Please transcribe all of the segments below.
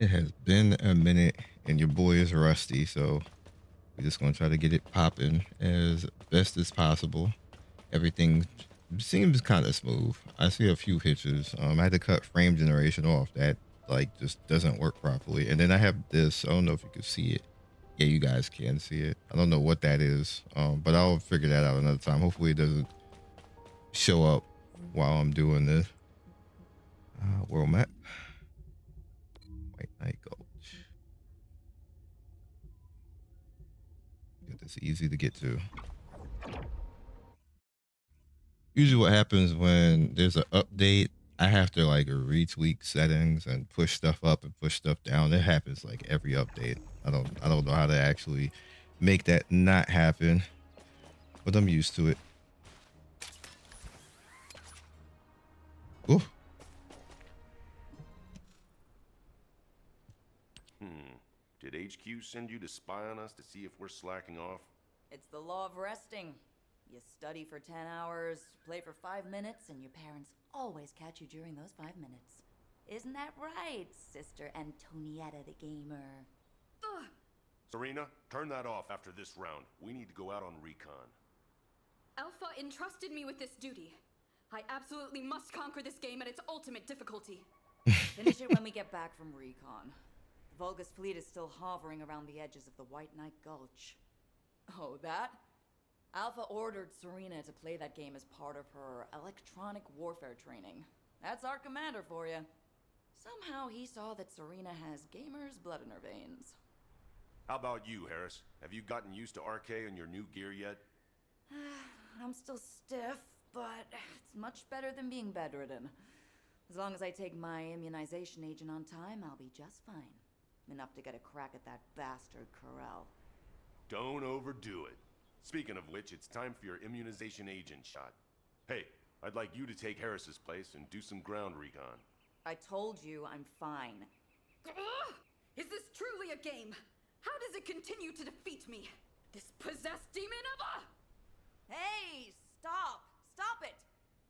It has been a minute, and your boy is rusty, so we're just gonna try to get it popping as best as possible. Everything seems kind of smooth. I see a few hitches. I had to cut frame generation off. That like just doesn't work properly. And then I have this. I don't know if you can see it. Yeah, you guys can see it. I don't know what that is. But I'll figure that out another time. Hopefully, it doesn't show up while I'm doing this. World map. White Knight Gulch. Get this easy to get to. Usually what happens when there's an update, I have to like retweak settings and push stuff up and push stuff down. It happens like every update. I don't know how to actually make that not happen, but I'm used to it. Ooh. Did HQ send you to spy on us to see if we're slacking off? It's the law of resting. You study for 10 hours, play for 5 minutes, and your parents always catch you during those 5 minutes. Isn't that right, Sister Antonietta the Gamer? Ugh. Serena, turn that off after this round. We need to go out on recon. Alpha entrusted me with this duty. I absolutely must conquer this game at its ultimate difficulty. Finish it when we get back from recon. The Vulgus fleet is still hovering around the edges of the White Knight Gulch. Oh, that? Alpha ordered Serena to play that game as part of her electronic warfare training. That's our commander for you. Somehow he saw that Serena has gamer's blood in her veins. How about you, Harris? Have you gotten used to RK and your new gear yet? I'm still stiff, but it's much better than being bedridden. As long as I take my immunization agent on time, I'll be just fine. Enough to get a crack at that bastard Corel. Don't overdo it. Speaking of which, it's time for your immunization agent shot. Hey, I'd like you to take Harris's place and do some ground recon. I told you I'm fine. Ugh! Is this truly a game? How does it continue to defeat me? This possessed demon of a... Hey, stop! Stop it!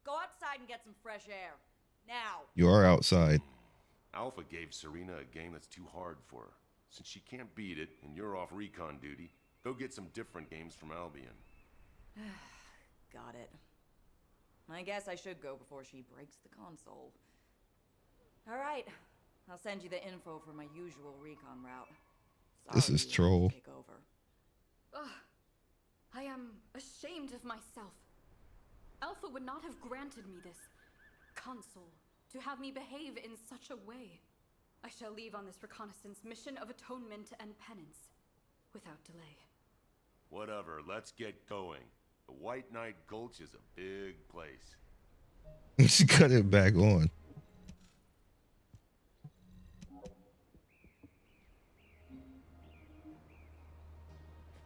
Go outside and get some fresh air. Now! You are outside. Alpha gave Serena a game that's too hard for her. Since she can't beat it and you're off recon duty, go get some different games from Albion. Got it. I guess I should go before she breaks the console. Alright, I'll send you the info for my usual recon route. This Sorry is you had to troll. take over. Ugh. I am ashamed of myself. Alpha would not have granted me this console to have me behave in such a way. I shall leave on this reconnaissance mission of atonement and penance without delay. Whatever, let's get going. The White Knight Gulch is a big place. She cut it back on.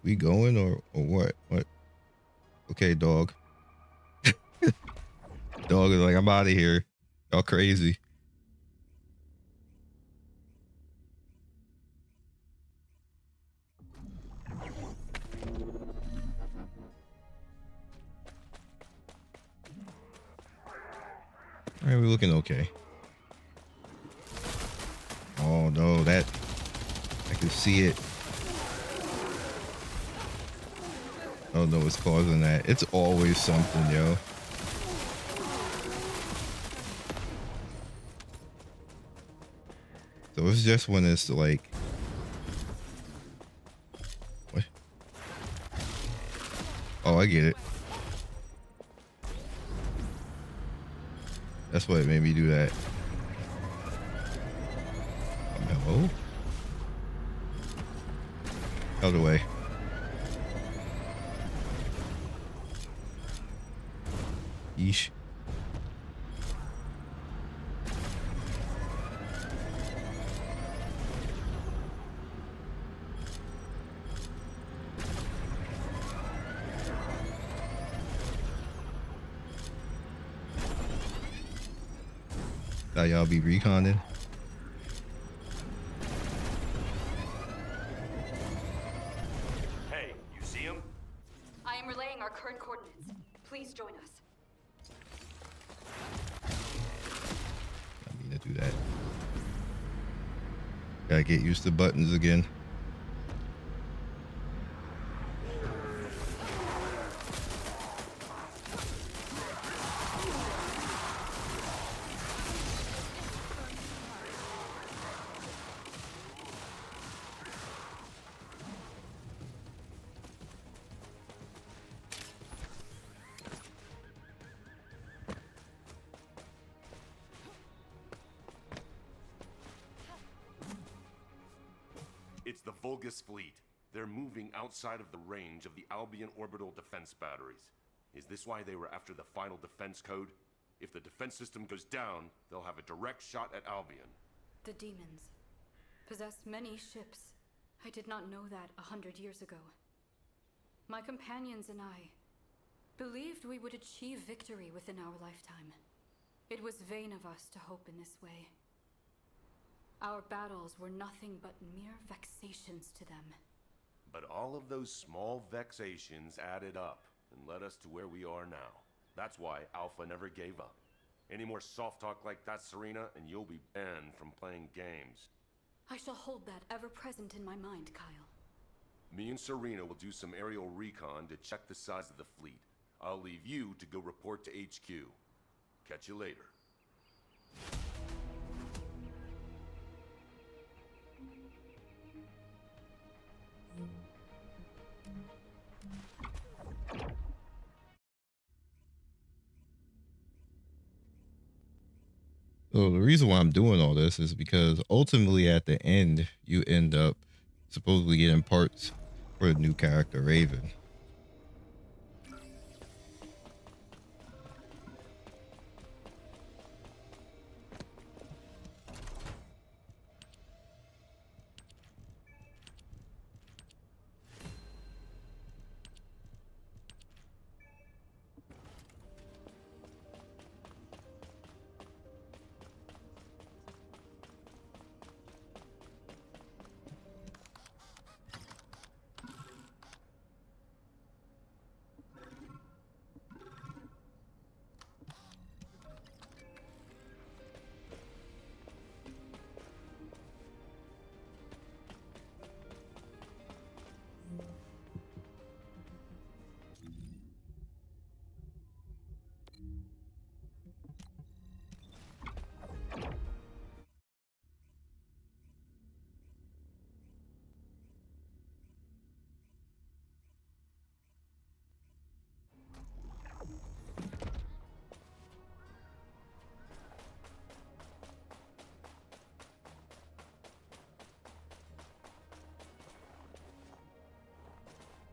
We going or what? What? Okay, dog. Dog is like, I'm out of here. Y'all crazy. All right, we're looking okay. Oh no, that I can see it. Oh no, it's causing that. It's always something, yo. So it's just when it's like, what? Oh, I get it. That's what made me do that. Hello? Out of the way. Yeesh. Thought y'all be reconning. Hey, you see him? I am relaying our current coordinates. Please join us. I mean to do that. Gotta get used to buttons again. It's the Vulgus fleet. They're moving outside of the range of the Albion orbital defense batteries. Is this why they were after the final defense code? If the defense system goes down, they'll have a direct shot at Albion. The demons possess many ships. I did not know that 100 years ago. My companions and I believed we would achieve victory within our lifetime. It was vain of us to hope in this way. Our battles were nothing but mere vexations to them. But all of those small vexations added up and led us to where we are now. That's why Alpha never gave up. Any more soft talk like that, Serena, and you'll be banned from playing games. I shall hold that ever present in my mind, Kyle. Me and Serena will do some aerial recon to check the size of the fleet. I'll leave you to go report to HQ. Catch you later. So the reason why I'm doing all this is because ultimately at the end you end up supposedly getting parts for the new character Raven.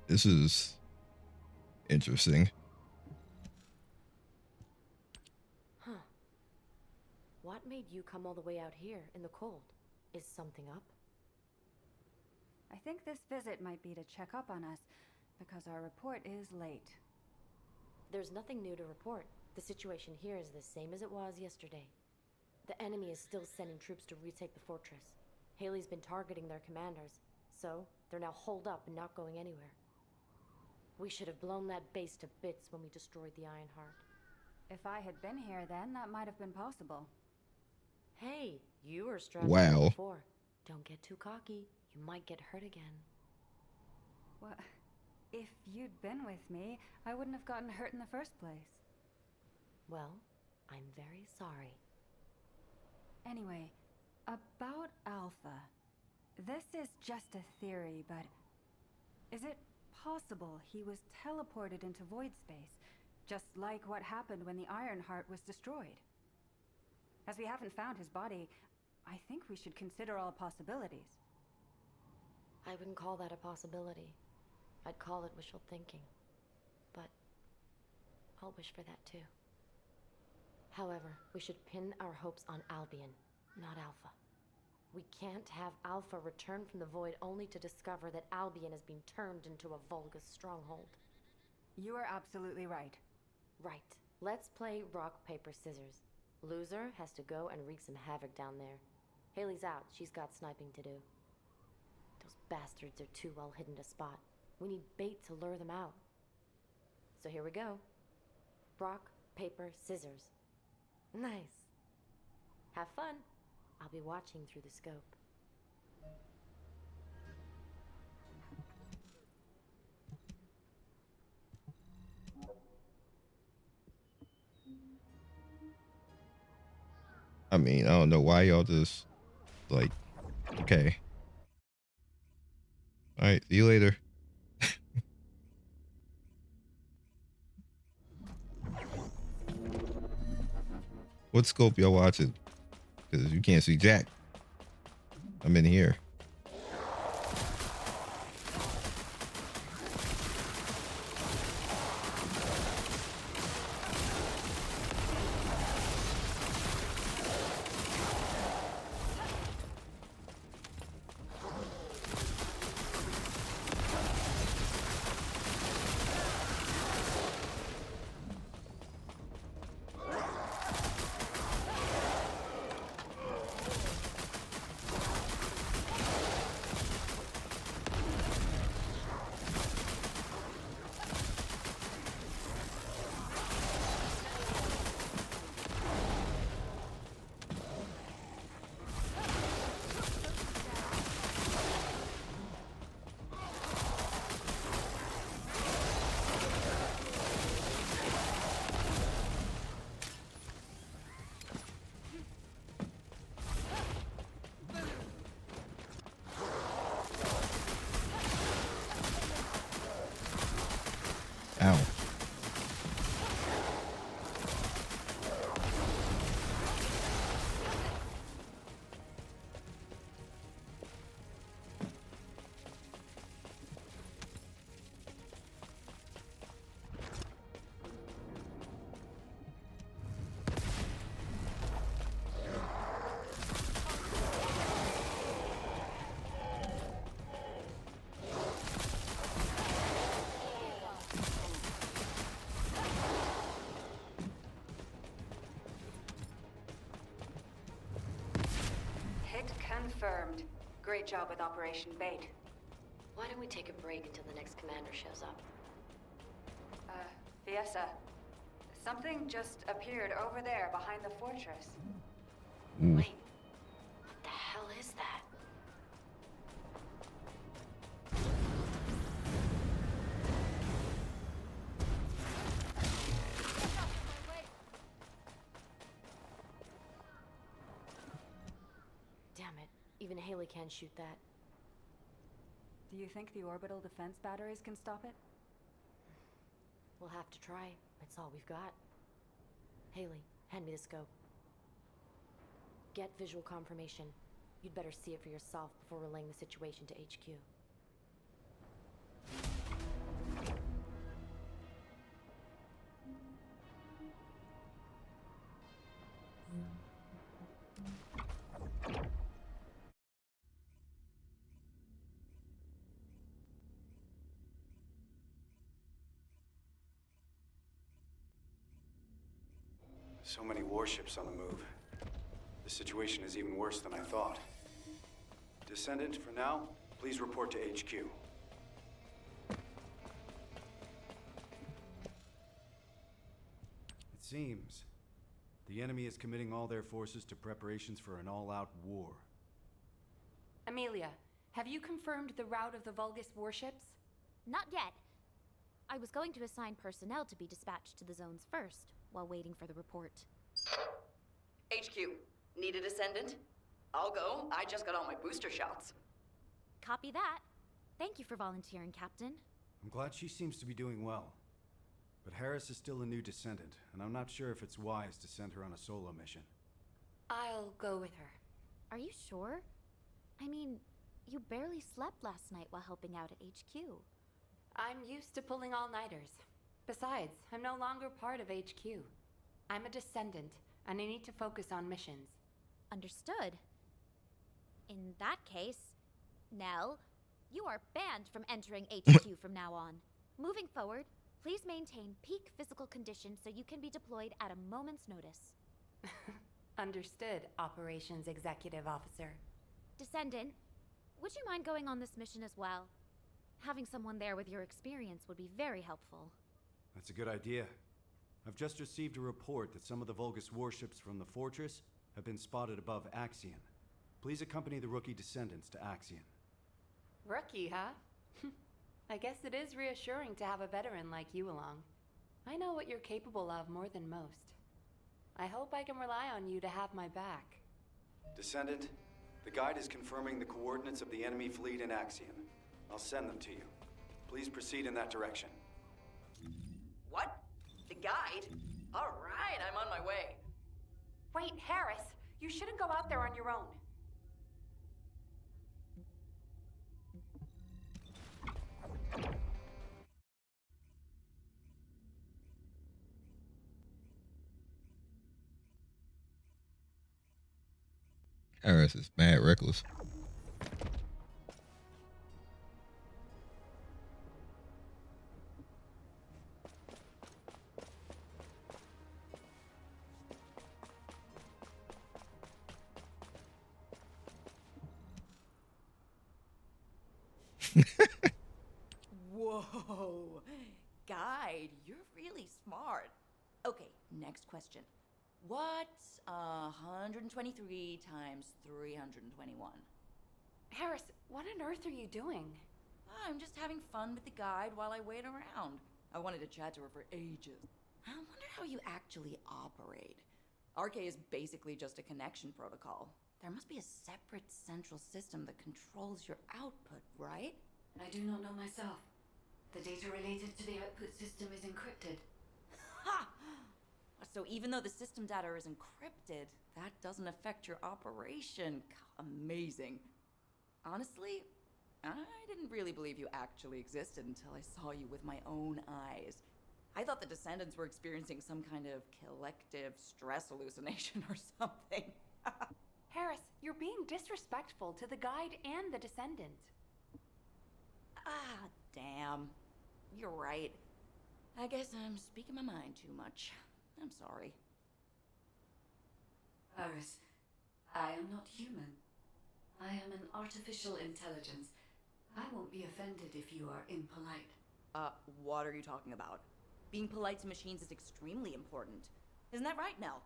This is interesting. Huh. What made you come all the way out here in the cold? Is something up? I think this visit might be to check up on us, because our report is late. There's nothing new to report. The situation here is the same as it was yesterday. The enemy is still sending troops to retake the fortress. Haley's been targeting their commanders, so they're now holed up and not going anywhere. We should have blown that base to bits when we destroyed the Ironheart. If I had been here then, that might have been possible. Hey, you were stronger Wow. before. Don't get too cocky. You might get hurt again. Well, if you'd been with me, I wouldn't have gotten hurt in the first place. Well, I'm very sorry. Anyway, about Alpha. This is just a theory, but is it possible he was teleported into void space, just like what happened when the Ironheart was destroyed? As we haven't found his body, I think we should consider all possibilities. I wouldn't call that a possibility. I'd call it wishful thinking. But I'll wish for that too. However, we should pin our hopes on Albion, not Alpha. We can't have Alpha return from the void only to discover that Albion has been turned into a Vulgus stronghold. You are absolutely right. Right. Let's play rock, paper, scissors. Loser has to go and wreak some havoc down there. Haley's out. She's got sniping to do. Those bastards are too well hidden to spot. We need bait to lure them out. So here we go. Rock, paper, scissors. Nice. Have fun. I'll be watching through the scope. mean, I don't know why y'all just like, okay. All right, see you later. What scope y'all watching? Because you can't see Jack. I'm in here. Ow. Confirmed. Great job with Operation Bait. Why don't we take a break until the next commander shows up? Fiesa. Something just appeared over there behind the fortress. Ooh. Wait. What the hell is that? Damn it. Even Haley can't shoot that. Do you think the orbital defense batteries can stop it? We'll have to try. It's all we've got. Haley, hand me the scope. Get visual confirmation. You'd better see it for yourself before relaying the situation to HQ. So many warships on the move. The situation is even worse than I thought. Descendant, for now, please report to HQ. It seems the enemy is committing all their forces to preparations for an all-out war. Amelia, have you confirmed the route of the Vulgus warships? Not yet. I was going to assign personnel to be dispatched to the zones first, while waiting for the report. HQ, need a Descendant? I'll go. I just got all my booster shots. Copy that. Thank you for volunteering, Captain. I'm glad she seems to be doing well. But Harris is still a new Descendant, and I'm not sure if it's wise to send her on a solo mission. I'll go with her. Are you sure? I mean, you barely slept last night while helping out at HQ. I'm used to pulling all-nighters. Besides, I'm no longer part of HQ. I'm a Descendant, and I need to focus on missions. Understood. In that case, Nell, you are banned from entering HQ from now on. Moving forward, please maintain peak physical condition so you can be deployed at a moment's notice. Understood, Operations Executive Officer. Descendant, would you mind going on this mission as well? Having someone there with your experience would be very helpful. That's a good idea. I've just received a report that some of the Vulgus warships from the fortress have been spotted above Axion. Please accompany the rookie Descendants to Axion. Rookie, huh? I guess it is reassuring to have a veteran like you along. I know what you're capable of more than most. I hope I can rely on you to have my back. Descendant, the guide is confirming the coordinates of the enemy fleet in Axion. I'll send them to you. Please proceed in that direction. What? The guide? All right, I'm on my way. Wait, Harris, you shouldn't go out there on your own. Harris is mad reckless. Whoa. Guide, you're really smart. Okay, next question. What's 123 times 321? Harris, what on earth are you doing? I'm just having fun with the guide while I wait around. I wanted to chat to her for ages. I wonder how you actually operate. RK is basically just a connection protocol. There must be a separate central system that controls your output, right? I do not know myself. The data related to the output system is encrypted. Ha! So even though the system data is encrypted, that doesn't affect your operation. Amazing. Honestly, I didn't really believe you actually existed until I saw you with my own eyes. I thought the Descendants were experiencing some kind of collective stress hallucination or something. Harris, you're being disrespectful to the guide and the Descendant. Ah, damn. You're right. I guess I'm speaking my mind too much. I'm sorry. Iris, I am not human. I am an artificial intelligence. I won't be offended if you are impolite. What are you talking about? Being polite to machines is extremely important. Isn't that right, Nell?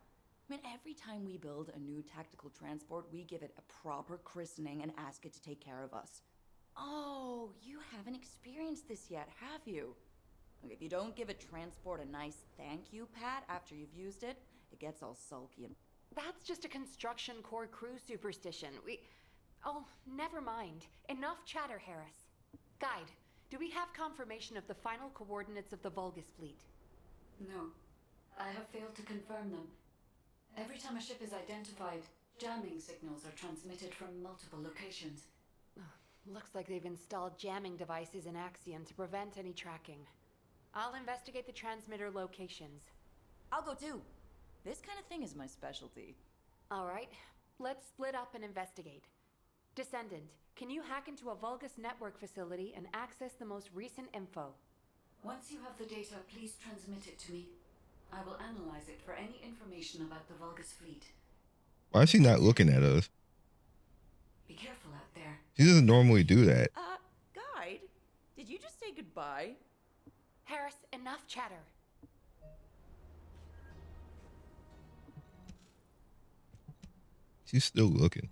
I mean, every time we build a new tactical transport, we give it a proper christening and ask it to take care of us. Oh, you haven't experienced this yet, have you? If you don't give a transport a nice thank you pat after you've used it, it gets all sulky and... That's just a construction core crew superstition. Oh, never mind. Enough chatter, Harris. Guide, do we have confirmation of the final coordinates of the Vulgus fleet? No, I have failed to confirm them. Every time a ship is identified, jamming signals are transmitted from multiple locations. Looks like they've installed jamming devices in Axion to prevent any tracking. I'll investigate the transmitter locations. I'll go too. This kind of thing is my specialty. All right, let's split up and investigate. Descendant, can you hack into a Vulgus network facility and access the most recent info? Once you have the data, please transmit it to me. I will analyze it for any information about the Vulgus fleet. Why is she not looking at us? Be careful out there. She doesn't normally do that. Guide, did you just say goodbye? Harris, enough chatter. She's still looking.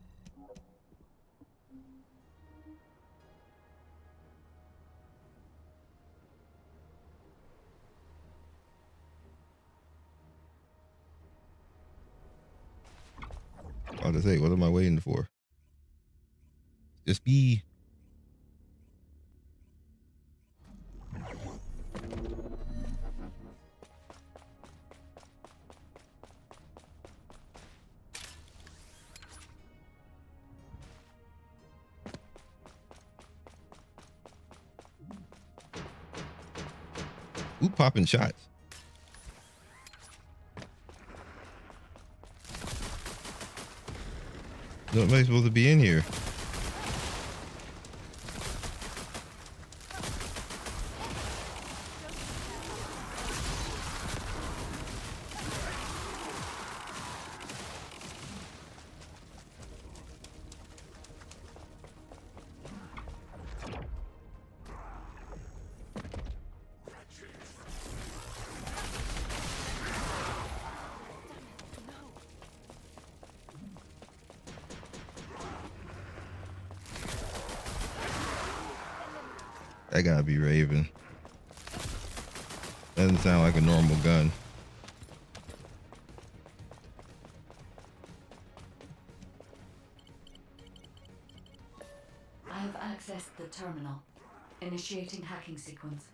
I was to say, what am I waiting for? Just be. Who popping shots? Nobody's supposed to be in here. That gotta be Raven. Doesn't sound like a normal gun. accessed the terminal. Initiating hacking sequence.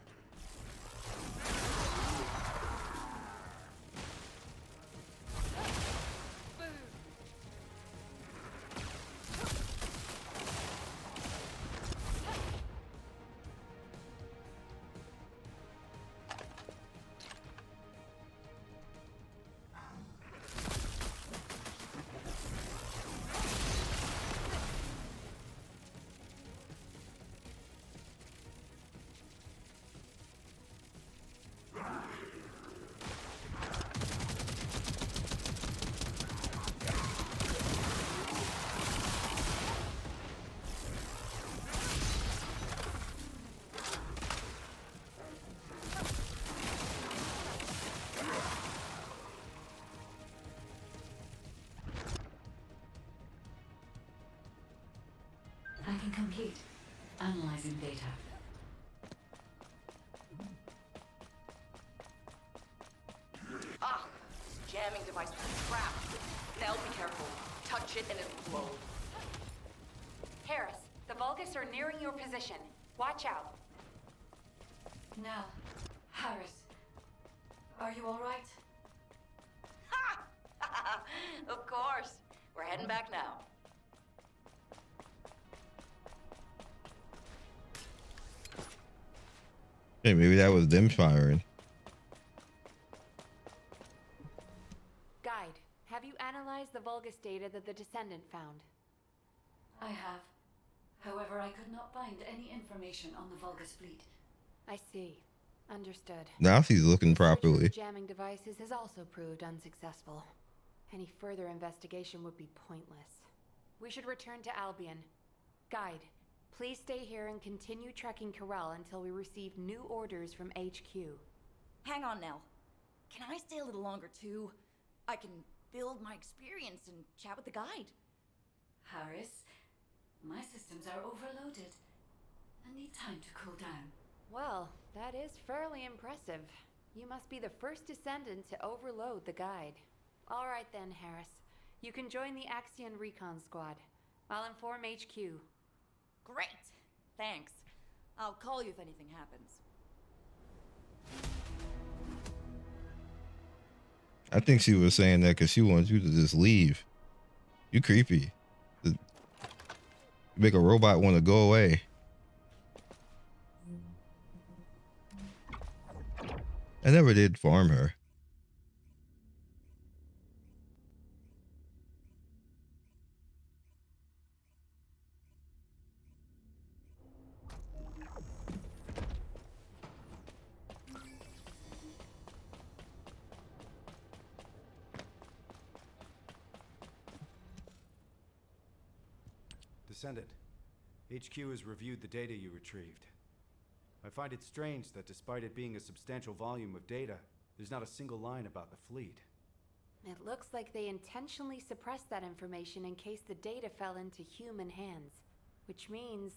Hacking complete. Analyzing data. Ah! This jamming device was crap. Now be careful. Touch it and it'll blow. Harris, the Vulgus are nearing your position. Watch out. Now, Harris, are you all right? Ha! Of course. We're heading back now. Hey, maybe that was them firing. Guide, have you analyzed the Vulgus data that the Descendant found? I have. However, I could not find any information on the Vulgus fleet. I see. Understood. Now she's looking Search for the properly. jamming devices has also proved unsuccessful. Any further investigation would be pointless. We should return to Albion. Guide, please stay here and continue tracking Corel until we receive new orders from HQ. Hang on now. Can I stay a little longer too? I can build my experience and chat with the guide. Harris, my systems are overloaded. I need time to cool down. Well, that is fairly impressive. You must be the first Descendant to overload the guide. All right then, Harris. You can join the Axion Recon Squad. I'll inform HQ. Great! Thanks. I'll call you if anything happens. I think she was saying that because she wants you to just leave. You creepy. Make a robot want to go away. I never did farm her. Descendant, HQ has reviewed the data you retrieved. I find it strange that despite it being a substantial volume of data, there's not a single line about the fleet. It looks like they intentionally suppressed that information in case the data fell into human hands. Which means...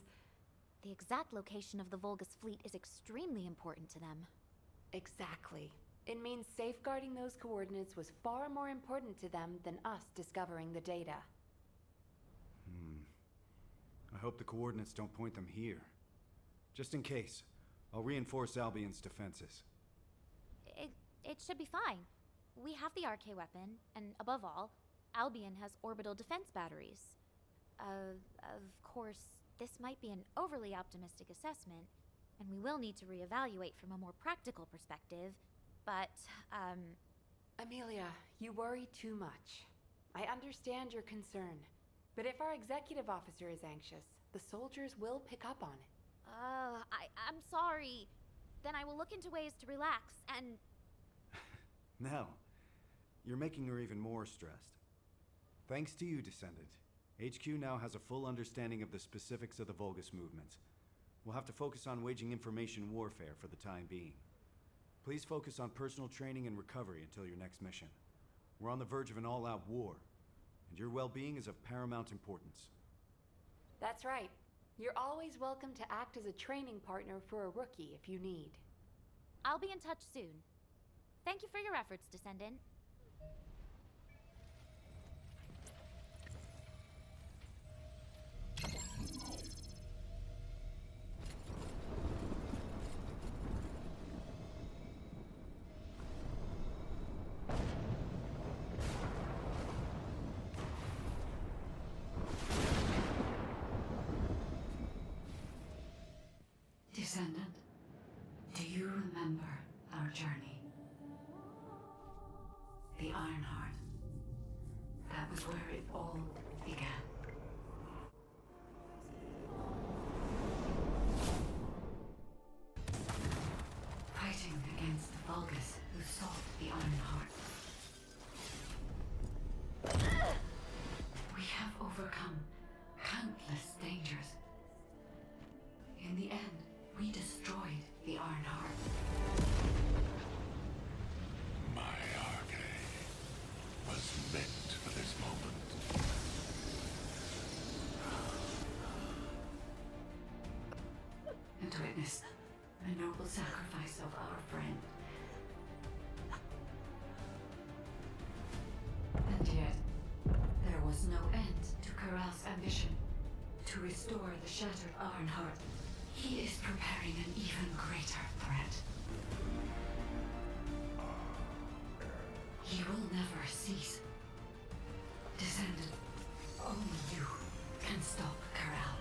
The exact location of the Vulgus fleet is extremely important to them. Exactly. It means safeguarding those coordinates was far more important to them than us discovering the data. I hope the coordinates don't point them here. Just in case, I'll reinforce Albion's defenses. It should be fine. We have the RK weapon, and above all, Albion has orbital defense batteries. Of course, this might be an overly optimistic assessment, and we will need to reevaluate from a more practical perspective, but, Amelia, you worry too much. I understand your concern, but if our executive officer is anxious, the soldiers will pick up on it. I'm sorry. Then I will look into ways to relax, and... Now, you're making her even more stressed. Thanks to you, Descendant, HQ now has a full understanding of the specifics of the Vulgus movements. We'll have to focus on waging information warfare for the time being. Please focus on personal training and recovery until your next mission. We're on the verge of an all-out war, and your well-being is of paramount importance. That's right. You're always welcome to act as a training partner for a rookie if you need. I'll be in touch soon. Thank you for your efforts, Descendant. the Ironheart. That was where it all began. Fighting against the Vulgus who sought the Ironheart. We have overcome countless dangers. In the end, we destroyed the Ironheart. My arcade was meant for this moment. And witness the noble sacrifice of our friend. And yet, there was no end to Corral's ambition to restore the shattered Ironheart. He is preparing an even greater threat. He will never cease. Descendant, only you can stop Corral.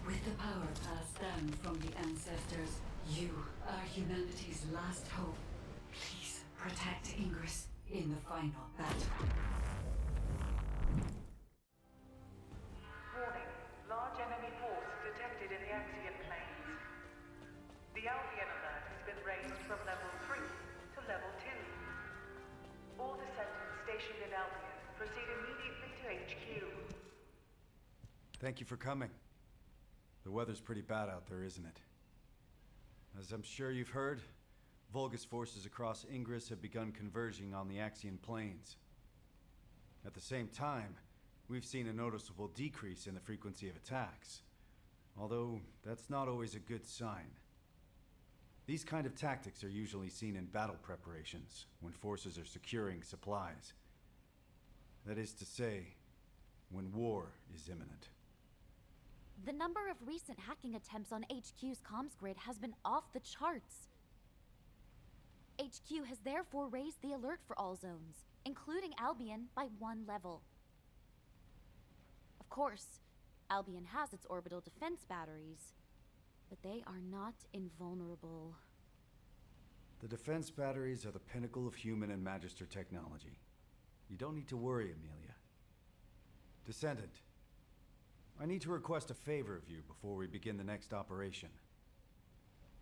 With the power passed down from the ancestors, you are humanity's last hope. Please protect Ingress in the final battle. Warning. Large enemy force detected in the Axian plains. The Albion alert has been raised from level 3 to level 2. All descendants stationed in Albion proceed immediately to HQ. Thank you for coming. The weather's pretty bad out there, isn't it? As I'm sure you've heard, Vulgus forces across Ingress have begun converging on the Axian plains. At the same time, we've seen a noticeable decrease in the frequency of attacks. Although, that's not always a good sign. These kind of tactics are usually seen in battle preparations, when forces are securing supplies. That is to say, when war is imminent. The number of recent hacking attempts on HQ's comms grid has been off the charts. HQ has therefore raised the alert for all zones, including Albion, by 1 level. Of course, Albion has its orbital defense batteries, but they are not invulnerable. The defense batteries are the pinnacle of human and Magister technology. You don't need to worry, Amelia. Descendant, I need to request a favor of you before we begin the next operation.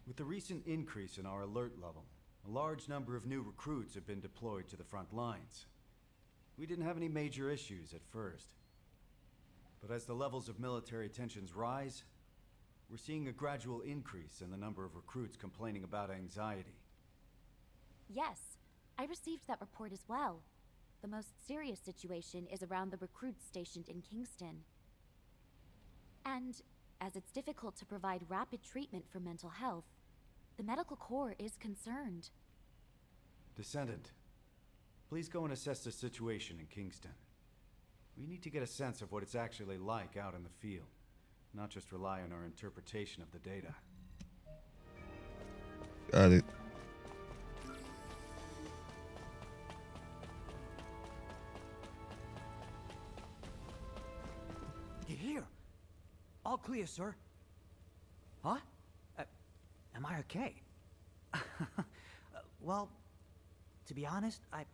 With the recent increase in our alert level, a large number of new recruits have been deployed to the front lines. We didn't have any major issues at first. But as the levels of military tensions rise, we're seeing a gradual increase in the number of recruits complaining about anxiety. Yes, I received that report as well. The most serious situation is around the recruits stationed in Kingston. And as it's difficult to provide rapid treatment for mental health, the medical corps is concerned. Descendant, please go and assess the situation in Kingston. We need to get a sense of what it's actually like out in the field, not just rely on our interpretation of the data. Got it. Get here. All clear, sir. Huh? Am I okay? Well, to be honest, I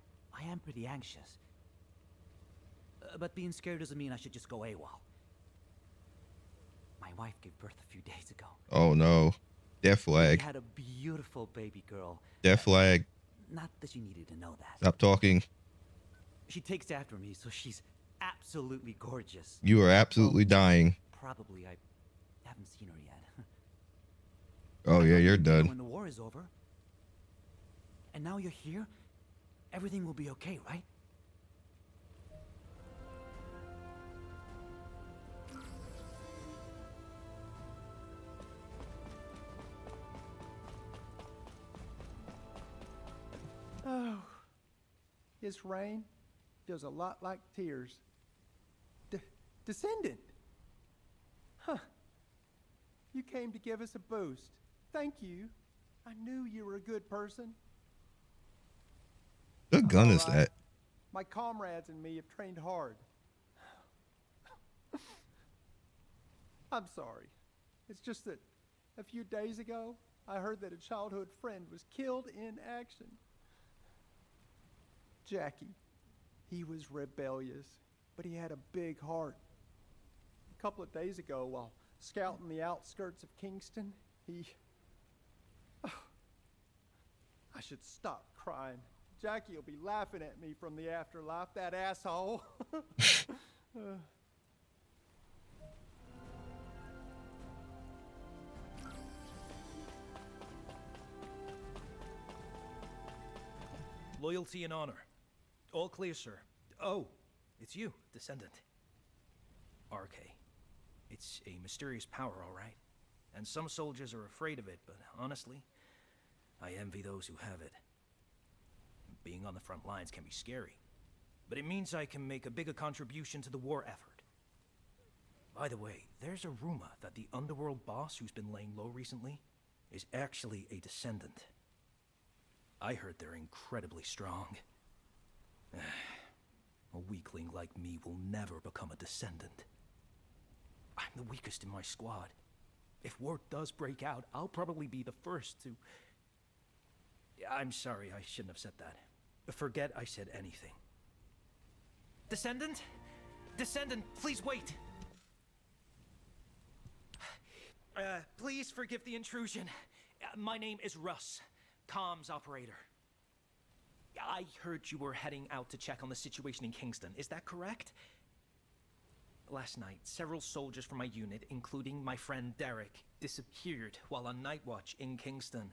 am pretty anxious. But being scared doesn't mean I should just go AWOL. My wife gave birth a few days ago. Oh no. Death flag. She had a beautiful baby girl. Death flag. Not that you needed to know that. Stop talking. She takes after me, so she's absolutely gorgeous. You are absolutely dying. Probably I haven't seen her yet. Oh yeah, you're done. When the war is over. And now you're here, everything will be okay, right? Oh, his rain feels a lot like tears. Descendant! Huh. You came to give us a boost. Thank you. I knew you were a good person. What gun is All right. that? My comrades and me have trained hard. I'm sorry. It's just that a few days ago, I heard that a childhood friend was killed in action. Jackie. He was rebellious, but he had a big heart. A couple of days ago, while scouting the outskirts of Kingston, he... I should stop crying. Jackie will be laughing at me from the afterlife, that asshole. Loyalty and honor. All clear, sir. Oh, it's you, Descendant. RK. It's a mysterious power, all right. And some soldiers are afraid of it, but honestly, I envy those who have it. Being on the front lines can be scary, but it means I can make a bigger contribution to the war effort. By the way, there's a rumor that the underworld boss who's been laying low recently is actually a Descendant. I heard they're incredibly strong. A weakling like me will never become a Descendant. I'm the weakest in my squad. If war does break out, I'll probably be the first to... I'm sorry, I shouldn't have said that. Forget I said anything. Descendant? Descendant, please wait! Please forgive the intrusion. My name is Russ, comms operator. I heard you were heading out to check on the situation in Kingston. Is that correct? Last night, several soldiers from my unit, including my friend Derek, disappeared while on night watch in Kingston.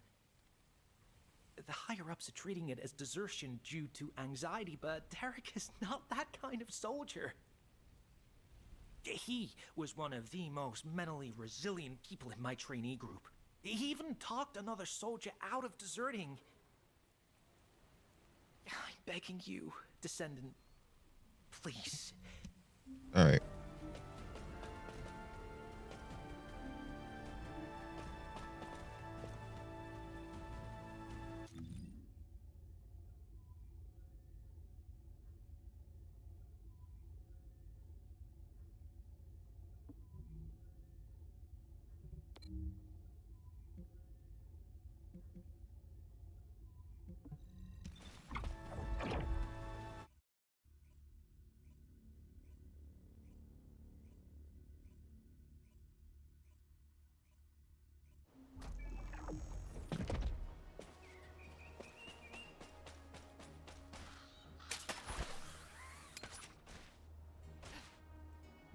The higher-ups are treating it as desertion due to anxiety, but Derek is not that kind of soldier. He was one of the most mentally resilient people in my trainee group. He even talked another soldier out of deserting. I'm begging you, Descendant. Please. Alright.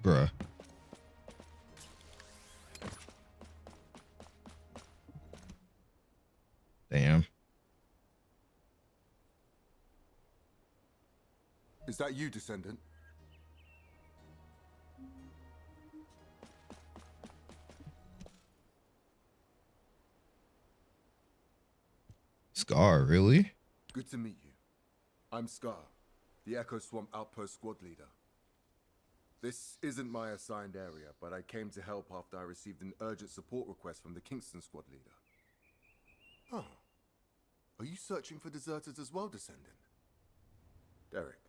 Bruh. Damn. Is that you, Descendant? Scar, really? Good to meet you. I'm Scar, the Echo Swamp Outpost squad leader. This isn't my assigned area, but I came to help after I received an urgent support request from the Kingston squad leader. Oh. Are you searching for deserters as well, Descendant? Derek.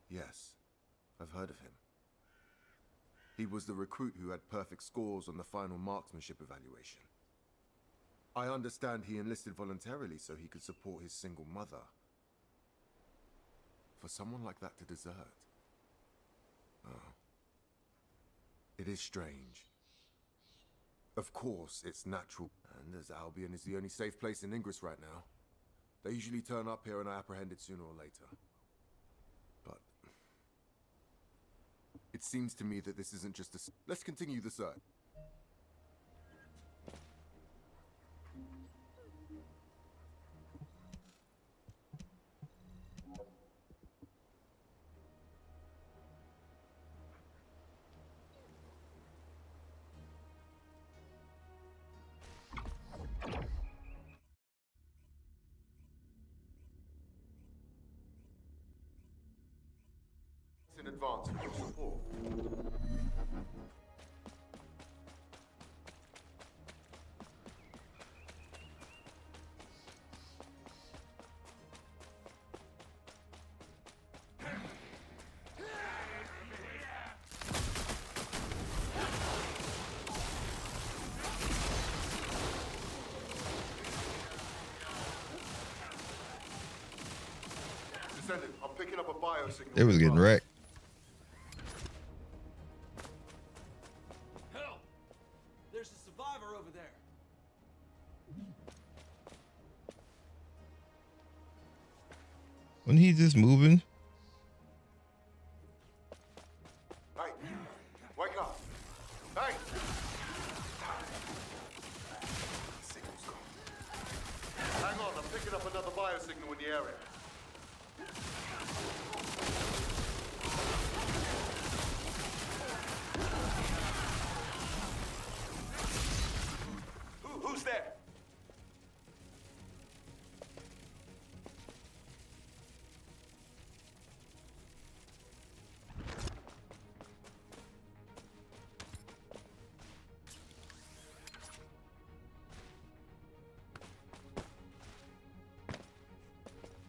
Yes, I've heard of him. He was the recruit who had perfect scores on the final marksmanship evaluation. I understand he enlisted voluntarily so he could support his single mother. For someone like that to desert. Oh. It is strange. Of course, it's natural, and as Albion is the only safe place in Ingress right now, they usually turn up here and are apprehended sooner or later. But it seems to me that this isn't just a... Let's continue the search. In advance for your support. Descendant, I'm picking up a bio signal. They was getting wrecked. Help! There's a survivor over there. Wasn't he just moving? Hey, wake up. Hey! Signal's gone. Hang on, I'm picking up another bio signal in the area. Who's there?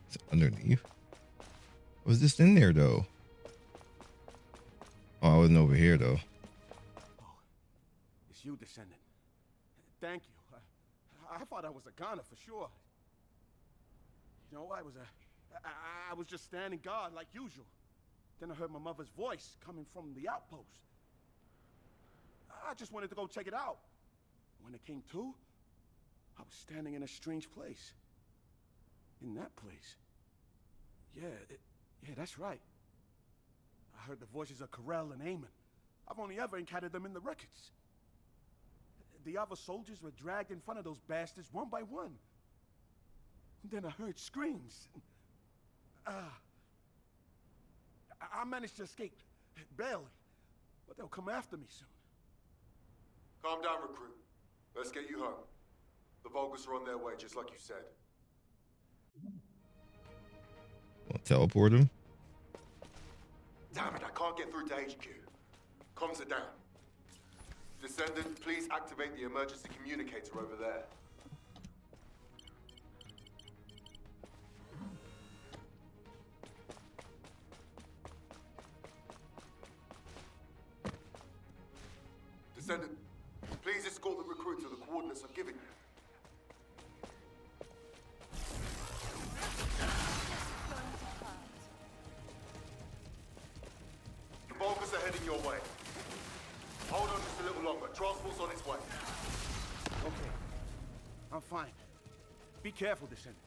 It's underneath. Was this in there though? Oh, I wasn't over here though. It's you, Descendant. Thank you. I thought I was a goner for sure. You know, I was just standing guard like usual. Then I heard my mother's voice coming from the outpost. I just wanted to go check it out. When it came to, I was standing in a strange place. In that place. Yeah, that's right. I heard the voices of Corell and Eamon. I've only ever encountered them in the records. The other soldiers were dragged in front of those bastards one by one. Then I heard screams. I managed to escape, barely. But they'll come after me soon. Calm down, recruit. Let's get you home. The Vulgus are on their way, just like you said. I'll teleport him. Damn it, I can't get through to HQ. Comms are down. Descendant, please activate the emergency communicator over there. Descendant, please escort the recruit to the coordinates I've given you. The Vulgus are heading your way. Hold on just a little longer. Transport's on its way. Okay. I'm fine. Be careful, Descendant.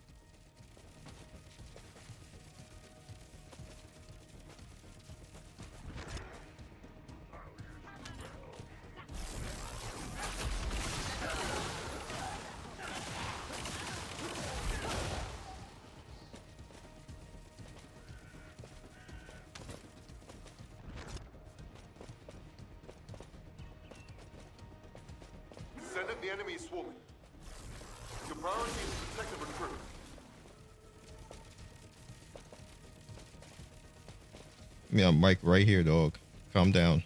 Descendant, the enemy is swarming. Your priority is to protect the recruit. Yeah, Mike, right here, dog. Calm down.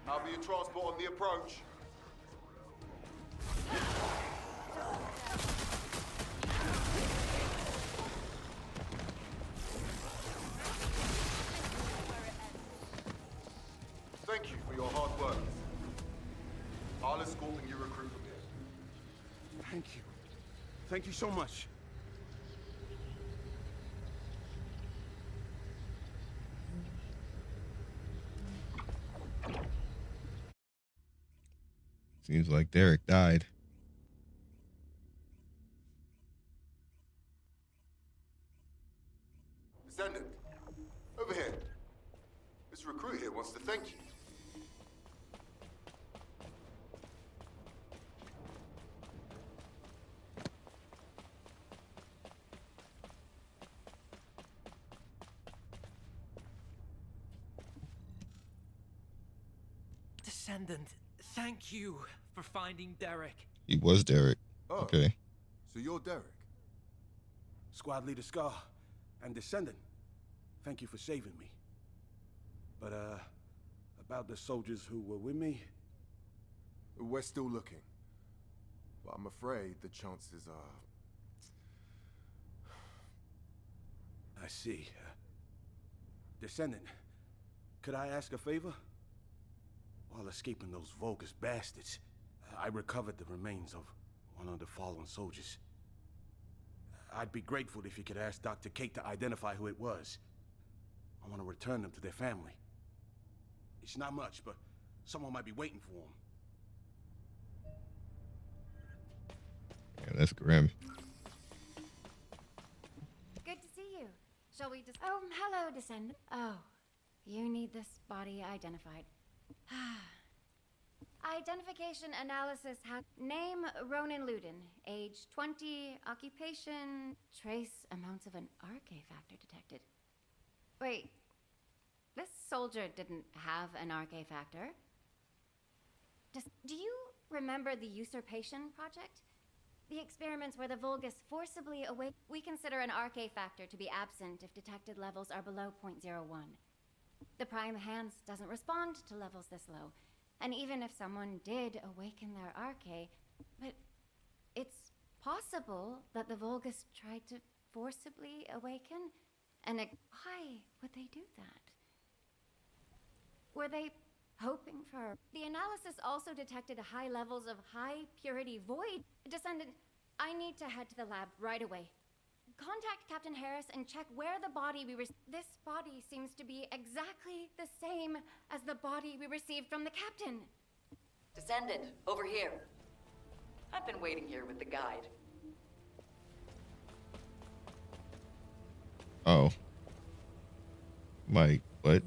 I'll be in transport on the approach. Thank you for your hard work. I'll escort the new recruit from here. Thank you. Thank you so much. Seems like Derek died. Descendant, over here. This recruit here wants to thank you. Descendant, thank you for finding Derek. He was Derek. Oh, Okay. so you're Derek? Squad Leader Scar, and Descendant, thank you for saving me. But, about the soldiers who were with me? We're still looking. But I'm afraid the chances are... I see. Descendant, could I ask a favor? While escaping those Vulgus bastards, I recovered the remains of one of the fallen soldiers. I'd be grateful if you could ask Dr. Kate to identify who it was. I want to return them to their family. It's not much, but someone might be waiting for them. Yeah, that's grim. Good to see you. Shall we just... Oh, hello, Descendant. Oh, you need this body identified. Identification analysis name Ronan Ludin, age 20, occupation, trace amounts of an RK factor detected. Wait, this soldier didn't have an RK factor. Do you remember the Usurpation Project? The experiments where the Vulgus forcibly awake. We consider an RK factor to be absent if detected levels are below 0.01. The Prime Hands doesn't respond to levels this low. And even if someone did awaken their RK, but it's possible that the Vulgus tried to forcibly awaken? And why would they do that? Were they hoping for... The analysis also detected high levels of high-purity void. Descendant, I need to head to the lab right away. Contact Captain Harris and check where the body we received... This body seems to be exactly the same as the body we received from the captain. Descendant, over here. I've been waiting here with the guide. Oh. Mike, what?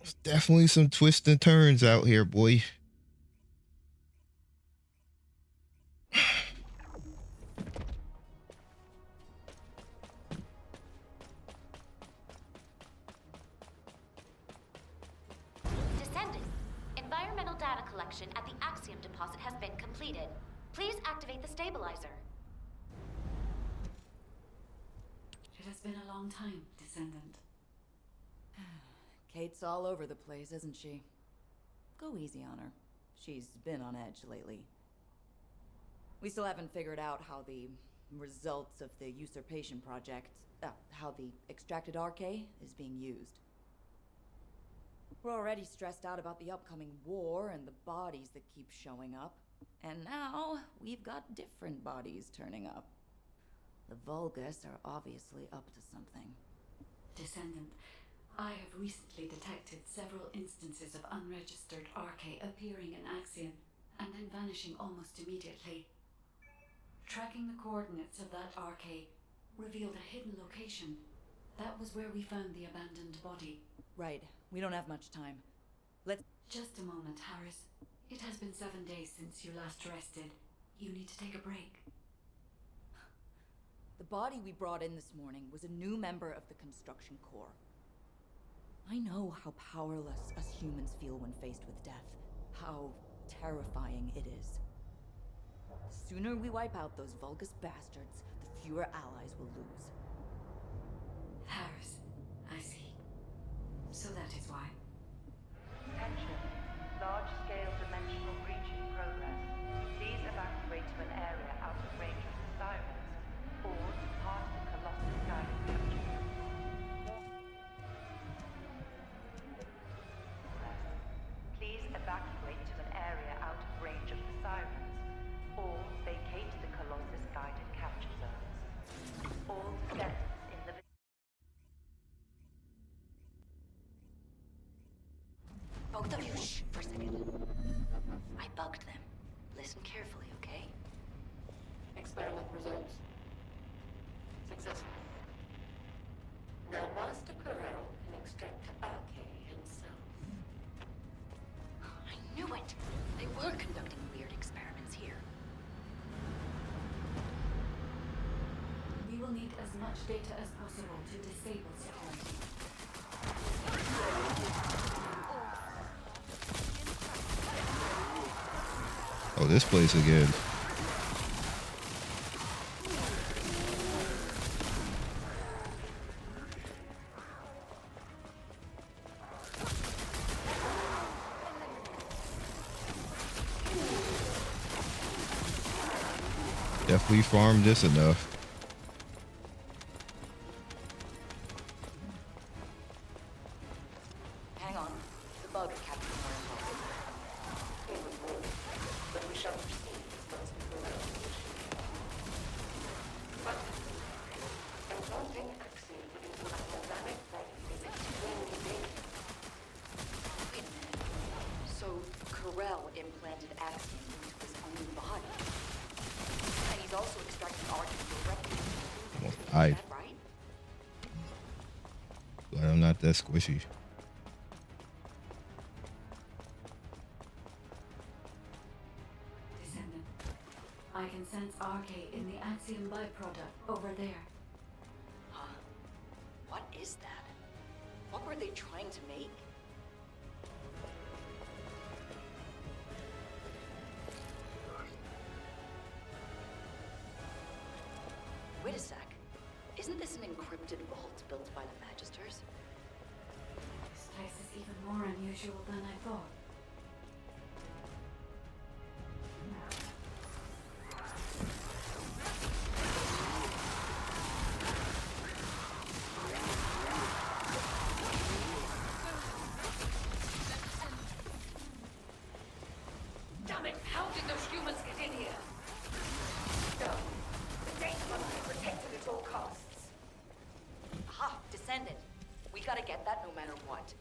There's definitely some twists and turns out here, boy. Descendants, environmental data collection at the Axiom deposit has been completed. Please activate the stabilizer. It has been a long time, Descendant. Kate's all over the place, isn't she? Go easy on her. She's been on edge lately. We still haven't figured out how the results of the Usurpation Project, how the extracted RK is being used. We're already stressed out about the upcoming war and the bodies that keep showing up. And now, we've got different bodies turning up. The Vulgus are obviously up to something. Descendant, I have recently detected several instances of unregistered RK appearing in Axion and then vanishing almost immediately. Tracking the coordinates of that RK revealed a hidden location. That was where we found the abandoned body. Right. We don't have much time. Let's... Just a moment, Harris. It has been 7 days since you last rested. You need to take a break. The body we brought in this morning was a new member of the Construction Corps. I know how powerless us humans feel when faced with death. How terrifying it is. The sooner we wipe out those Vulgus bastards, the fewer allies we'll lose. Harris, I see. So that is why. Attention. Large-scale dimensional breach in progress. Please evacuate to an area out of range of the sirens, or depart the Colossus guided capture. Please evacuate to an area out of range of the sirens, or vacate the Colossus guided capture zones. All descendants in the... Both of you, shh, for a second. I bugged them. Listen carefully, okay? Experiment results. Successful. Now Master Corral can extract RK himself. I knew it! They were conducting weird experiments here. We will need as much data as possible to disable security. Oh, this place again. Definitely farmed this enough. Hang on. The bug captured more info. But we shall proceed. But I don't think I've seen dynamic is extremely big. Wait a minute. So Corell implanted Axiom into his own body. And he's also extracting Arcan directly. Is I. that right? Glad I'm not that squishy. Descendant, I can sense RK in the Axiom byproduct over there. Huh? What is that? What were they trying to make? Wait a sec. Isn't this an encrypted vault built by the Magisters? This place is even more unusual than I thought. Damn it! How did those humans get in here? No. The data must be protected at all costs. Aha! Descendant. We gotta get that no matter what.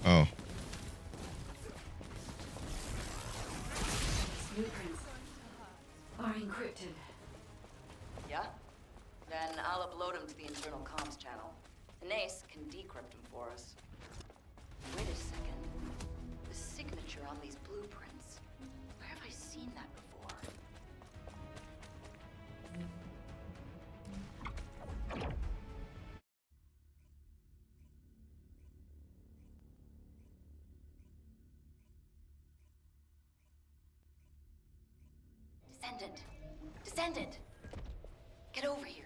Oh. These blueprints are encrypted. Yeah? Then I'll upload them to the internal comms channel. Nace can decrypt them for us. Wait a second. The signature on these blueprints. Where have I seen that before? Descendant! Descendant! Get over here.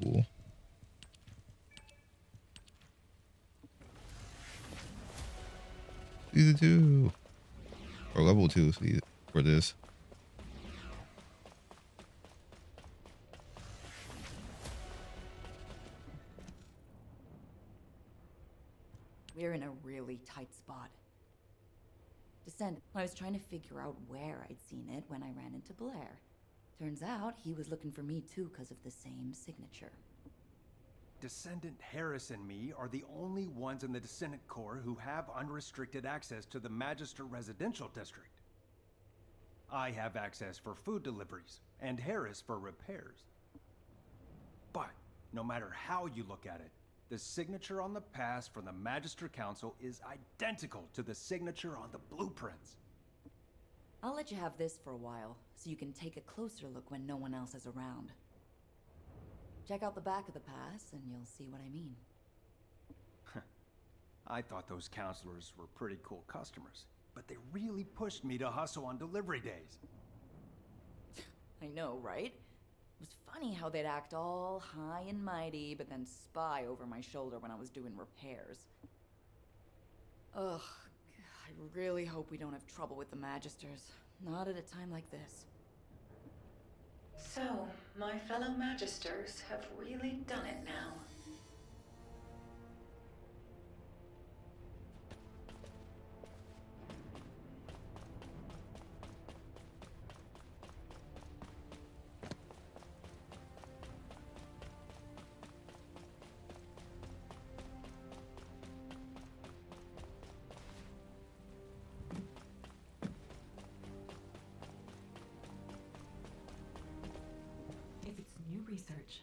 Cool. Season 2. Or level 2 for this. We're in a really tight spot. Descendant, I was trying to figure out where I'd seen it when I ran into Blair. Turns out he was looking for me too because of the same signature. Descendant Harris and me are the only ones in the Descendant Corps who have unrestricted access to the Magister Residential District. I have access for food deliveries, and Harris for repairs. But, no matter how you look at it, the signature on the pass from the Magister Council is identical to the signature on the blueprints. I'll let you have this for a while, so you can take a closer look when no one else is around. Check out the back of the pass, and you'll see what I mean. I thought those counselors were pretty cool customers, but they really pushed me to hustle on delivery days. I know, right? It was funny how they'd act all high and mighty, but then spy over my shoulder when I was doing repairs. Ugh, I really hope we don't have trouble with the Magisters. Not at a time like this. So, my fellow Magisters have really done it now. If it's new research,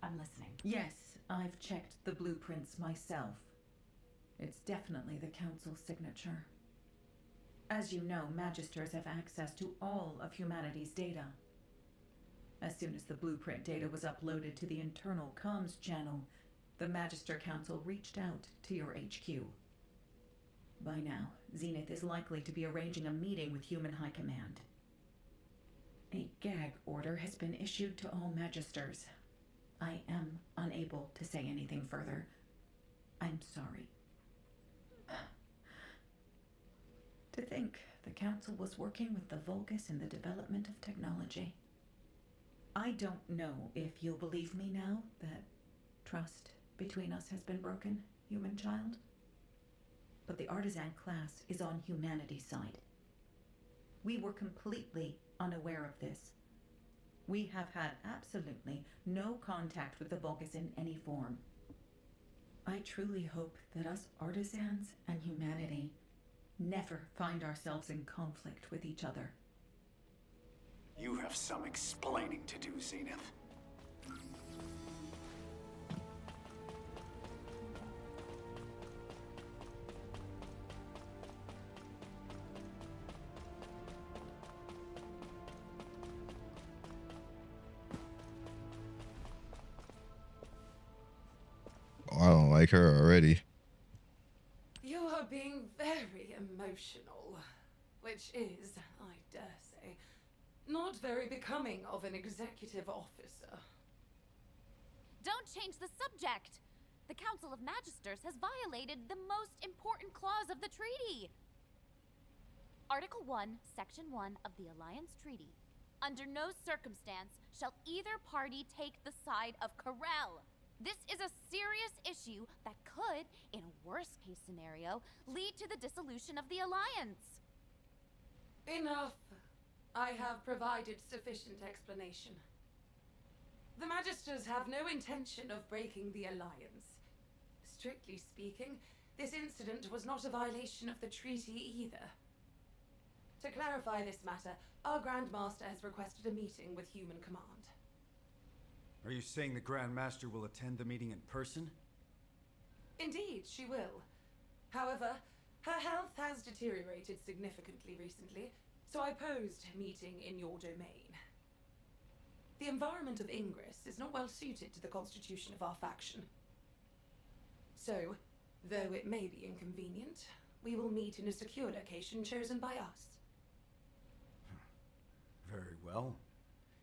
I'm listening. Yes, I've checked the blueprints myself. It's definitely the Council's signature. As you know, Magisters have access to all of humanity's data. As soon as the blueprint data was uploaded to the internal comms channel, the Magister Council reached out to your HQ. By now, Zenith is likely to be arranging a meeting with Human High Command. A gag order has been issued to all Magisters. I am unable to say anything further. I'm sorry. To think the Council was working with the Vulgus in the development of technology. I don't know if you'll believe me now that trust between us has been broken, human child. But the artisan class is on humanity's side. We were completely unaware of this. We have had absolutely no contact with the Vulgus in any form. I truly hope that us artisans and humanity never find ourselves in conflict with each other. You have some explaining to do, Zenith. I don't like her already. You are being very emotional, which is, I dare say, not very becoming of an executive officer. Don't change the subject! The Council of Magisters has violated the most important clause of the treaty! Article 1, Section 1 of the Alliance Treaty. Under no circumstance shall either party take the side of Corel. This is a serious issue that could, in a worst-case scenario, lead to the dissolution of the Alliance. Enough. I have provided sufficient explanation. The Magisters have no intention of breaking the Alliance. Strictly speaking, this incident was not a violation of the treaty either. To clarify this matter, our Grand Master has requested a meeting with Human Command. Are you saying the Grand Master will attend the meeting in person? Indeed, she will. However, her health has deteriorated significantly recently, so I posed meeting in your domain. The environment of Ingress is not well suited to the constitution of our faction. So, though it may be inconvenient, we will meet in a secure location chosen by us. Very well.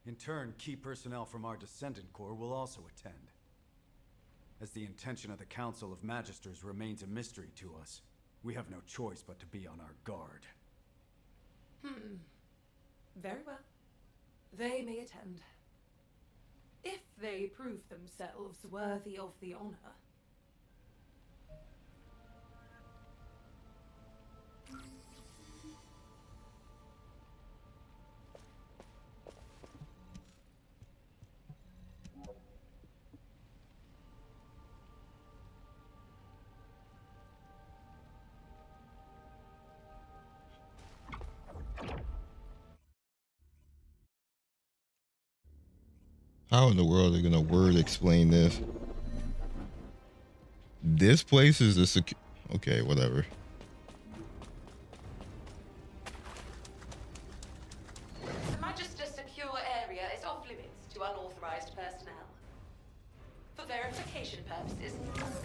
In turn, key personnel from our Descendant Corps will also attend. As the intention of the Council of Magisters remains a mystery to us, we have no choice but to be on our guard. Very well. They may attend. If they prove themselves worthy of the honor. How in the world are they gonna word explain this? This place is a okay, whatever. The Magister's secure area is off limits to unauthorized personnel. For verification purposes,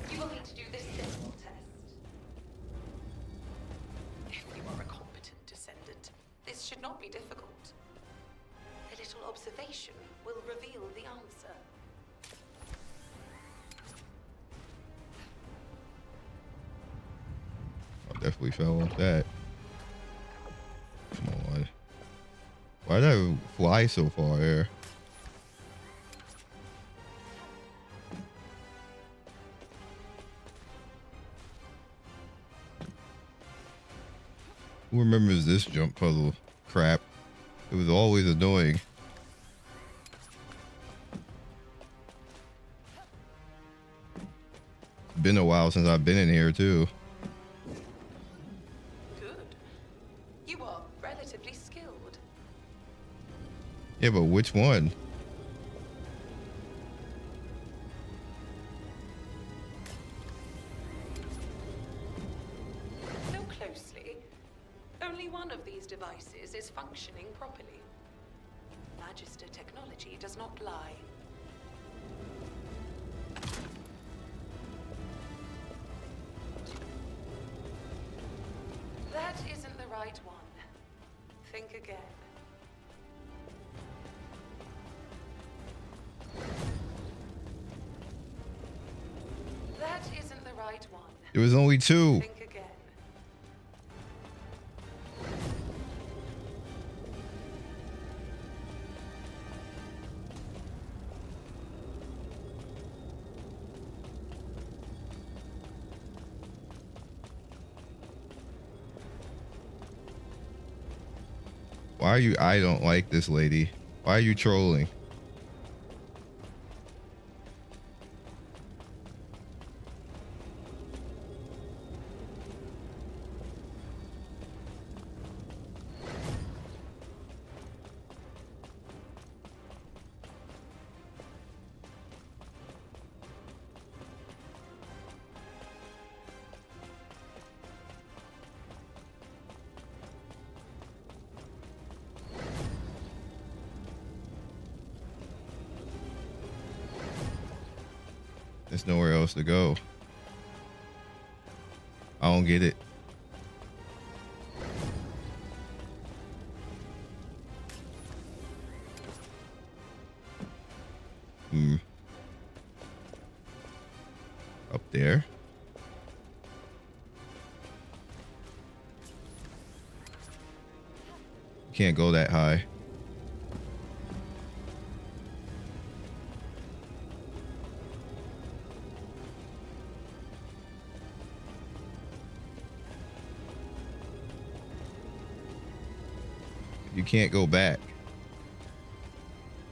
you will need to do this simple test. If you are a competent Descendant, this should not be difficult. A little observation will reveal the answer. definitely fell off that. Come on. Why did I fly so far there? Who remembers this jump puzzle crap? It was always annoying. It's been a while since I've been in here too. Good. You are relatively skilled. Yeah, but which one? Look closely. Only one of these devices is functioning properly. Magister technology does not lie. That isn't the right one. Think again. That isn't the right one. It was only two. Think again. Why are you? I don't like this lady. Why are you trolling? There's nowhere else to go. I don't get it. Up there. Can't go that high. You can't go back.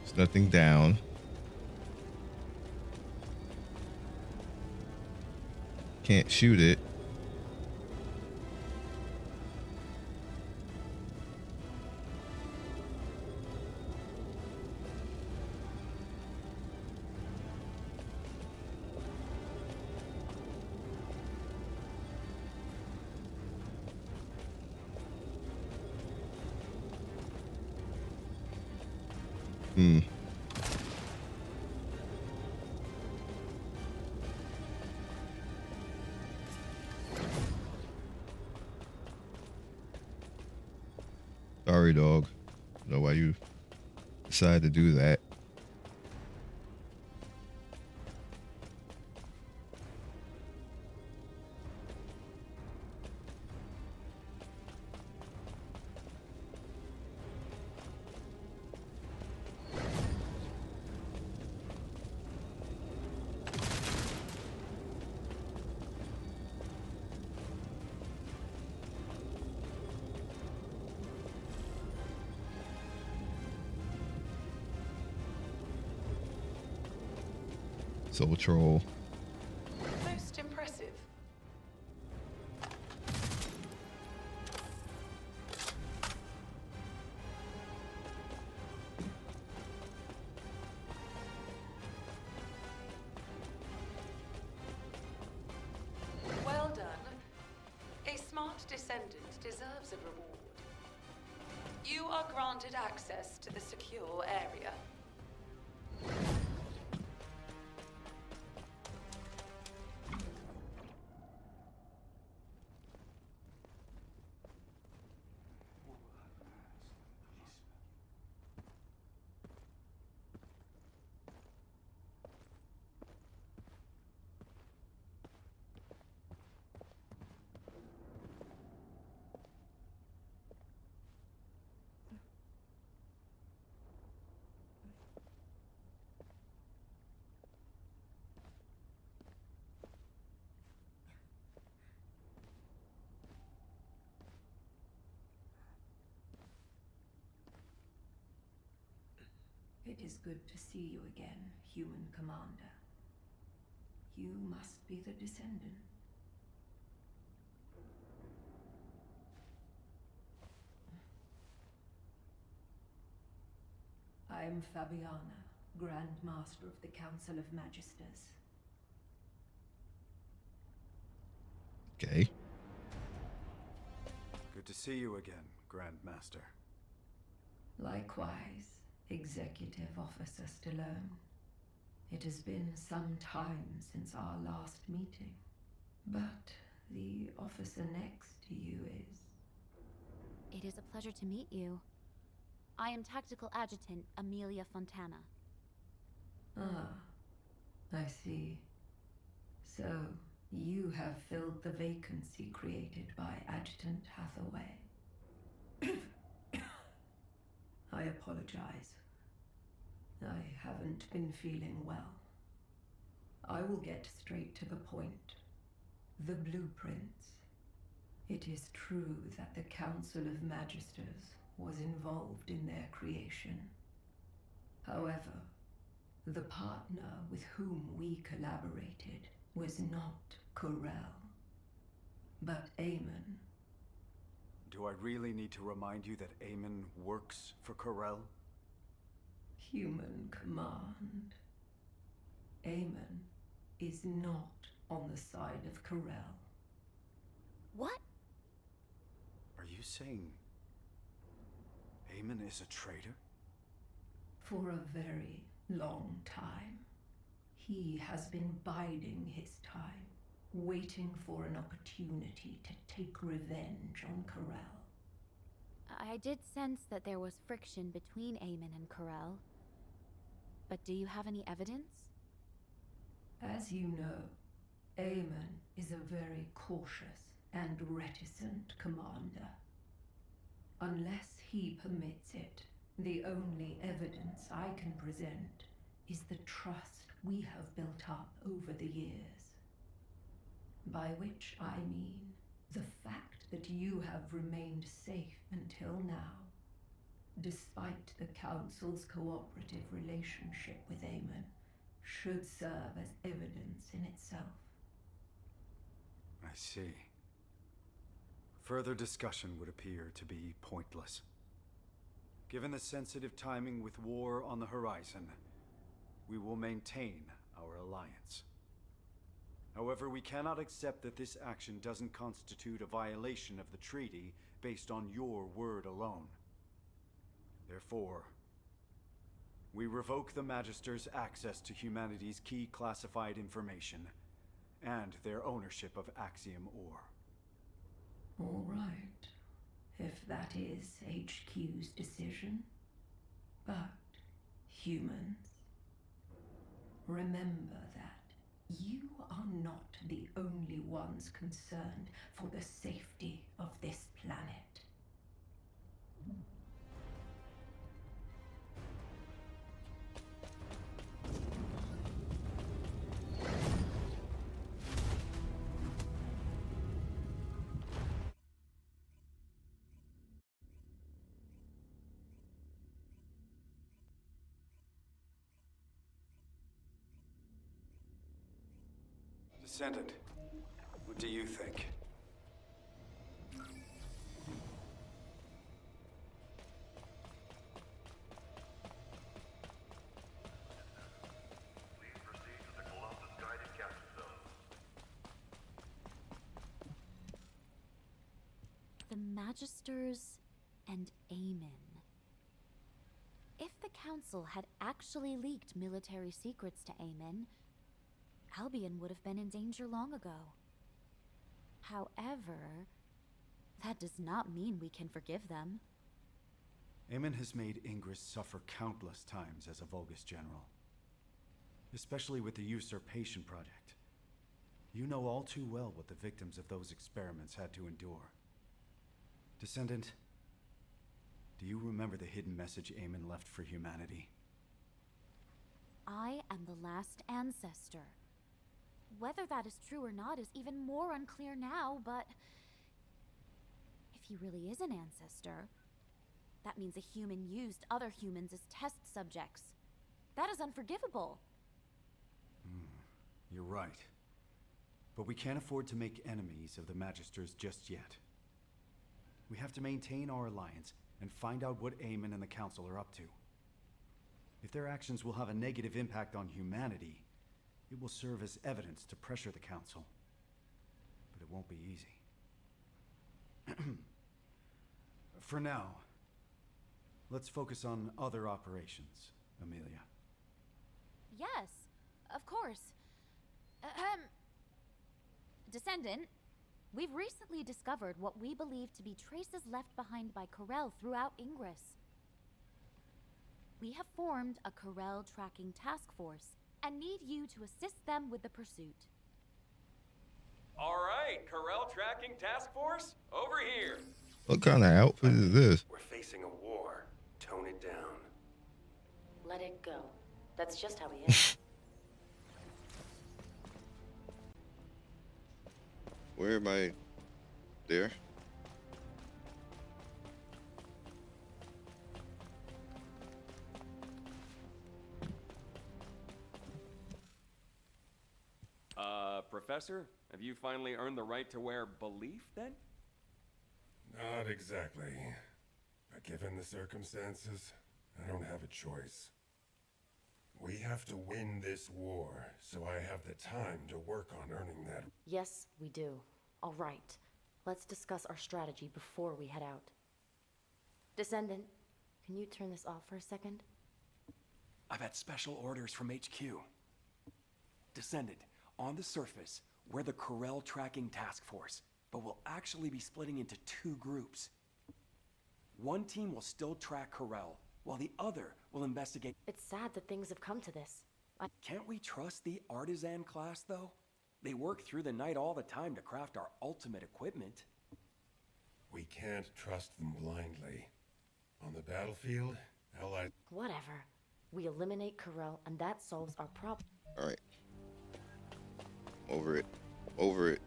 There's nothing down. Can't shoot it. Sorry, dog. I don't know why you decided to do that. Soul Troll. Most impressive. Well done. A smart descendant deserves a reward. You are granted access to the secure area. It is good to see you again, human commander. You must be the Descendant. I am Fabiana, Grand Master of the Council of Magisters. Okay. Good to see you again, Grand Master. Likewise, Executive Officer Stallone. It has been some time since our last meeting, but the officer next to you is... It is a pleasure to meet you. I am Tactical Adjutant Amelia Fontana. Ah, I see. So, you have filled the vacancy created by Adjutant Hathaway. I apologize. I haven't been feeling well. I will get straight to the point. The blueprints. It is true that the Council of Magisters was involved in their creation. However, the partner with whom we collaborated was not Corel, but Eamon. Do I really need to remind you that Eamon works for Corel? Human command. Eamon is not on the side of Corel. What? Are you saying Eamon is a traitor? For a very long time. He has been biding his time, waiting for an opportunity to take revenge on Corel. I did sense that there was friction between Eamon and Corel. But do you have any evidence? As you know, Eamon is a very cautious and reticent commander. Unless he permits it, the only evidence I can present is the trust we have built up over the years. By which I mean the fact that you have remained safe until now, despite the Council's cooperative relationship with Eamon, should serve as evidence in itself. I see. Further discussion would appear to be pointless. Given the sensitive timing with war on the horizon, we will maintain our alliance. However, we cannot accept that this action doesn't constitute a violation of the treaty based on your word alone. Therefore, we revoke the Magister's access to humanity's key classified information and their ownership of Axiom Ore. All right, if that is HQ's decision. But, humans, remember that you are not the only ones concerned for the safety of this planet. Descendant, what do you think? The Magisters and Eamon. If the Council had actually leaked military secrets to Eamon, Albion would have been in danger long ago. However, that does not mean we can forgive them. Eamon has made Ingress suffer countless times as a Vulgus general. Especially with the Usurpation Project. You know all too well what the victims of those experiments had to endure. Descendant, do you remember the hidden message Eamon left for humanity? I am the last ancestor. Whether that is true or not is even more unclear now, but if he really is an ancestor, that means a human used other humans as test subjects. That is unforgivable. You're right. But we can't afford to make enemies of the Magisters just yet. We have to maintain our alliance and find out what Eamon and the Council are up to. If their actions will have a negative impact on humanity, it will serve as evidence to pressure the Council. But it won't be easy. For now, let's focus on other operations, Amelia. Yes, of course. Descendant, we've recently discovered what we believe to be traces left behind by Corel throughout Ingress. We have formed a Corel tracking task force and need you to assist them with the pursuit. All right, Corel tracking task force, over here. What kind of outfit is this? We're facing a war. Tone it down. Let it go. That's just how he is. Where am I? There? Professor, have you finally earned the right to wear belief, then? Not exactly. But given the circumstances, I don't have a choice. We have to win this war, so I have the time to work on earning that. Yes, we do. All right. Let's discuss our strategy before we head out. Descendant, can you turn this off for a second? I've had special orders from HQ. Descendant, on the surface, we're the Corel tracking task force, but we'll actually be splitting into two groups. One team will still track Corel, while the other will investigate. It's sad that things have come to this. Can't we trust the artisan class, though? They work through the night all the time to craft our ultimate equipment. We can't trust them blindly. On the battlefield, Allied... Whatever. We eliminate Corel, and that solves our problem. Alright. Over it. Over it.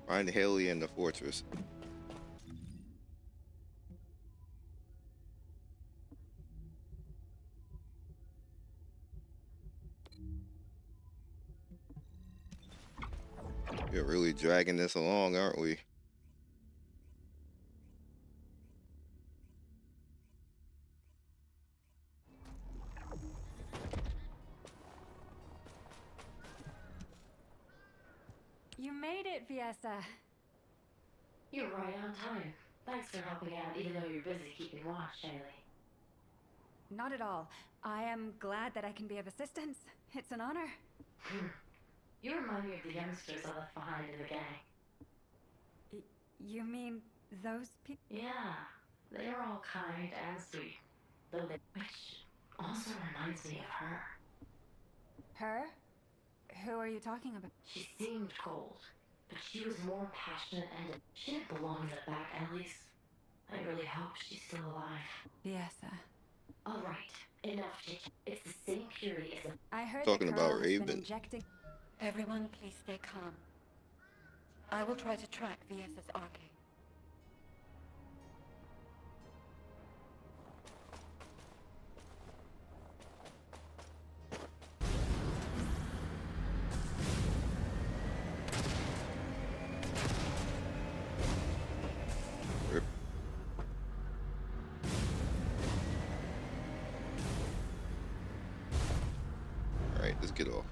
Find Haley in the fortress. We're really dragging this along, aren't we? You made it, Fiesta. You're right on time. Thanks for helping out, even though you're busy keeping watch, Haley. Not at all. I am glad that I can be of assistance. It's an honor. You remind me of the youngsters I left behind in the gang. You mean those people? Yeah, they are all kind and sweet. Which also reminds me of her. Her? Who are you talking about? She seemed cold, but she was more passionate and she didn't belong in the back alleys. I really hope she's still alive. Fiesta. All right, enough. It's the same purity as I heard talking the about Corel has been Raven. injecting. Everyone, please stay calm. I will try to track VS's arcade. Alright, let's get off.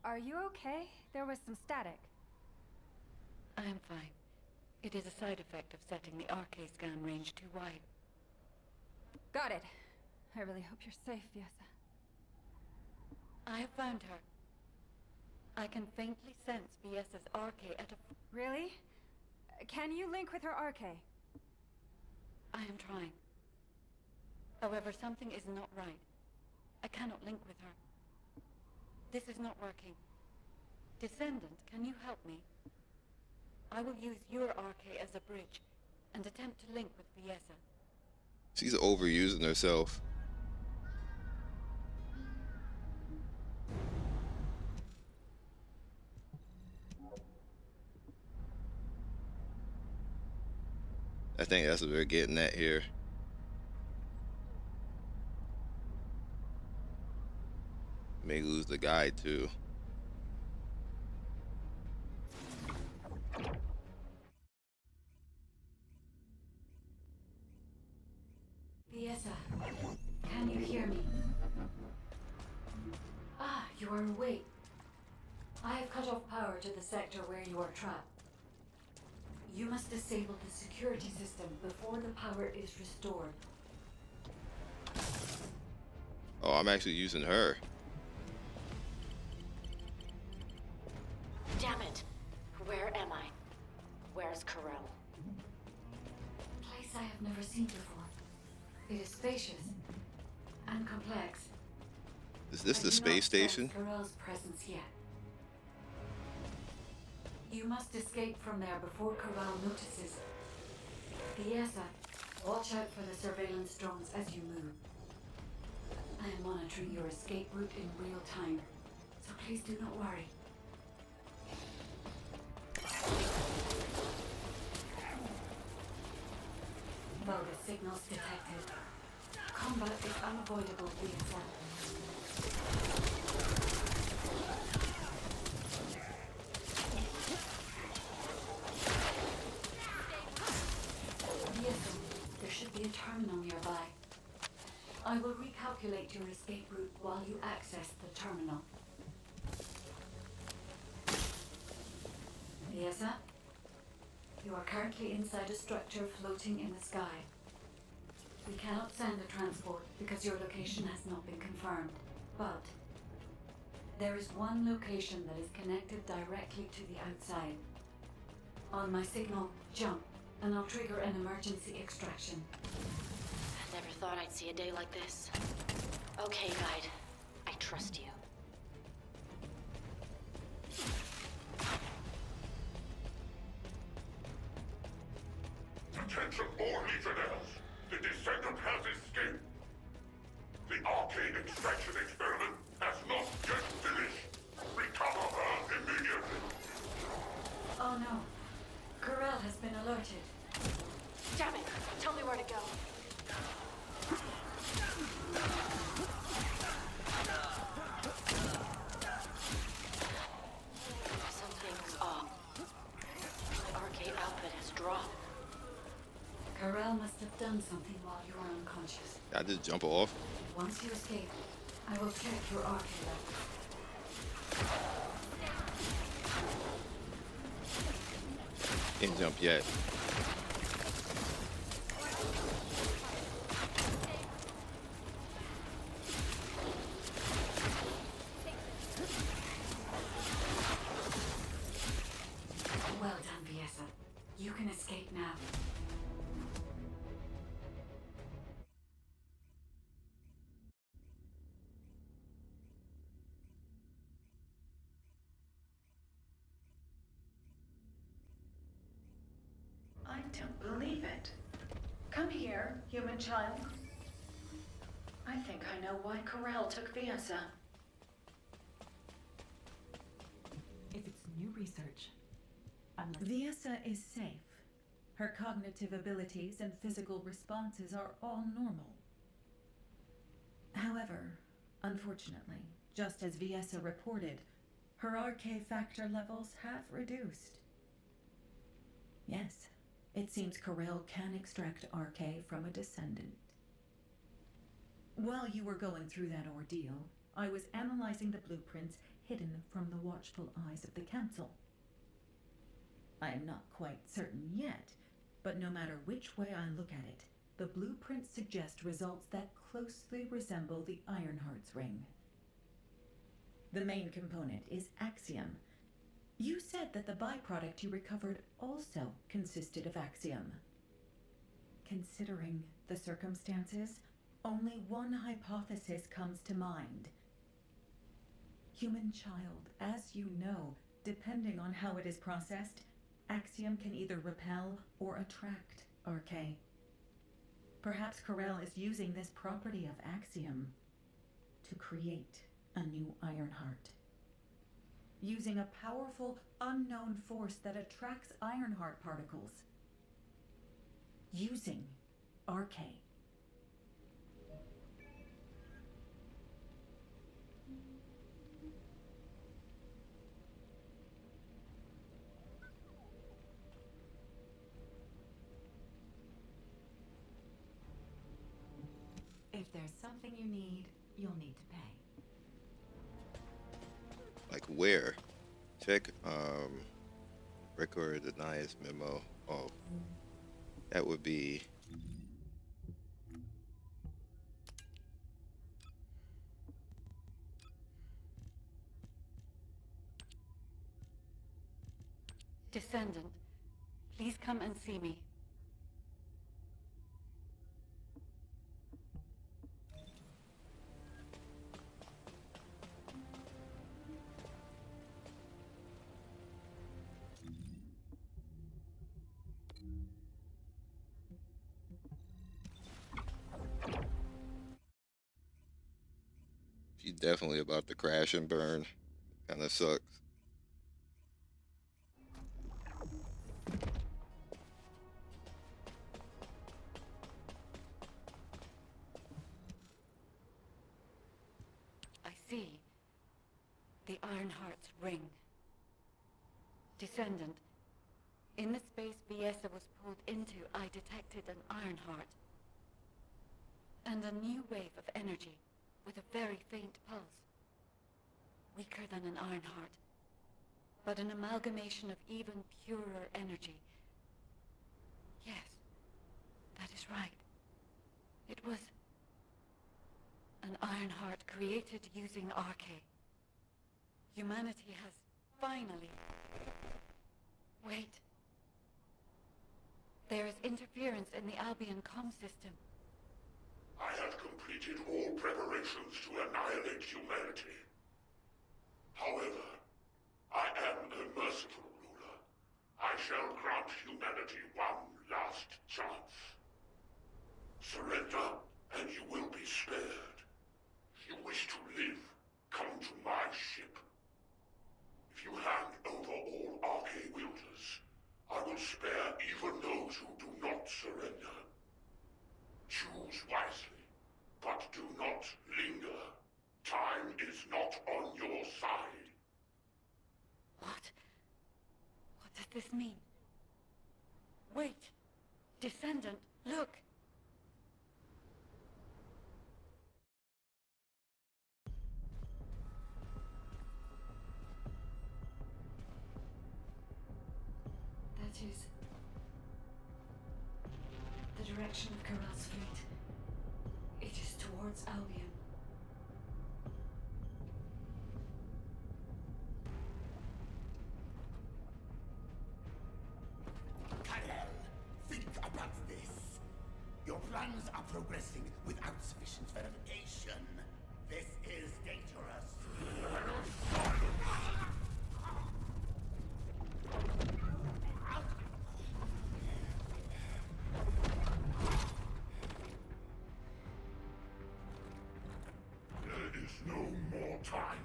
Are you okay? There was some static. I am fine. It is a side effect of setting the arcade scan range too wide. Got it. I really hope you're safe, Fiesta. I have found her. I can faintly sense VS's arcade at a... Really? Can you link with her arcade? I am trying. However, something is not right. I cannot link with her. This is not working. Descendant, can you help me? I will use your RK as a bridge and attempt to link with Fiesa. She's overusing herself. I think that's what we're getting at here. May lose the guide too. Fiesa, can you hear me? Ah, you are awake. I have cut off power to the sector where you are trapped. You must disable the security system before the power is restored. Oh, I'm actually using her. Damn it! Where am I? Where's Corel? A place I have never seen before. It is spacious and complex. Is this the space station? Corel's presence yet. You must escape from there before Corel notices. Fiesa, watch out for the surveillance drones as you move. I am monitoring your escape route in real time, so please do not worry. Vulgus signals detected. Combat is unavoidable, Fiesa. There should be a terminal nearby. I will recalculate your escape route while you access the terminal. Fiesa, you are currently inside a structure floating in the sky. We cannot send a transport because your location has not been confirmed, but there is one location that is connected directly to the outside. On my signal, jump, and I'll trigger an emergency extraction. Never thought I'd see a day like this. Okay, guide. I trust you. Attention all Legionnaires! The Descendant has escaped! The arcane extraction experiment has not yet finished! Recover her immediately! Oh no. Corel has been alerted. Damn it! Tell me where to go. Something's off. My RK output has dropped. Corel must have done something while you were unconscious. I just jump off. Once you escape, I will check your RK levels. Can't jump yet. Well done, Fiesa. You can escape now. I don't believe it. Come here, human child. I think I know why Corel took Fiesa. If it's new research, Fiesa is safe. Her cognitive abilities and physical responses are all normal. However, unfortunately, just as Fiesa reported, her RK factor levels have reduced. Yes, it seems Corel can extract RK from a Descendant. While you were going through that ordeal, I was analyzing the blueprints hidden from the watchful eyes of the Council. I am not quite certain yet, but no matter which way I look at it, the blueprints suggest results that closely resemble the Ironheart's ring. The main component is Axiom. You said that the byproduct you recovered also consisted of Axiom. Considering the circumstances, only one hypothesis comes to mind. Human child, as you know, depending on how it is processed, Axiom can either repel or attract RK. Perhaps Corel is using this property of Axiom to create a new Ironheart. Using a powerful, unknown force that attracts Ironheart particles. Using RK. If there's something you need, you'll need to pay. Like where? Check record denies memo. Oh, that would be Descendant, please come and see me. she's definitely about to crash and burn. Kind of sucks. I see. The Ironheart's ring. Descendant, in the space Viesa was pulled into, I detected an Ironheart. And a new wave of energy, with a very faint pulse. Weaker than an Ironheart, but an amalgamation of even purer energy. Yes, that is right. It was an Ironheart created using RK. Humanity has finally... Wait. There is interference in the Albion comm system. I have completed all preparations to annihilate humanity. However, I am a merciful ruler. I shall grant humanity one last chance. Surrender, and you will be spared. If you wish to live, come to my ship. If you hand over all RK wielders, I will spare even those who do not surrender. Choose wisely, but do not linger. Time is not on your side. What? What does this mean? Wait! Descendant, look! That is the direction of Corel's fleet. It is towards Albion. Kyle, think about this. Your plans are progressing without sufficient verification. This is dangerous. There is no more time.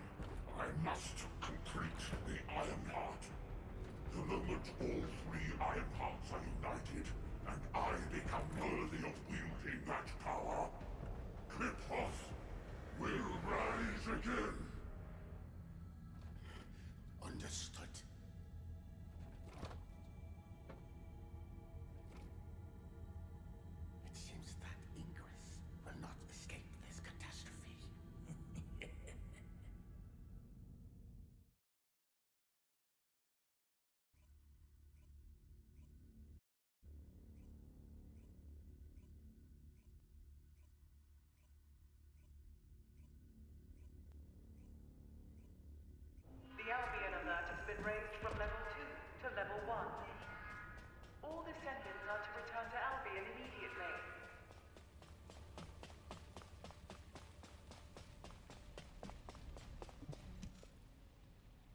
I must complete the Ironheart. The moment all three Ironhearts are united, and I become worthy of wielding that power, Cliphoth will rise again. Understood. It seems that Ingress will not escape this catastrophe. The Albion alert has been raised from level 2 to level 1. All Descendants are to return to Albion immediately.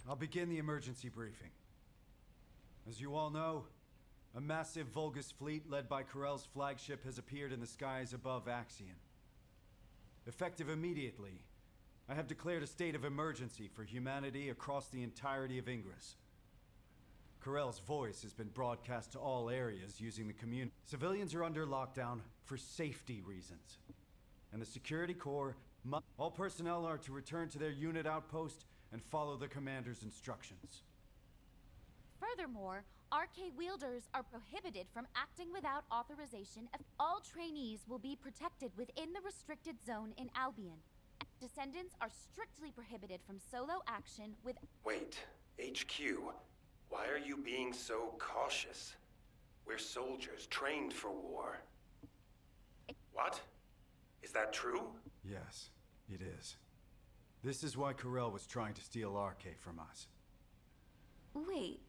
I'll begin the emergency briefing. As you all know, a massive Vulgus fleet led by Corell's flagship has appeared in the skies above Axion. Effective immediately, I have declared a state of emergency for humanity across the entirety of Ingress. Corell's voice has been broadcast to all areas using the community. Civilians are under lockdown for safety reasons. And the Security Corps must... All personnel are to return to their unit outpost and follow the commander's instructions. Furthermore, RK wielders are prohibited from acting without authorization. All trainees will be protected within the restricted zone in Albion. Descendants are strictly prohibited from solo action with... Wait, HQ? Why are you being so cautious? We're soldiers trained for war. What? Is that true? Yes, it is. This is why Corell was trying to steal RK from us. Wait.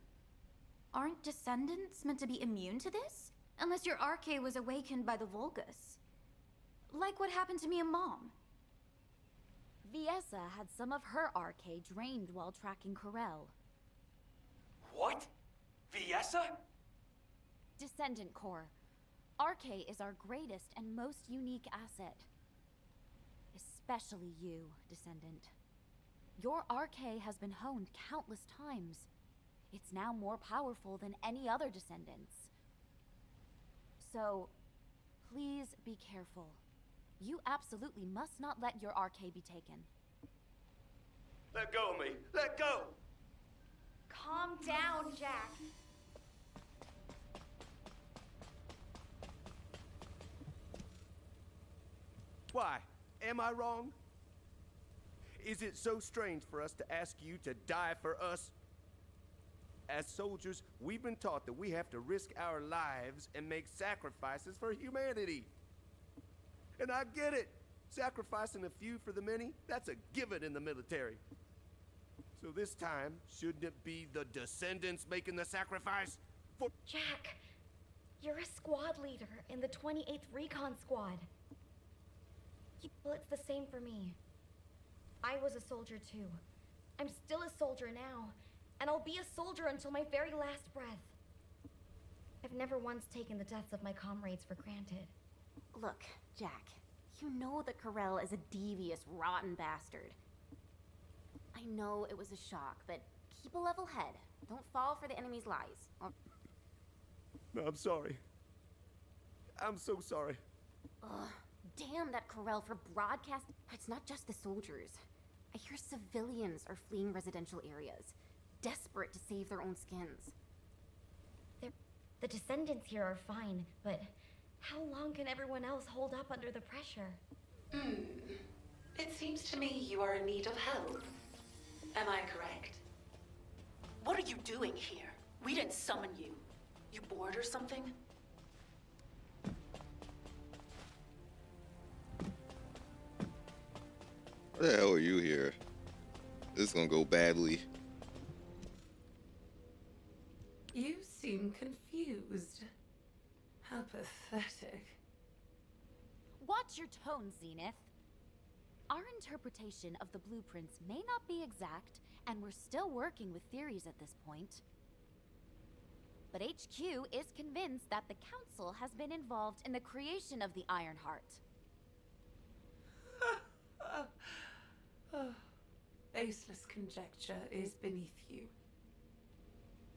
Aren't Descendants meant to be immune to this? Unless your RK was awakened by the Vulgus. Like what happened to me and Mom. Viessa had some of her RK drained while tracking Corell. What? Viessa? Descendant Corps. RK is our greatest and most unique asset. Especially you, Descendant. Your RK has been honed countless times. It's now more powerful than any other Descendants. So, please be careful. You absolutely must not let your RK be taken. Let go of me! Let go! Calm down, Jack. Why? Am I wrong? Is it so strange for us to ask you to die for us? As soldiers, we've been taught that we have to risk our lives and make sacrifices for humanity. And I get it. Sacrificing a few for the many, that's a given in the military. So this time, shouldn't it be the Descendants making the sacrifice? For Jack, you're a squad leader in the 28th Recon Squad. Well, it's the same for me. I was a soldier too. I'm still a soldier now, and I'll be a soldier until my very last breath. I've never once taken the deaths of my comrades for granted. Look, Jack, you know that Corell is a devious, rotten bastard. I know it was a shock, but keep a level head. Don't fall for the enemy's lies. No, I'm sorry. I'm so sorry. Ugh, damn that Corell for broadcast. It's not just the soldiers. I hear civilians are fleeing residential areas, desperate to save their own skins. The Descendants here are fine, but how long can everyone else hold up under the pressure? It seems to me you are in need of help. Am I correct? What are you doing here? We didn't summon you. You bored or something? What the hell are you here? This is gonna go badly. You seem confused. How pathetic. Watch your tone, Zenith. Our interpretation of the blueprints may not be exact, and we're still working with theories at this point. But HQ is convinced that the Council has been involved in the creation of the Ironheart. Baseless conjecture is beneath you.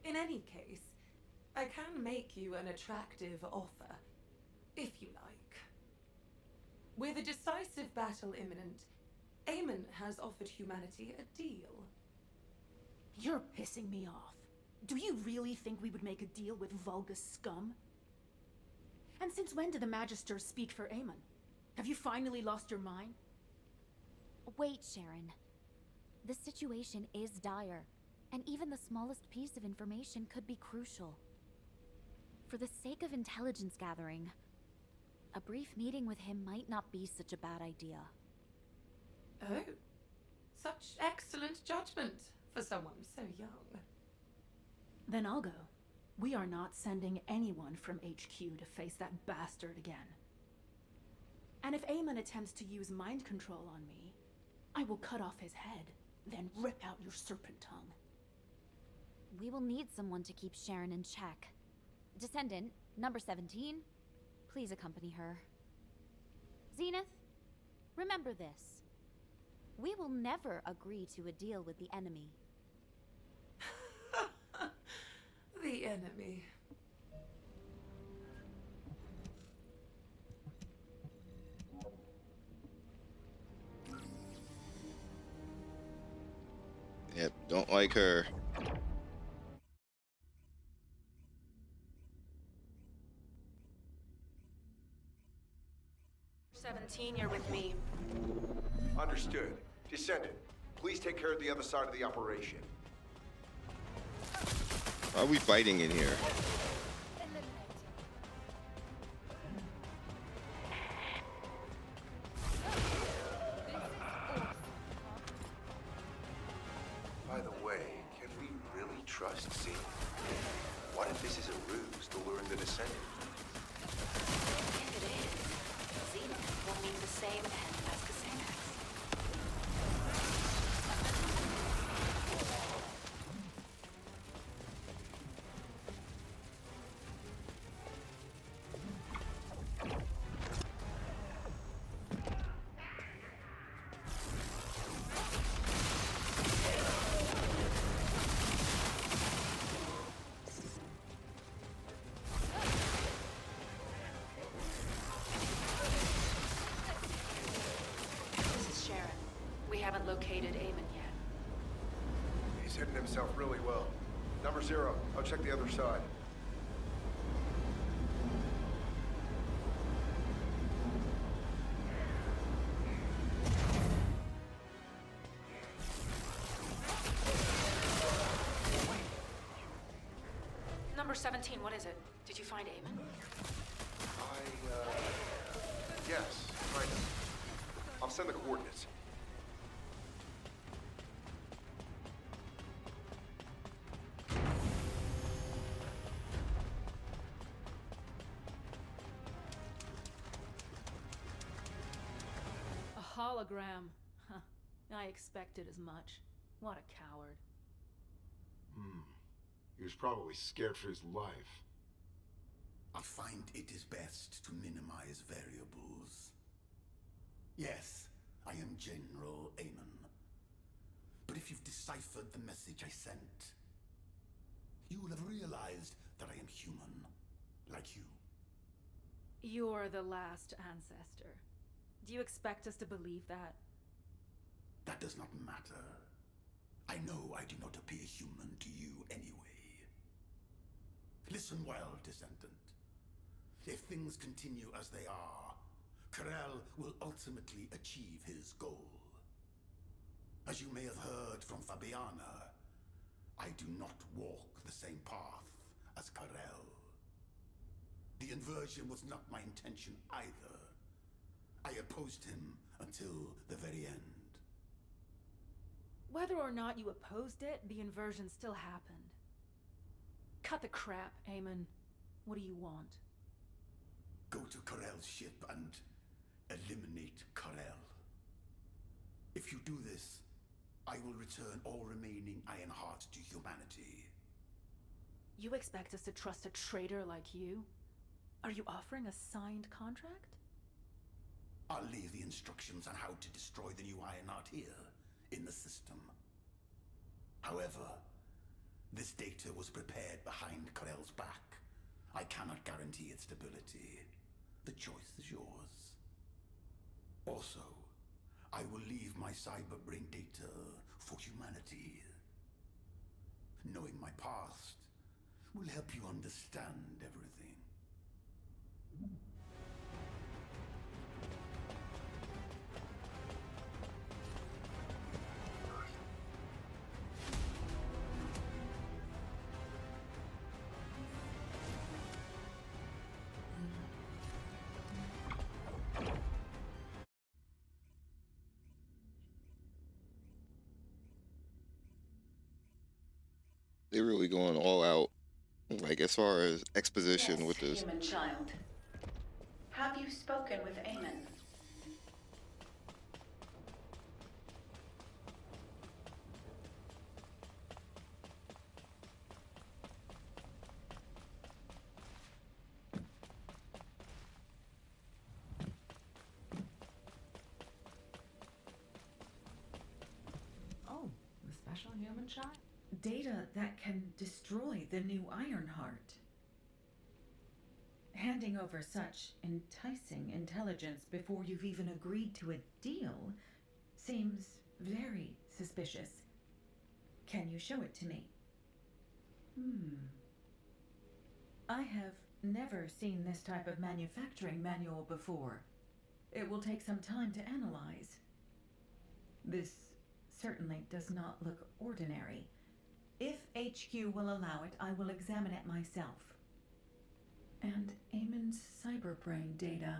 In any case, I can make you an attractive offer, if you like. With a decisive battle imminent, Eamon has offered humanity a deal. You're pissing me off. Do you really think we would make a deal with Vulgus scum? And since when did the Magisters speak for Eamon? Have you finally lost your mind? Wait, Sharon. The situation is dire, and even the smallest piece of information could be crucial. For the sake of intelligence gathering, a brief meeting with him might not be such a bad idea. Oh, such excellent judgment for someone so young. Then I'll go. We are not sending anyone from HQ to face that bastard again. And if Eamon attempts to use mind control on me, I will cut off his head, then rip out your serpent tongue. We will need someone to keep Sharon in check. Descendant, number 17, please accompany her. Zenith, remember this. We will never agree to a deal with the enemy. The enemy. Yep, don't like her. 17, you're with me. Understood. Descendant, please take care of the other side of the operation. Why are we fighting in here? By the way, can we really trust Zenith? What if this is a ruse to lure in the Descendant? If it is, Zenith will mean the same end as Cassandra. Located Eamon yet. He's hidden himself really well. Number 0, I'll check the other side. Number 17, what is it? Did you find Eamon? Yes, kind of. I'll send the coordinates. Hologram. Huh. I expected as much. What a coward. He was probably scared for his life. I find it is best to minimize variables. Yes, I am General Eamon. But if you've deciphered the message I sent, you will have realized that I am human, like you. You're the last ancestor. Do you expect us to believe that? That does not matter. I know I do not appear human to you anyway. Listen well, Descendant. If things continue as they are, Karel will ultimately achieve his goal. As you may have heard from Fabiana, I do not walk the same path as Karel. The inversion was not my intention either. I opposed him until the very end. Whether or not you opposed it, the inversion still happened. Cut the crap, Eamon. What do you want? Go to Karel's ship and eliminate Karel. If you do this, I will return all remaining Ironheart to humanity. You expect us to trust a traitor like you? Are you offering a signed contract? I'll leave the instructions on how to destroy the new Ironheart here, in the system. However, this data was prepared behind Karel's back. I cannot guarantee its stability. The choice is yours. Also, I will leave my cyberbrain data for humanity. Knowing my past will help you understand everything. They're really going all out, like as far as exposition with this. Human child. Have you spoken with Eamon? human child? Data that can destroy the new Ironheart. Handing over such enticing intelligence before you've even agreed to a deal seems very suspicious. Can you show it to me? I have never seen this type of manufacturing manual before. It will take some time to analyze. This certainly does not look ordinary. If HQ will allow it, I will examine it myself. And Eamon's cyberbrain data.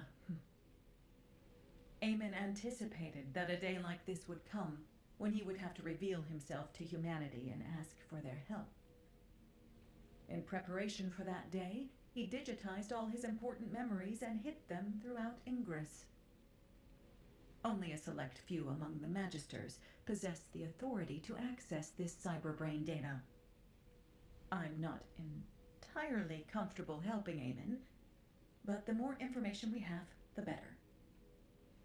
Eamon anticipated that a day like this would come, when he would have to reveal himself to humanity and ask for their help. In preparation for that day, he digitized all his important memories and hid them throughout Ingress. Only a select few among the Magisters possess the authority to access this cyberbrain data. I'm not entirely comfortable helping Eamon, but the more information we have, the better.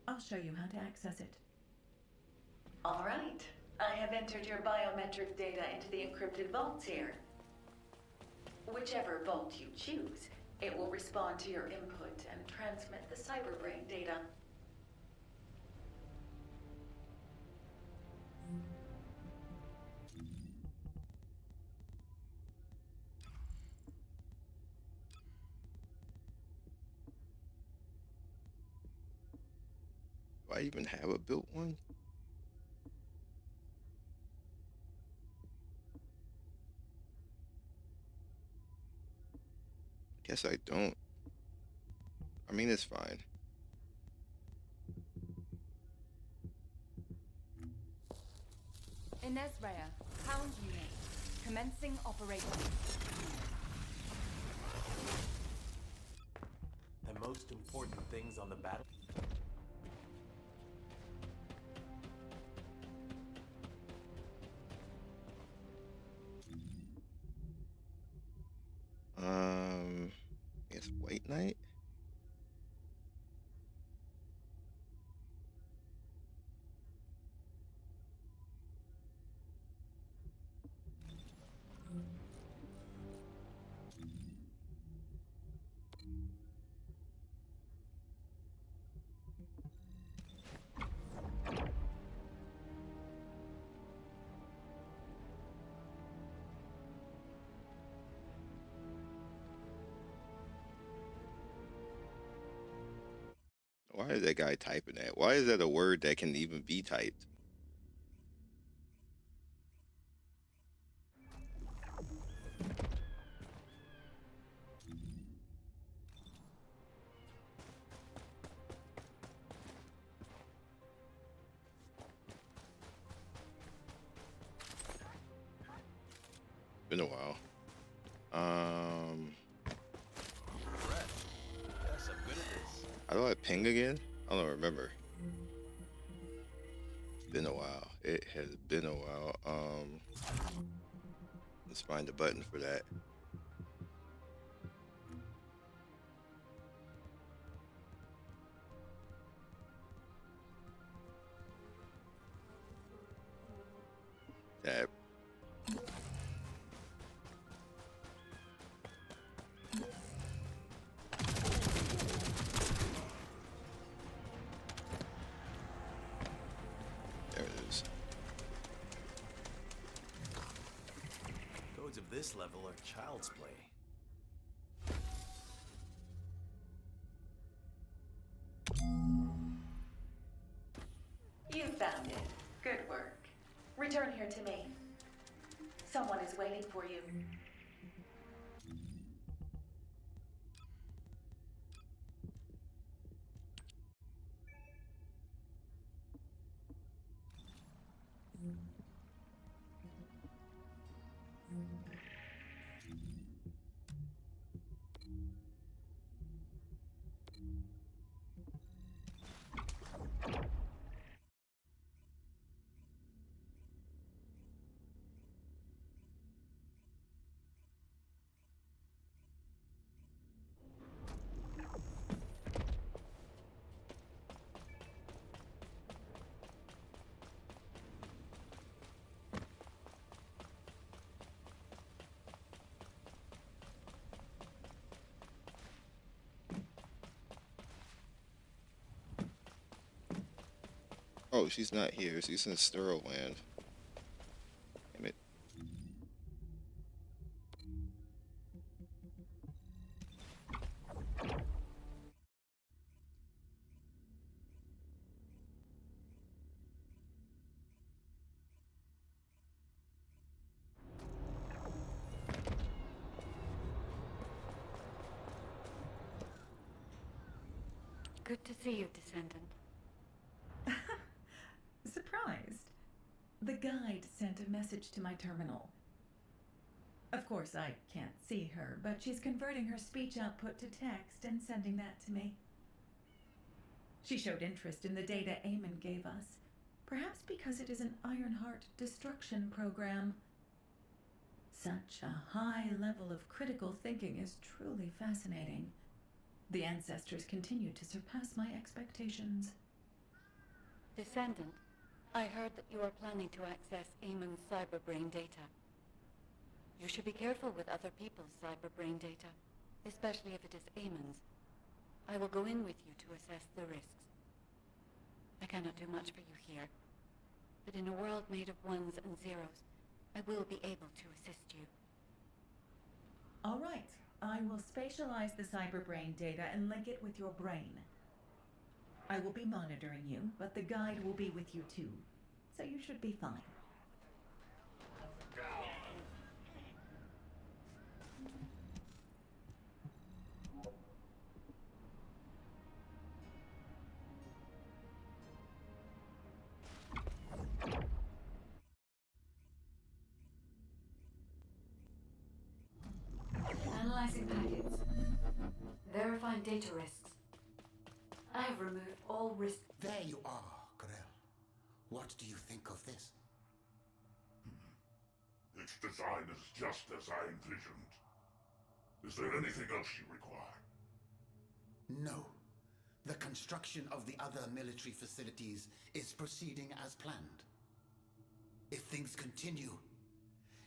I'll show you how to access it. All right. I have entered your biometric data into the encrypted vaults here. Whichever vault you choose, it will respond to your input and transmit the cyberbrain data. Do I even have a built one? Guess I don't. I mean, it's fine. Inez Rhea, Hound Unit, commencing operation. The most important things on the battle. I guess White Knight. Why is that guy typing that? Why is that a word that can even be typed? Been a while. Yes, I'm good at this. How do I ping again? I don't remember. Been a while. It has been a while. Let's find the button for that. Tab. There it is. Codes of this level are child's play. You found it. Good work. Return here to me. Someone is waiting for you. Oh, she's not here. She's in Sterile Land. Damn it. Good to see you, Descendant. Surprised. The guide sent a message to my terminal. Of course, I can't see her, but she's converting her speech output to text and sending that to me. She showed interest in the data Eamon gave us, perhaps because it is an Ironheart destruction program. Such a high level of critical thinking is truly fascinating. The ancestors continue to surpass my expectations. Descendant, I heard that you are planning to access Eamon's cyberbrain data. You should be careful with other people's cyberbrain data, especially if it is Eamon's. I will go in with you to assess the risks. I cannot do much for you here, but in a world made of ones and zeros, I will be able to assist you. All right, I will spatialize the cyberbrain data and link it with your brain. I will be monitoring you, but the guide will be with you too, so you should be fine. Analyzing packets. Verifying data risks. I have removed all risk. There you are, Grell. What do you think of this? Its design is just as I envisioned. Is there anything else you require? No. The construction of the other military facilities is proceeding as planned. If things continue,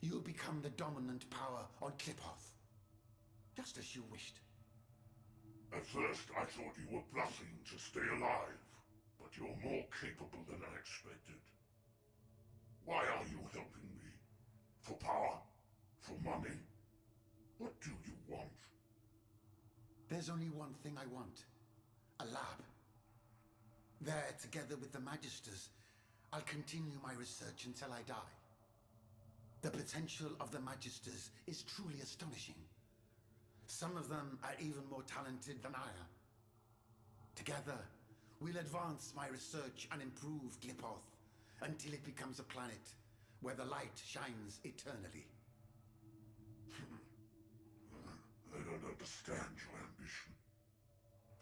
you'll become the dominant power on Kliphoth. Just as you wished. At first, I thought you were bluffing to stay alive, but you're more capable than I expected. Why are you helping me? For power? For money? What do you want? There's only one thing I want. A lab. There, together with the Magisters, I'll continue my research until I die. The potential of the Magisters is truly astonishing. Some of them are even more talented than I am. Together, we'll advance my research and improve Kliphoth until it becomes a planet where the light shines eternally. I don't understand your ambition,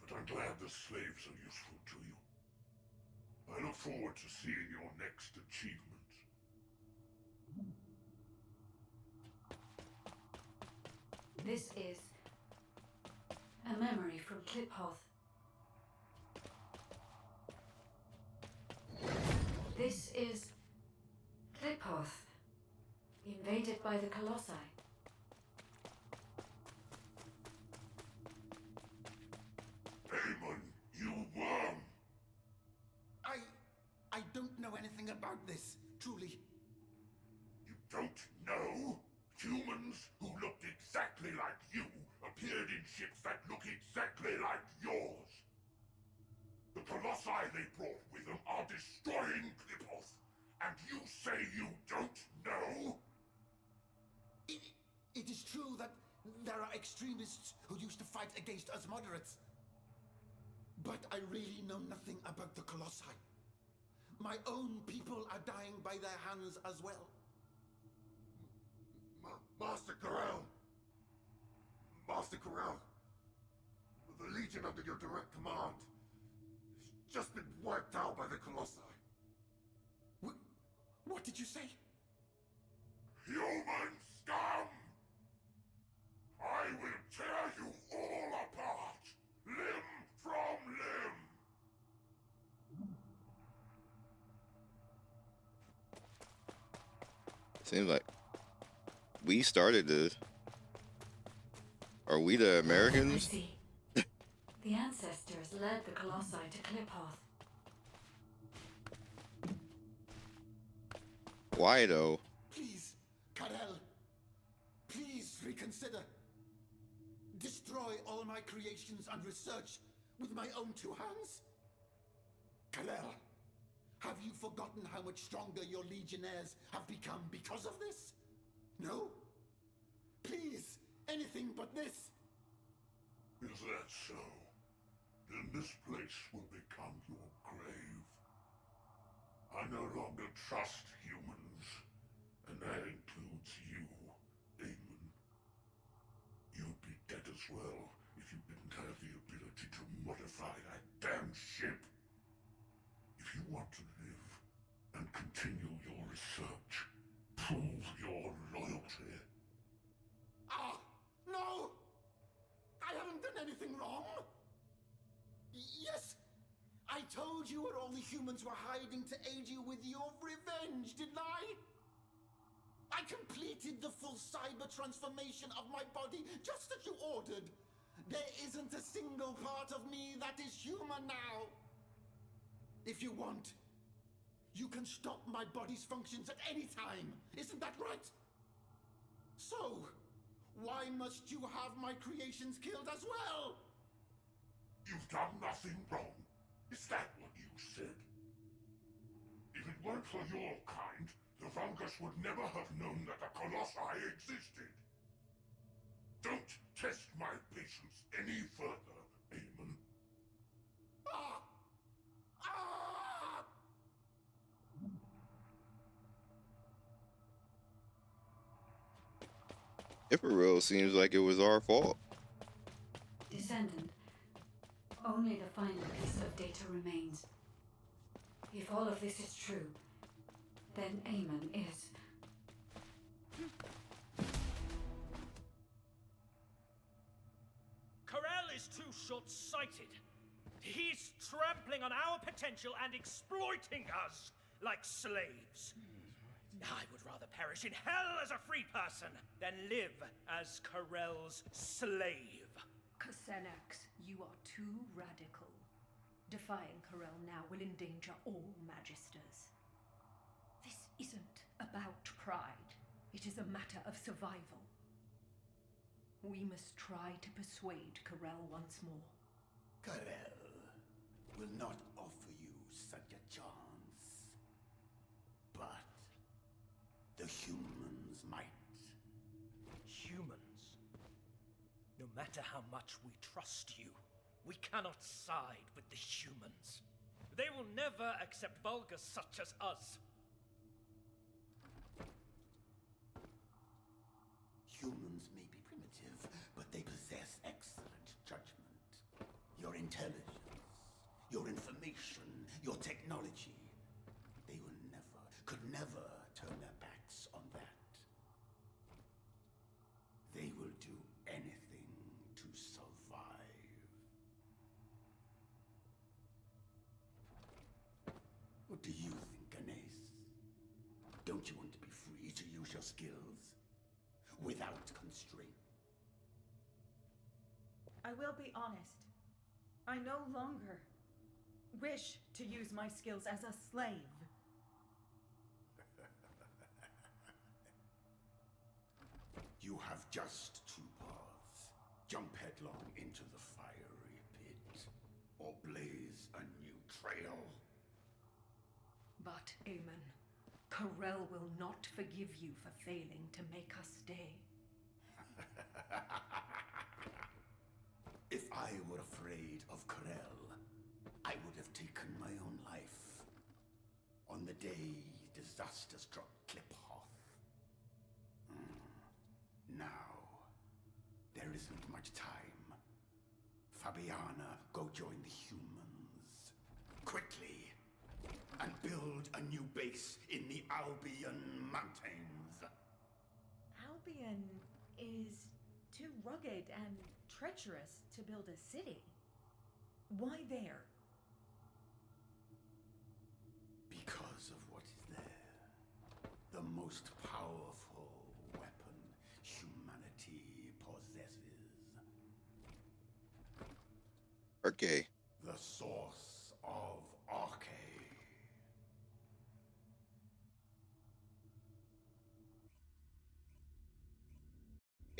but I'm glad the slaves are useful to you. I look forward to seeing your next achievement. This is a memory from Kliphoth. This is Kliphoth, invaded by the Colossi. Eamon, you worm! I don't know anything about this, truly. You don't know? Humans who looked exactly like you appeared in ships that look exactly like yours. The Colossi they brought with them are destroying Kliphoth, and you say you don't know? It is true that there are extremists who used to fight against us moderates. But I really know nothing about the Colossi. My own people are dying by their hands as well. Master Corral! Master Corral! The Legion under your direct command has just been wiped out by the Colossi. What did you say? Human scum! I will tear you all apart, limb from limb! Seems like we started this. Are we the Americans? I see. The ancestors led the Colossi to Kliphoth. Why though? Please, Karel. Please reconsider. Destroy all my creations and research with my own two hands? Karel, have you forgotten how much stronger your legionnaires have become because of this? No? Please, anything but this. Is that so? Then this place will become your grave. I no longer trust humans, and that includes you, Eamon. You'd be dead as well if you didn't have the ability to modify that damn ship. If you want to live and continue your research, prove your loyalty. Ah, no! I haven't done anything wrong. Yes, I told you where all the humans were hiding to aid you with your revenge, didn't I? I completed the full cyber transformation of my body just as you ordered. There isn't a single part of me that is human now. If you want, you can stop my body's functions at any time. Isn't that right? So, why must you have my creations killed as well? You've done nothing wrong. Is that what you said? If it weren't for your kind, the Vulgus would never have known that the Colossi existed. Don't test my patience any further, Eamon. Ah! Ah! It for real seems like it was our fault. Descendant, only the final piece of data remains. If all of this is true, then Eamon is... Karel is too short-sighted. He's trampling on our potential and exploiting us like slaves. I would rather perish in hell as a free person than live as Karel's slave. Xenax, you are too radical. Defying Karel now will endanger all Magisters. This isn't about pride. It is a matter of survival. We must try to persuade Karel once more. Karel will not offer you such a chance. But the humans might. Humans? No matter how much we trust you, we cannot side with the humans. They will never accept Vulgus such as us. Humans may be primitive, but they possess excellent judgment. Your intelligence, your information, your technology. They will never, could never turn their backs on that. They will do anything to survive. What do you think, Ganes? Don't you want to be free to use your skills? Without constraint? I will be honest. I no longer wish to use my skills as a slave. You have just two paths. Jump headlong into the fiery pit, or blaze a new trail. But, Eamon, Karel will not forgive you for failing to make us stay. If I were afraid of Karel, I would have taken my own life. On the day disaster struck Kliphoth. Now, there isn't much time. Fabiana, go join the humans. Quickly! And build a new base in the Albion Mountains. Albion is too rugged and treacherous to build a city. Why there? Because of what is there. The most powerful weapon humanity possesses. Okay. The source of Arche.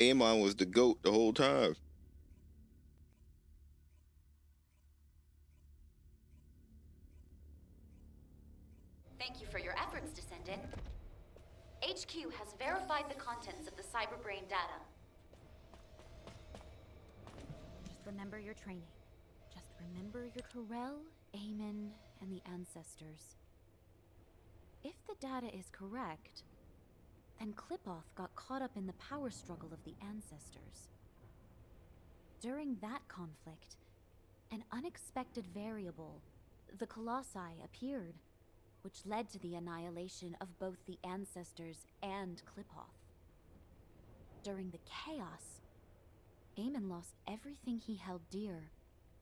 Amon was the GOAT the whole time. Thank you for your efforts, Descendant. HQ has verified the contents of the cyberbrain data. Just remember your training. Just remember your Corel, Aemon, and the Ancestors. If the data is correct, then Clipoth got caught up in the power struggle of the Ancestors. During that conflict, an unexpected variable, the Colossi, appeared, which led to the annihilation of both the Ancestors and Clipoth. During the chaos, Aemon lost everything he held dear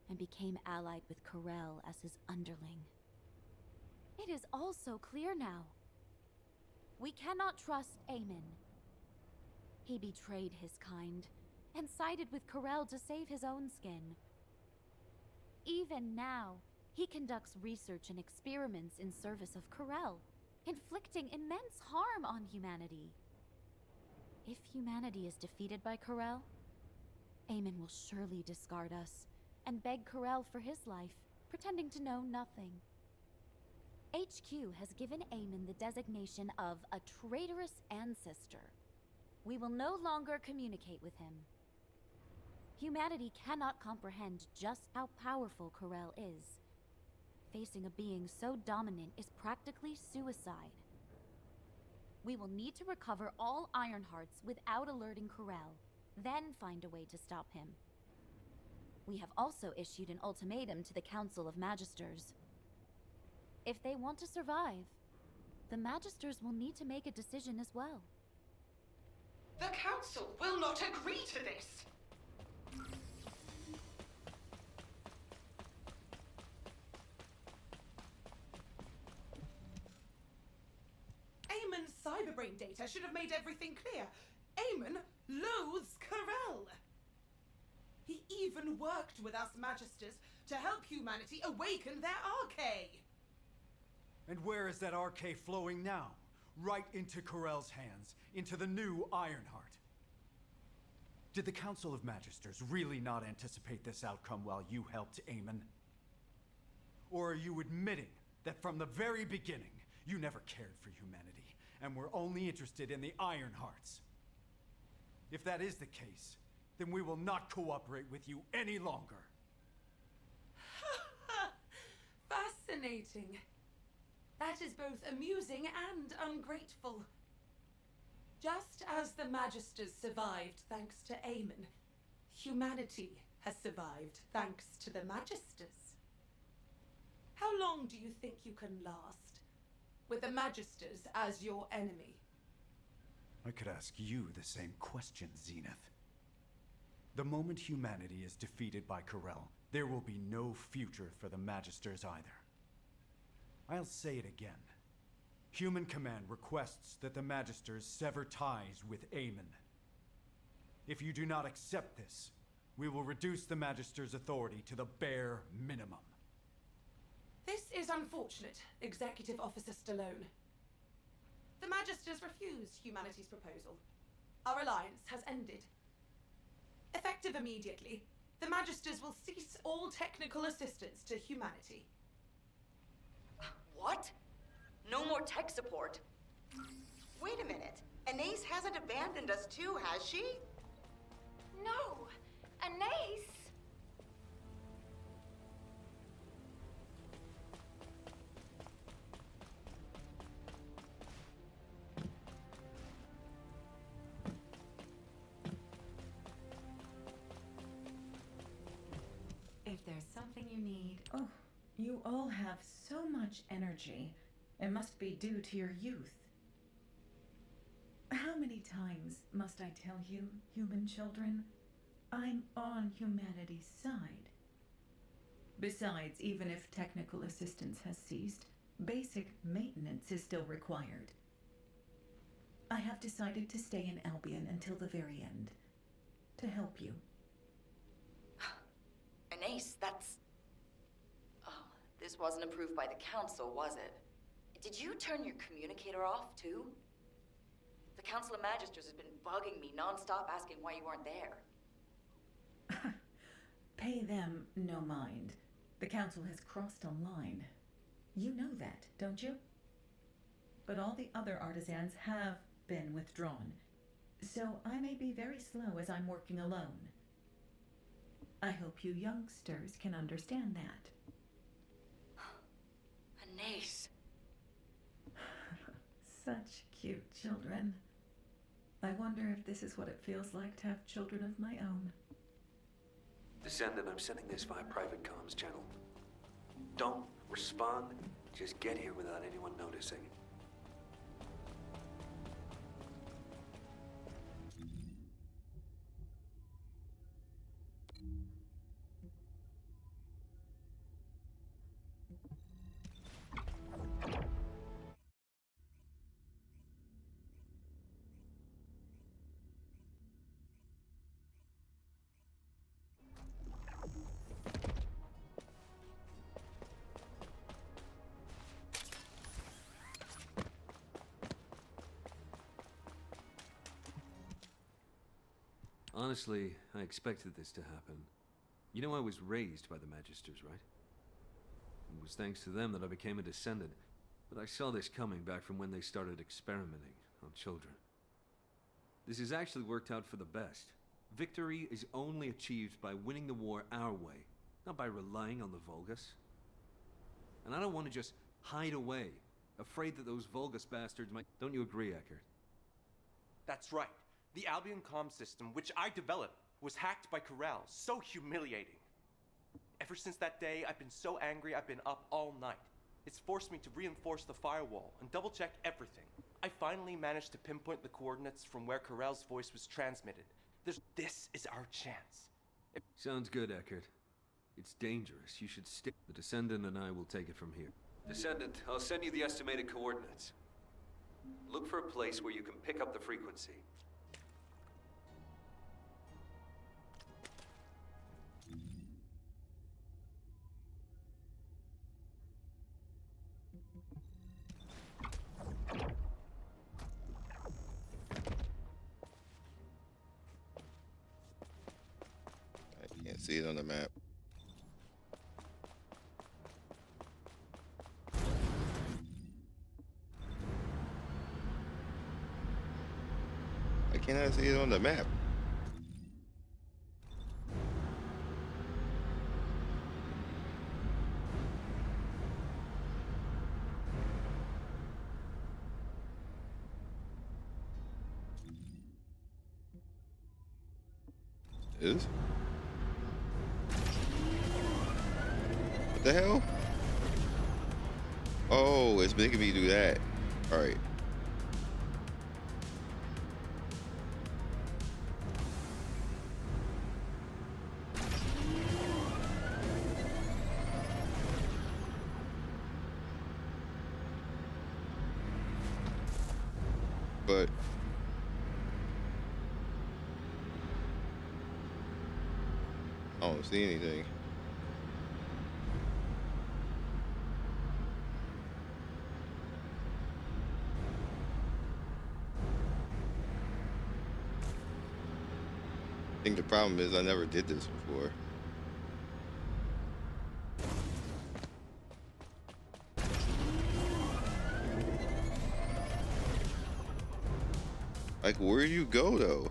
and became allied with Corel as his underling. It is all so clear now. We cannot trust Aemon. He betrayed his kind and sided with Corel to save his own skin. Even now, he conducts research and experiments in service of Corel, inflicting immense harm on humanity. If humanity is defeated by Corel, Aemon will surely discard us and beg Corel for his life, pretending to know nothing. HQ has given Aemon the designation of a traitorous ancestor. We will no longer communicate with him. Humanity cannot comprehend just how powerful Corel is. Facing a being so dominant is practically suicide. We will need to recover all Ironhearts without alerting Corel, then find a way to stop him. We have also issued an ultimatum to the Council of Magisters. If they want to survive, the Magisters will need to make a decision as well. The Council will not agree to this! Aemon's cyberbrain data should have made everything clear. Aemon loathes Corel! He even worked with us Magisters to help humanity awaken their arcade! And where is that arcade flowing now? Right into Corel's hands, into the new Ironheart. Did the Council of Magisters really not anticipate this outcome while you helped Aemon? Or are you admitting that from the very beginning, you never cared for humanity, and were only interested in the Ironhearts? If that is the case, then we will not cooperate with you any longer. Fascinating. That is both amusing and ungrateful. Just as the Magisters survived thanks to Aemon, humanity has survived thanks to the Magisters. How long do you think you can last, with the Magisters as your enemy? I could ask you the same question, Zenith. The moment humanity is defeated by Corel, there will be no future for the Magisters either. I'll say it again. Human Command requests that the Magisters sever ties with Aemon. If you do not accept this, we will reduce the Magisters' authority to the bare minimum. This is unfortunate, Executive Officer Stallone. The Magisters refused humanity's proposal. Our alliance has ended. Effective immediately, the Magisters will cease all technical assistance to humanity. What? No more tech support? Wait a minute. Anais hasn't abandoned us too, has she? No! Anais! If there's something you need... Oh, you all have so much energy. It must be due to your youth. How many times must I tell you, human children? I'm on humanity's side. Besides, even if technical assistance has ceased, basic maintenance is still required. I have decided to stay in Albion until the very end, to help you. Anais, that's... Oh, this wasn't approved by the Council, was it? Did you turn your communicator off, too? The The Council of Magisters has been bugging me non-stop asking why you weren't there. Pay them no mind. The Council has crossed a line. You know that, don't you? But all the other artisans have been withdrawn, so I may be very slow as I'm working alone. I hope you youngsters can understand that. Anais. Such cute children. I wonder if this is what it feels like to have children of my own. Descendant, I'm sending this via private comms channel. Don't respond. Just get here without anyone noticing. Honestly, I expected this to happen. You know I was raised by the Magisters, right? It was thanks to them that I became a Descendant, but I saw this coming back from when they started experimenting on children. This has actually worked out for the best. Victory is only achieved by winning the war our way, not by relying on the Vulgus. And I don't want to just hide away, afraid that those Vulgus bastards might... Don't you agree, Eckert? That's right. The Albion comm system, which I developed, was hacked by Corral. So humiliating. Ever since that day, I've been so angry I've been up all night. It's forced me to reinforce the firewall and double-check everything. I finally managed to pinpoint the coordinates from where Corral's voice was transmitted. This is our chance. Sounds good, Eckert. It's dangerous. You should stick. The Descendant and I will take it from here. Descendant, I'll send you the estimated coordinates. Look for a place where you can pick up the frequency. I can't see it on the map. I cannot see it on the map. Is? What the hell? Oh, it's making me do that. All right. But I don't see anything. I think the problem is I never did this before. Like, where do you go though?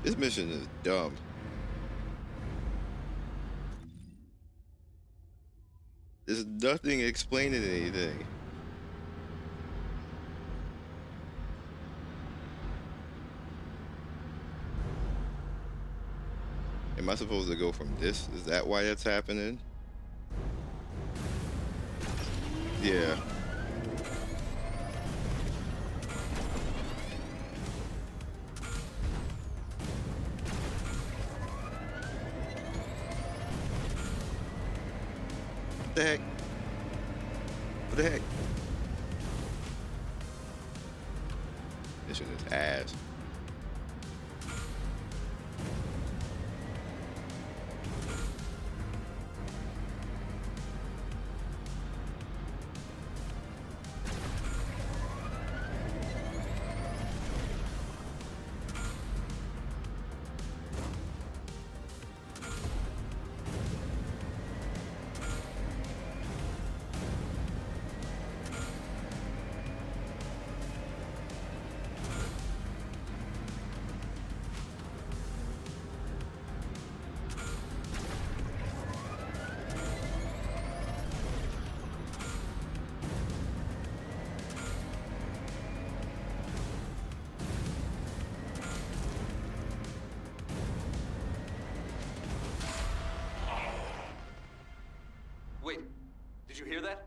This mission is dumb. There's nothing explaining anything. Am I supposed to go from this? Is that why that's happening? Yeah. the heck? What the heck? This shit is ass. Wait, did you hear that?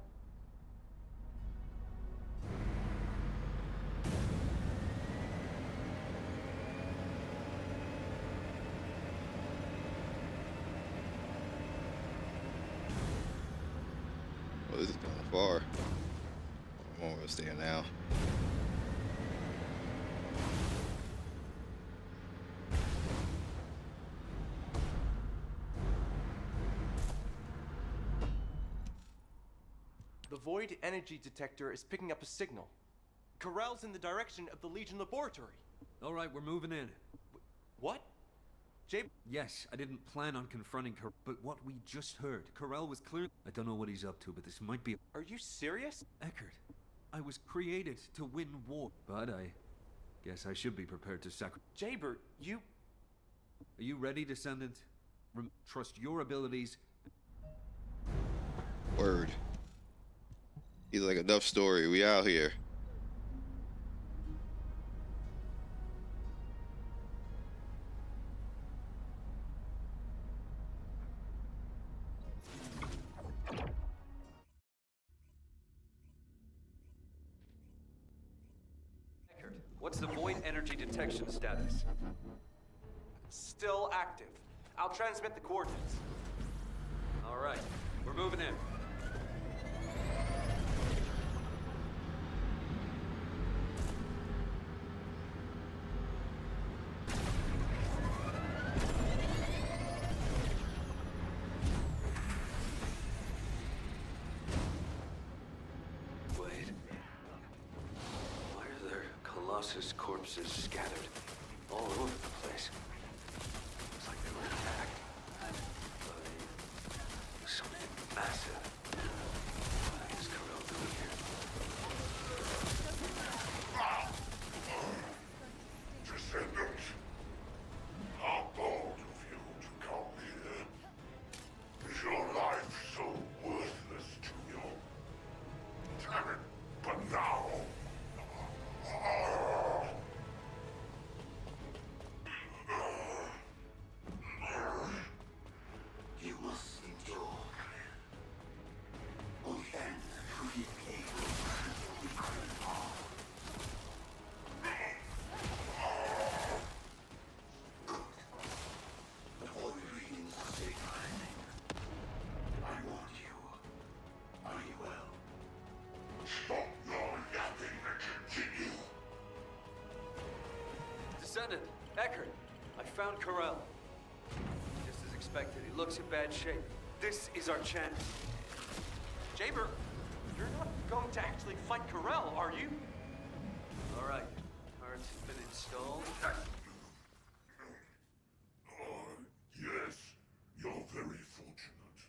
Oh, this is kind of far. I'm almost there now. The void energy detector is picking up a signal. Corral's in the direction of the Legion laboratory. All right, we're moving in. What? Jay? Yes, I didn't plan on confronting her, but what we just heard, Corral was clear. I don't know what he's up to, but this might be. Are you serious? Eckert, I was created to win war, but I guess I should be prepared to sacrifice. Jaber, you. Are you ready, Descendant? Trust your abilities. Word. He's like, enough story. We out here. Eckert, what's the void energy detection status? Still active. I'll transmit the coordinates. All right, we're moving in. Corpses scattered all over the place. Looks like they were attacked by something massive. What is Corral doing here? Descendant, how bold of you to come here. Is your life so worthless to you? Damn it, but now. You must endure. Only then will you be able to become all. Good. Avoid reading the sacred. I want you. Are you well? Stop your yapping and continue. Descendant, Eckert, I found Corral. Just as expected, he looks in bad shape. This is our chance. Jaber, you're not going to actually fight Corral, are you? All right, turrets have been installed. Yes, you're very fortunate.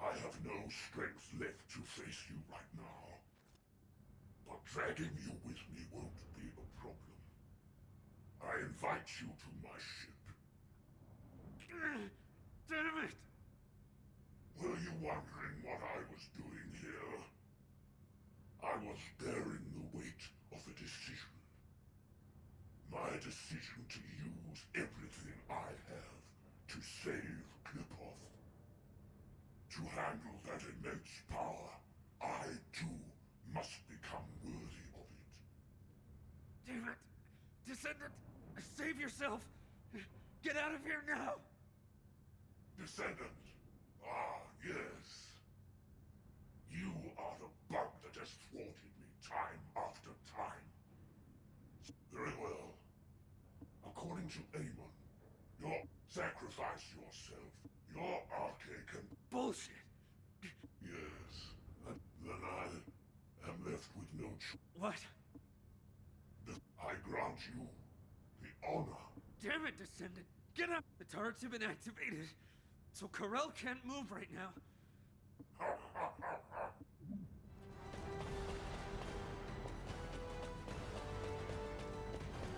I have no strength left to face you right now. But dragging you with me won't be a problem. I invite you to my ship. Damn it! Were you wondering what I was doing here? I was bearing the weight of a decision. My decision to use everything I have to save Clipoff. To handle that immense power, I too must become worthy of it. Damn it! Descendant, save yourself! Get out of here now! Descendant. Ah, yes. are the bug that has thwarted me time after time. Very well. According to Ep1, you sacrifice yourself. Your arcade can... Bullshit! Yes. Then I am left with no choice. What? I grant you the honor. Damn it, Descendant! Get up! The turrets have been activated, so Karel can't move right now.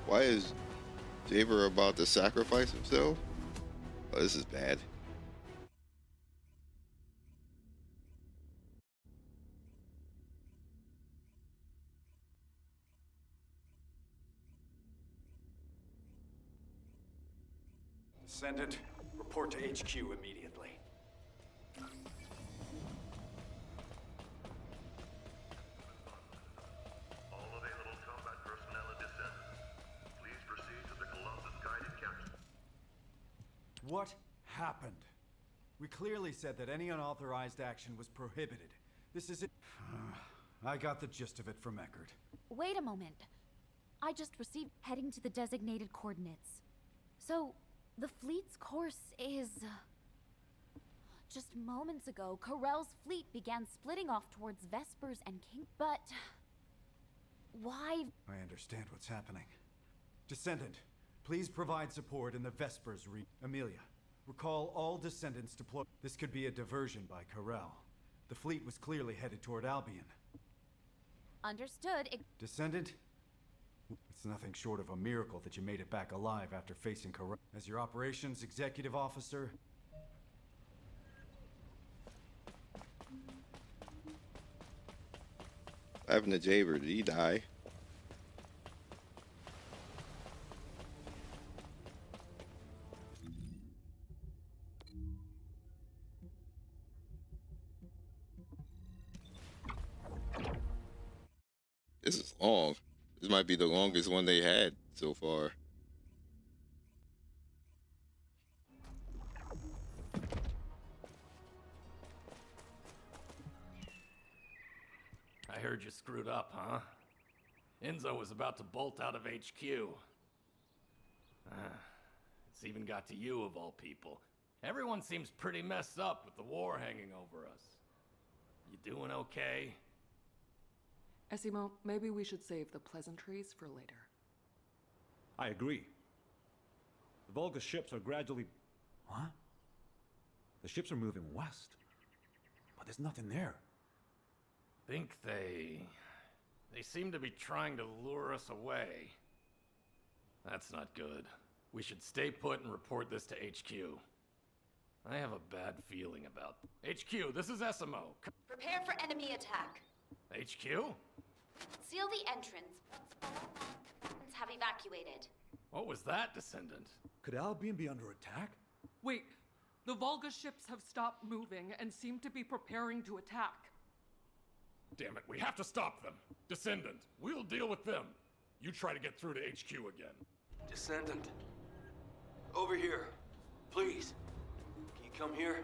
Why is Jaber about to sacrifice himself? Oh, this is bad. Descendant, report to HQ immediately. All available combat personnel and Descendants, please proceed to the Colossus guided capsule. What happened? We clearly said that any unauthorized action was prohibited. This is it. I got the gist of it from Eckert. Wait a moment. I just received heading to the designated coordinates. So, the fleet's course is... Just moments ago, Karel's fleet began splitting off towards Vespers and King... But... Why... I understand what's happening. Descendant, please provide support in the Vespers Amelia, recall all Descendants deployed. This could be a diversion by Karel. The fleet was clearly headed toward Albion. Understood. Descendant, it's nothing short of a miracle that you made it back alive after facing Karel. As your operations executive officer... What happened to Jaber? Did he die? This is long. This might be the longest one they had so far. I heard you screwed up, huh? Enzo was about to bolt out of HQ. It's even got to you, of all people. Everyone seems pretty messed up with the war hanging over us. You doing okay? Esimo, maybe we should save the pleasantries for later. I agree. The Vulgus ships are gradually... What? The ships are moving west. But there's nothing there. Think they seem to be trying to lure us away. That's not good. We should stay put and report this to HQ. I have a bad feeling about... HQ, this is Esimo. Prepare for enemy attack. HQ? Seal the entrance once all non-combatants have evacuated. What was that, Descendant? Could Albion be under attack? Wait, the Vulgus ships have stopped moving and seem to be preparing to attack. Damn it, we have to stop them. Descendant, we'll deal with them. You try to get through to HQ again. Descendant. Over here. Please. Can you come here?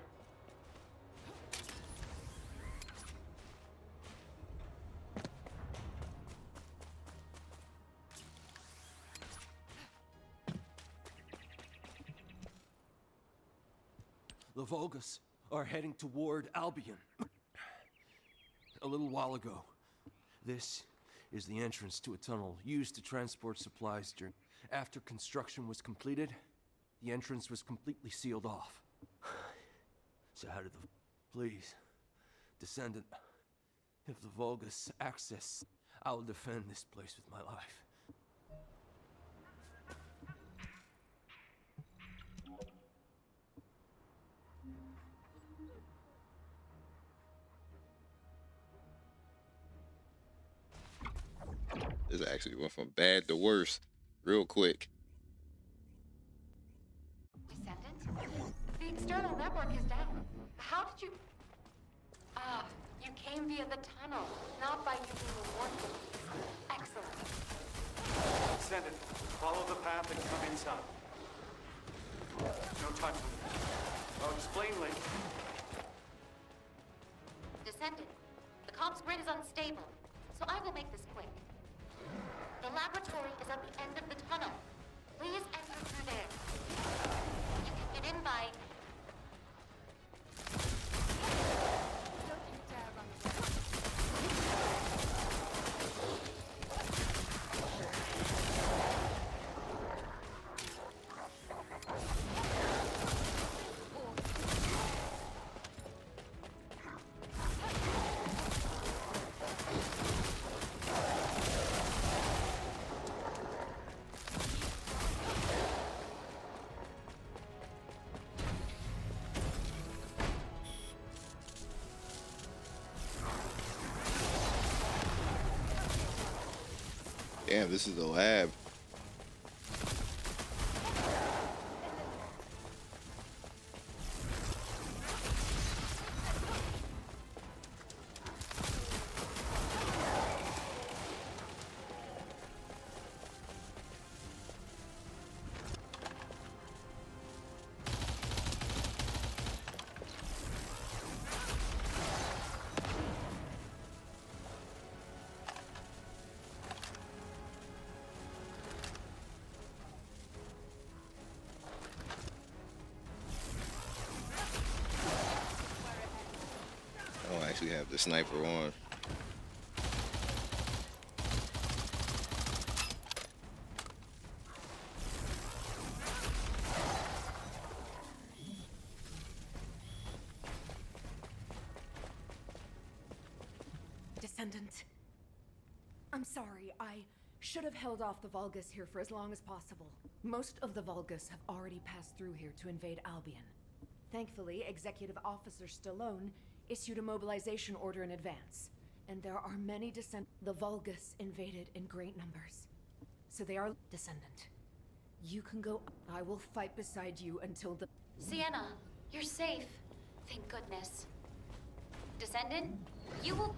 The Vulgus are heading toward Albion. A little while ago. This is the entrance to a tunnel used to transport supplies during... After construction was completed, the entrance was completely sealed off. So how did the... Please, Descendant, if the Vulgus access, I will defend this place with my life. This actually went from bad to worse real quick. Descendant? The external network is down. How did you... Ah, you came via the tunnel, not by using the warp gate. Excellent. Descendant, follow the path and come inside. No time for this. I'll explain later. Descendant, the comms unstable, so I will make this quick. The laboratory is at the end of the tunnel. Please enter through there. You can get in by... Don't you dare run away. Damn, this is the lab. I don't actually have the sniper on. Descendant. I'm sorry, I should have held off the Vulgus here for as long as possible. Most of the Vulgus have already passed through here to invade Albion. Thankfully, Executive Officer Stallone issued a mobilization order in advance, and there are many The Vulgus invaded in great numbers, so they are Descendant. You can go. I will fight beside you until the... Sienna, you're safe. Thank goodness. Descendant, you will...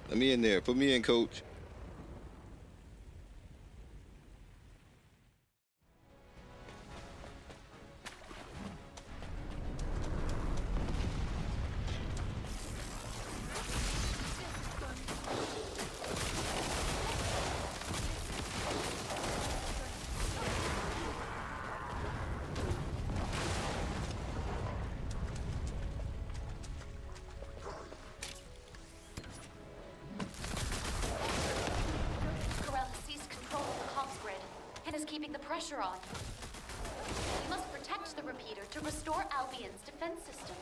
Let me in there. Put me in, coach. keeping the pressure on. We must protect the repeater to restore Albion's defense systems.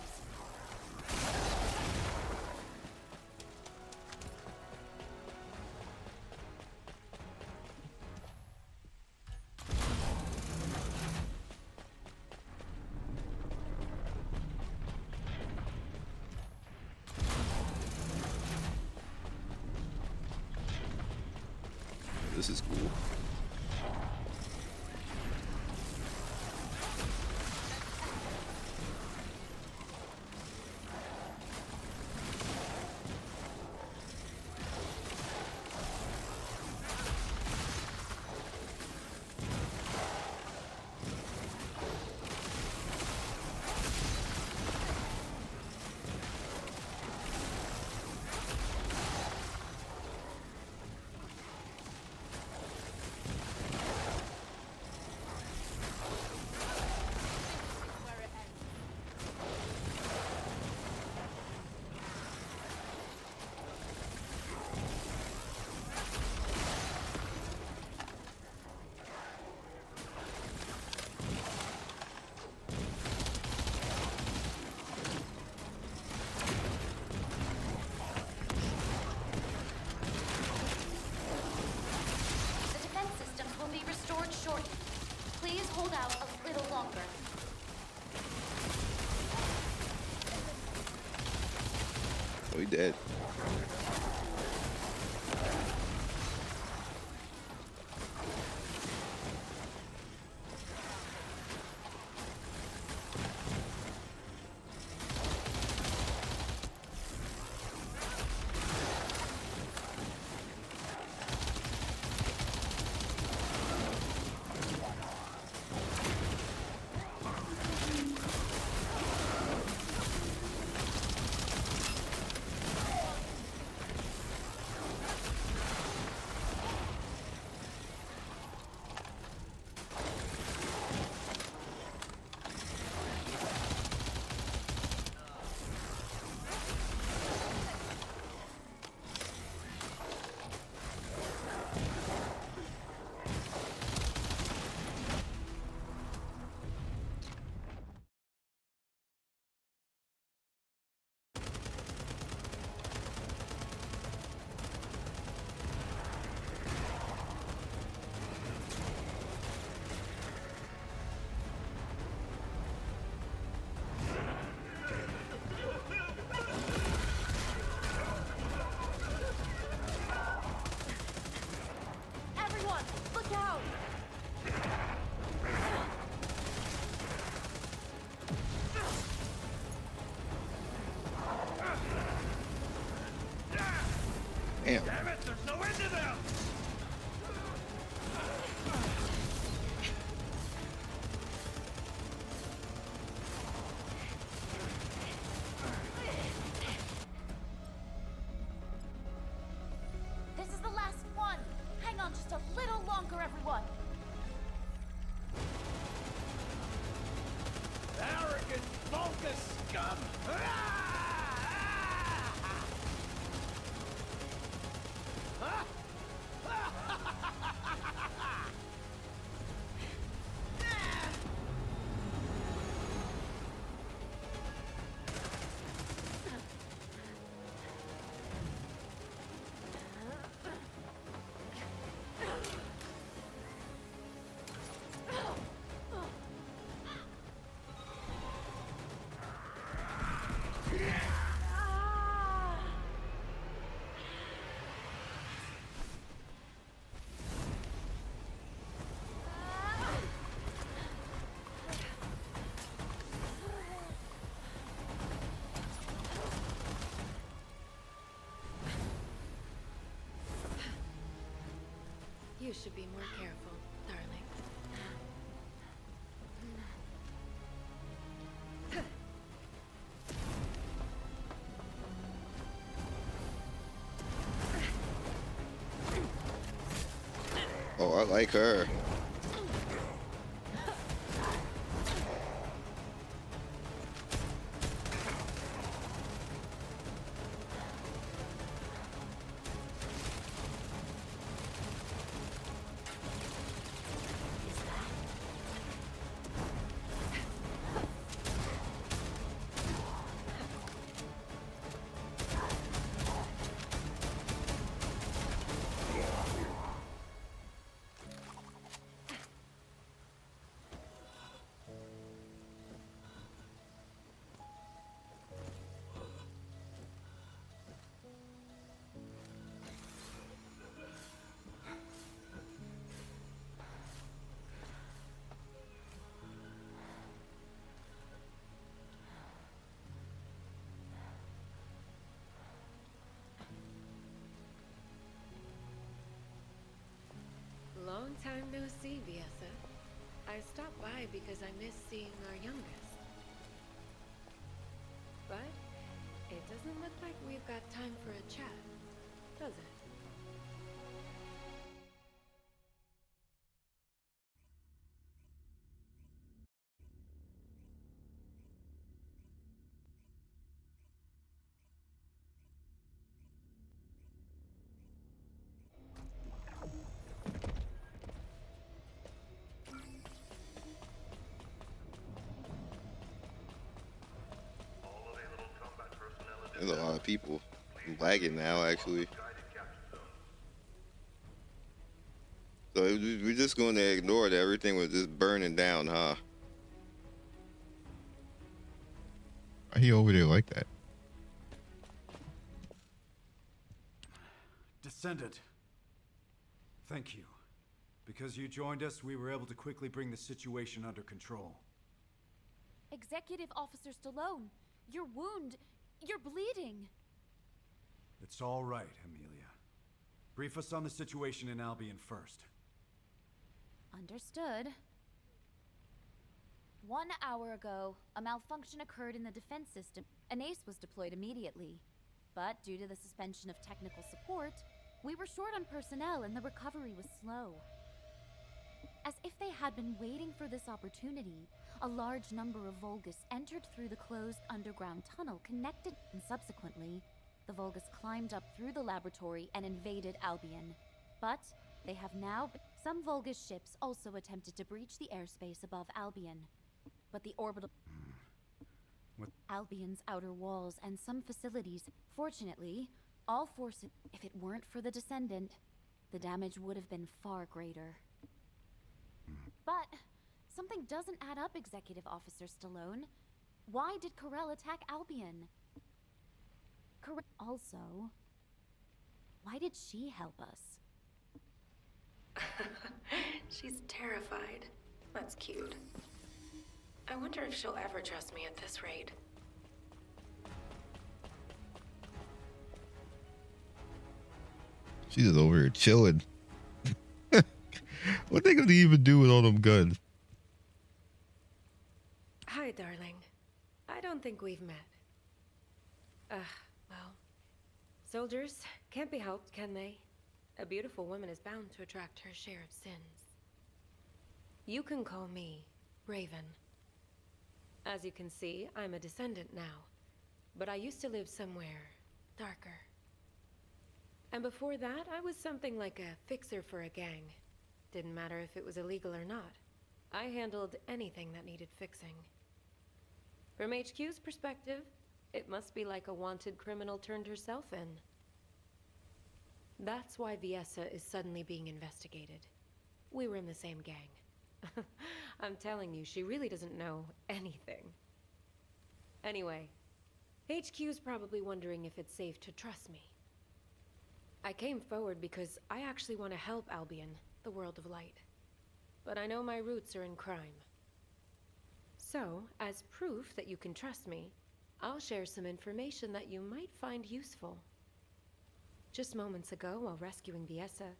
This is cool. Please hold out a little longer. Oh, he dead. Damn. Damn it, there's no end to them! This is the last one. Hang on just a little longer, everyone. Arrogant Vulgus scum! You should be more careful, darling. Oh, I like her. Long time no see, Viessa. I stopped by because I miss seeing our youngest. But it doesn't look like we've got time for a chat, does it? There's a lot of people. I'm lagging now, actually. So we're just going to ignore that everything was just burning down, huh? Why he over there like that? Descendant. Thank you. Because you joined us, we were able to quickly bring the situation under control. Executive Officer Stallone, your wound, you're bleeding. It's all right, Amelia. Brief us on the situation in Albion first. Understood. 1 hour ago, a malfunction occurred in the defense system. An ace was deployed immediately. But due to the suspension of technical support, we were short on personnel and the recovery was slow. As if they had been waiting for this opportunity, a large number of Vulgus entered through the closed underground tunnel connected, and subsequently, the Vulgus climbed up through the laboratory and invaded Albion. But they have now... Some Vulgus ships also attempted to breach the airspace above Albion. But the orbital... Albion's outer walls and some facilities... Fortunately, all forces... If it weren't for the Descendant, the damage would have been far greater. But something doesn't add up, Executive Officer Stallone. Why did Corell attack Albion? Also, why did she help us? She's terrified. That's cute. I wonder if she'll ever trust me at this rate. She's just over here chilling. What they gonna even do with all them guns? Hi, darling. I don't think we've met. Well, soldiers can't be helped, can they? A beautiful woman is bound to attract her share of sins. You can call me Raven. As you can see, I'm a descendant now, but I used to live somewhere darker. And before that, I was something like a fixer for a gang. Didn't matter if it was illegal or not. I handled anything that needed fixing. From HQ's perspective, it must be like a wanted criminal turned herself in. That's why Viessa is suddenly being investigated. We were in the same gang. I'm telling you, she really doesn't know anything. Anyway, HQ's probably wondering if it's safe to trust me. I came forward because I actually want to help Albion, the world of light. But I know my roots are in crime. So, as proof that you can trust me, I'll share some information that you might find useful. Just moments ago, while rescuing Viessa,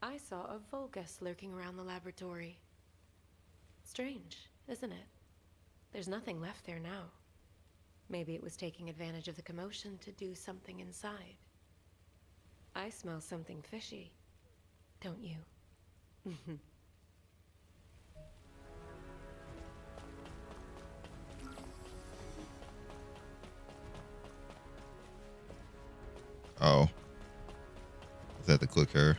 I saw a Vulgus lurking around the laboratory. Strange, isn't it? There's nothing left there now. Maybe it was taking advantage of the commotion to do something inside. I smell something fishy, don't you? Oh. Is that to click her?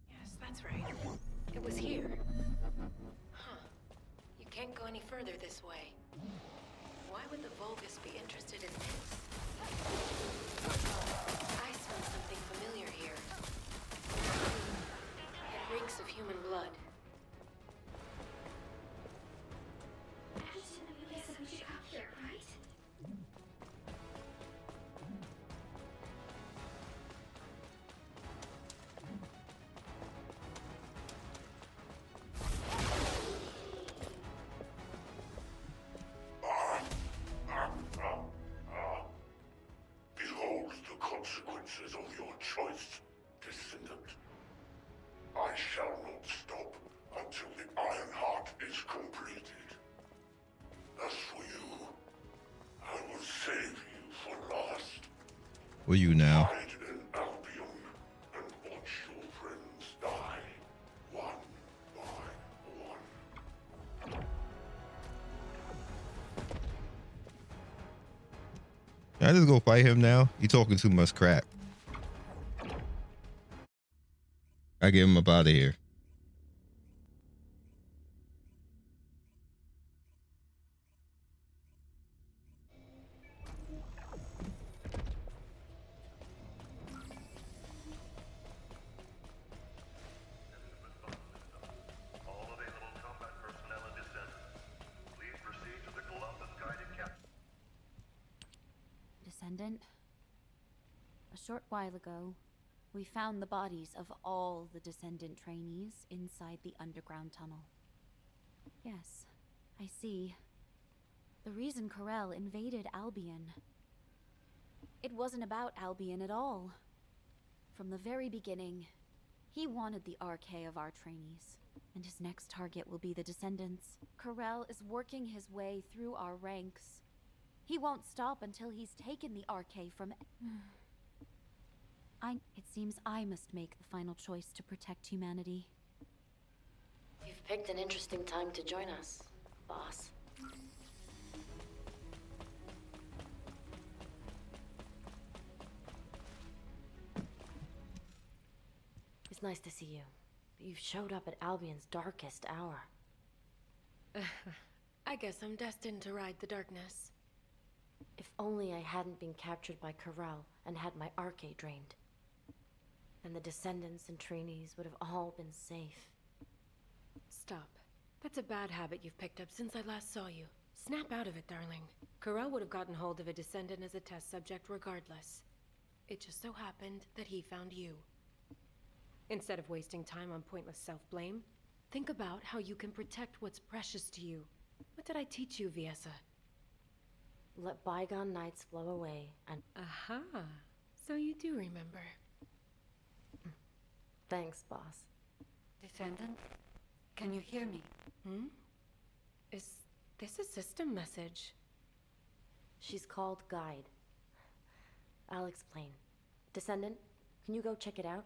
Yes, that's right. It was here. Huh. You can't go any further this way. Why would the Vulgus be interested in this? I smell something familiar here. It reeks of human blood. Behold the consequences of your choice, Descendant. I shall not stop until the Iron Heart is completed. As for you, I will save you for last. Will you now? Hide in Albion and watch your friends die, one by one. Can I just go fight him now? You talking too much crap. I get him up out of here. All available combat personnel and Descendants, please proceed to the Columbus guided cap. Descendant, a short while ago, we found the bodies of all the Descendant trainees inside the underground tunnel. Yes, I see. The reason Corel invaded Albion. It wasn't about Albion at all. From the very beginning, he wanted the RK of our trainees, and his next target will be the Descendants. Corel is working his way through our ranks. He won't stop until he's taken the RK from... It seems I must make the final choice to protect humanity. You've picked an interesting time to join us, boss. It's nice to see you. But you've showed up at Albion's darkest hour. I guess I'm destined to ride the darkness. If only I hadn't been captured by Corel and had my RK drained. Then the Descendants and trainees would have all been safe. Stop. That's a bad habit you've picked up since I last saw you. Snap out of it, darling. Corel would have gotten hold of a Descendant as a test subject regardless. It just so happened that he found you. Instead of wasting time on pointless self-blame, think about how you can protect what's precious to you. What did I teach you, Viessa? Let bygone nights flow away and... Aha! So you do remember. Thanks, boss. Descendant, can you hear me? Hmm? Is this a system message? She's called Guide. I'll explain. Descendant, can you go check it out?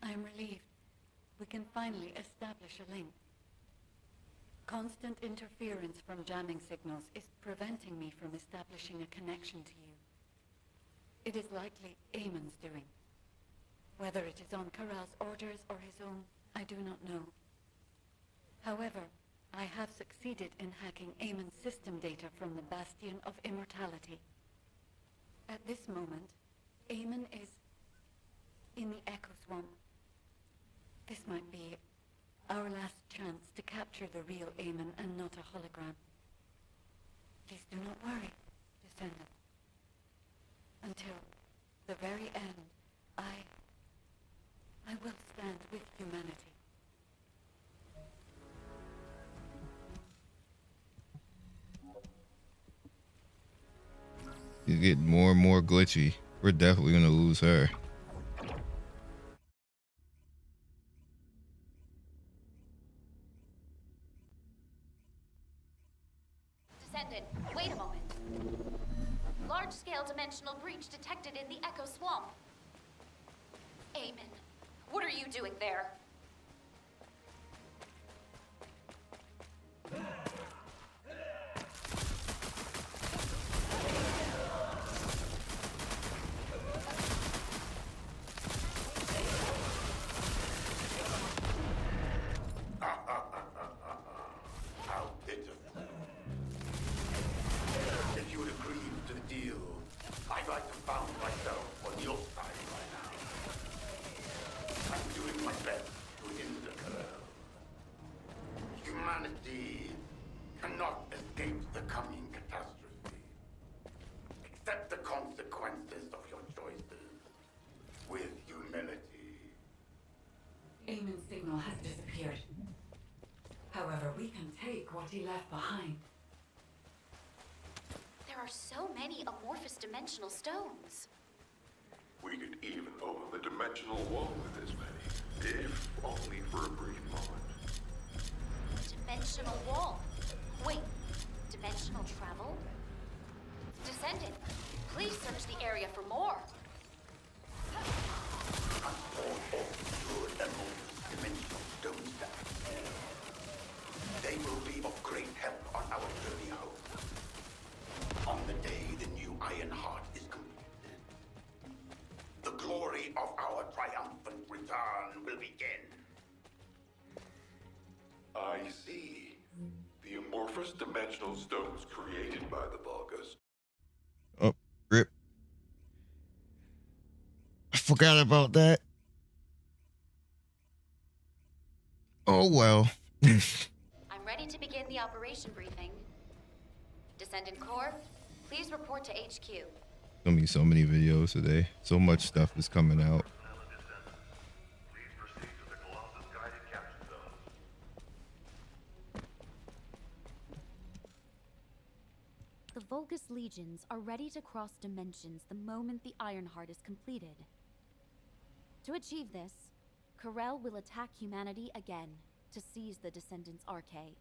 I'm relieved. We can finally establish a link. Constant interference from jamming signals is preventing me from establishing a connection to you. It is likely Eamon's doing. Whether it is on Corral's orders or his own, I do not know. However, I have succeeded in hacking Eamon's system data from the Bastion of Immortality. At this moment, Eamon is in the Echo Swamp. This might be our last chance to capture the real Eamon and not a hologram. Please do not worry, Descendant. Until the very end, I will stand with humanity. She's getting more and more glitchy. We're definitely gonna lose her. Descendant, wait a moment. Large-scale dimensional breach detected in the Echo Swamp. Eamon, what are you doing there? How pitiful. If you had agreed to the deal, I'd like to have found myself on your side by now. I'm doing my best to hinder Corel. Humanity cannot escape the coming catastrophe. Accept the consequences of your choices with humility. Eamon's signal has disappeared. However, we can take what he left behind. There are so many amorphous dimensional stones. We could even open the dimensional wall with this many, if only for a brief moment. Dimensional wall. Wait, dimensional travel? Descendant, please search the area for more. Good amorphous dimensional stones back. They will be of great help on our journey home. On the day the new Iron Heart is completed, the glory of our triumphant return will begin. I see. The amorphous dimensional stones created by the Vulgus. Oh, rip. I forgot about that. Oh well. I'm ready to begin the operation briefing. Descendant Corps, please report to HQ. Gonna be so many videos today. So much stuff is coming out. Please proceed to the Colossus guided capture zone. The Vulgus legions are ready to cross dimensions the moment the Ironheart is completed. To achieve this, Corel will attack humanity again to seize the Descendants' Arche.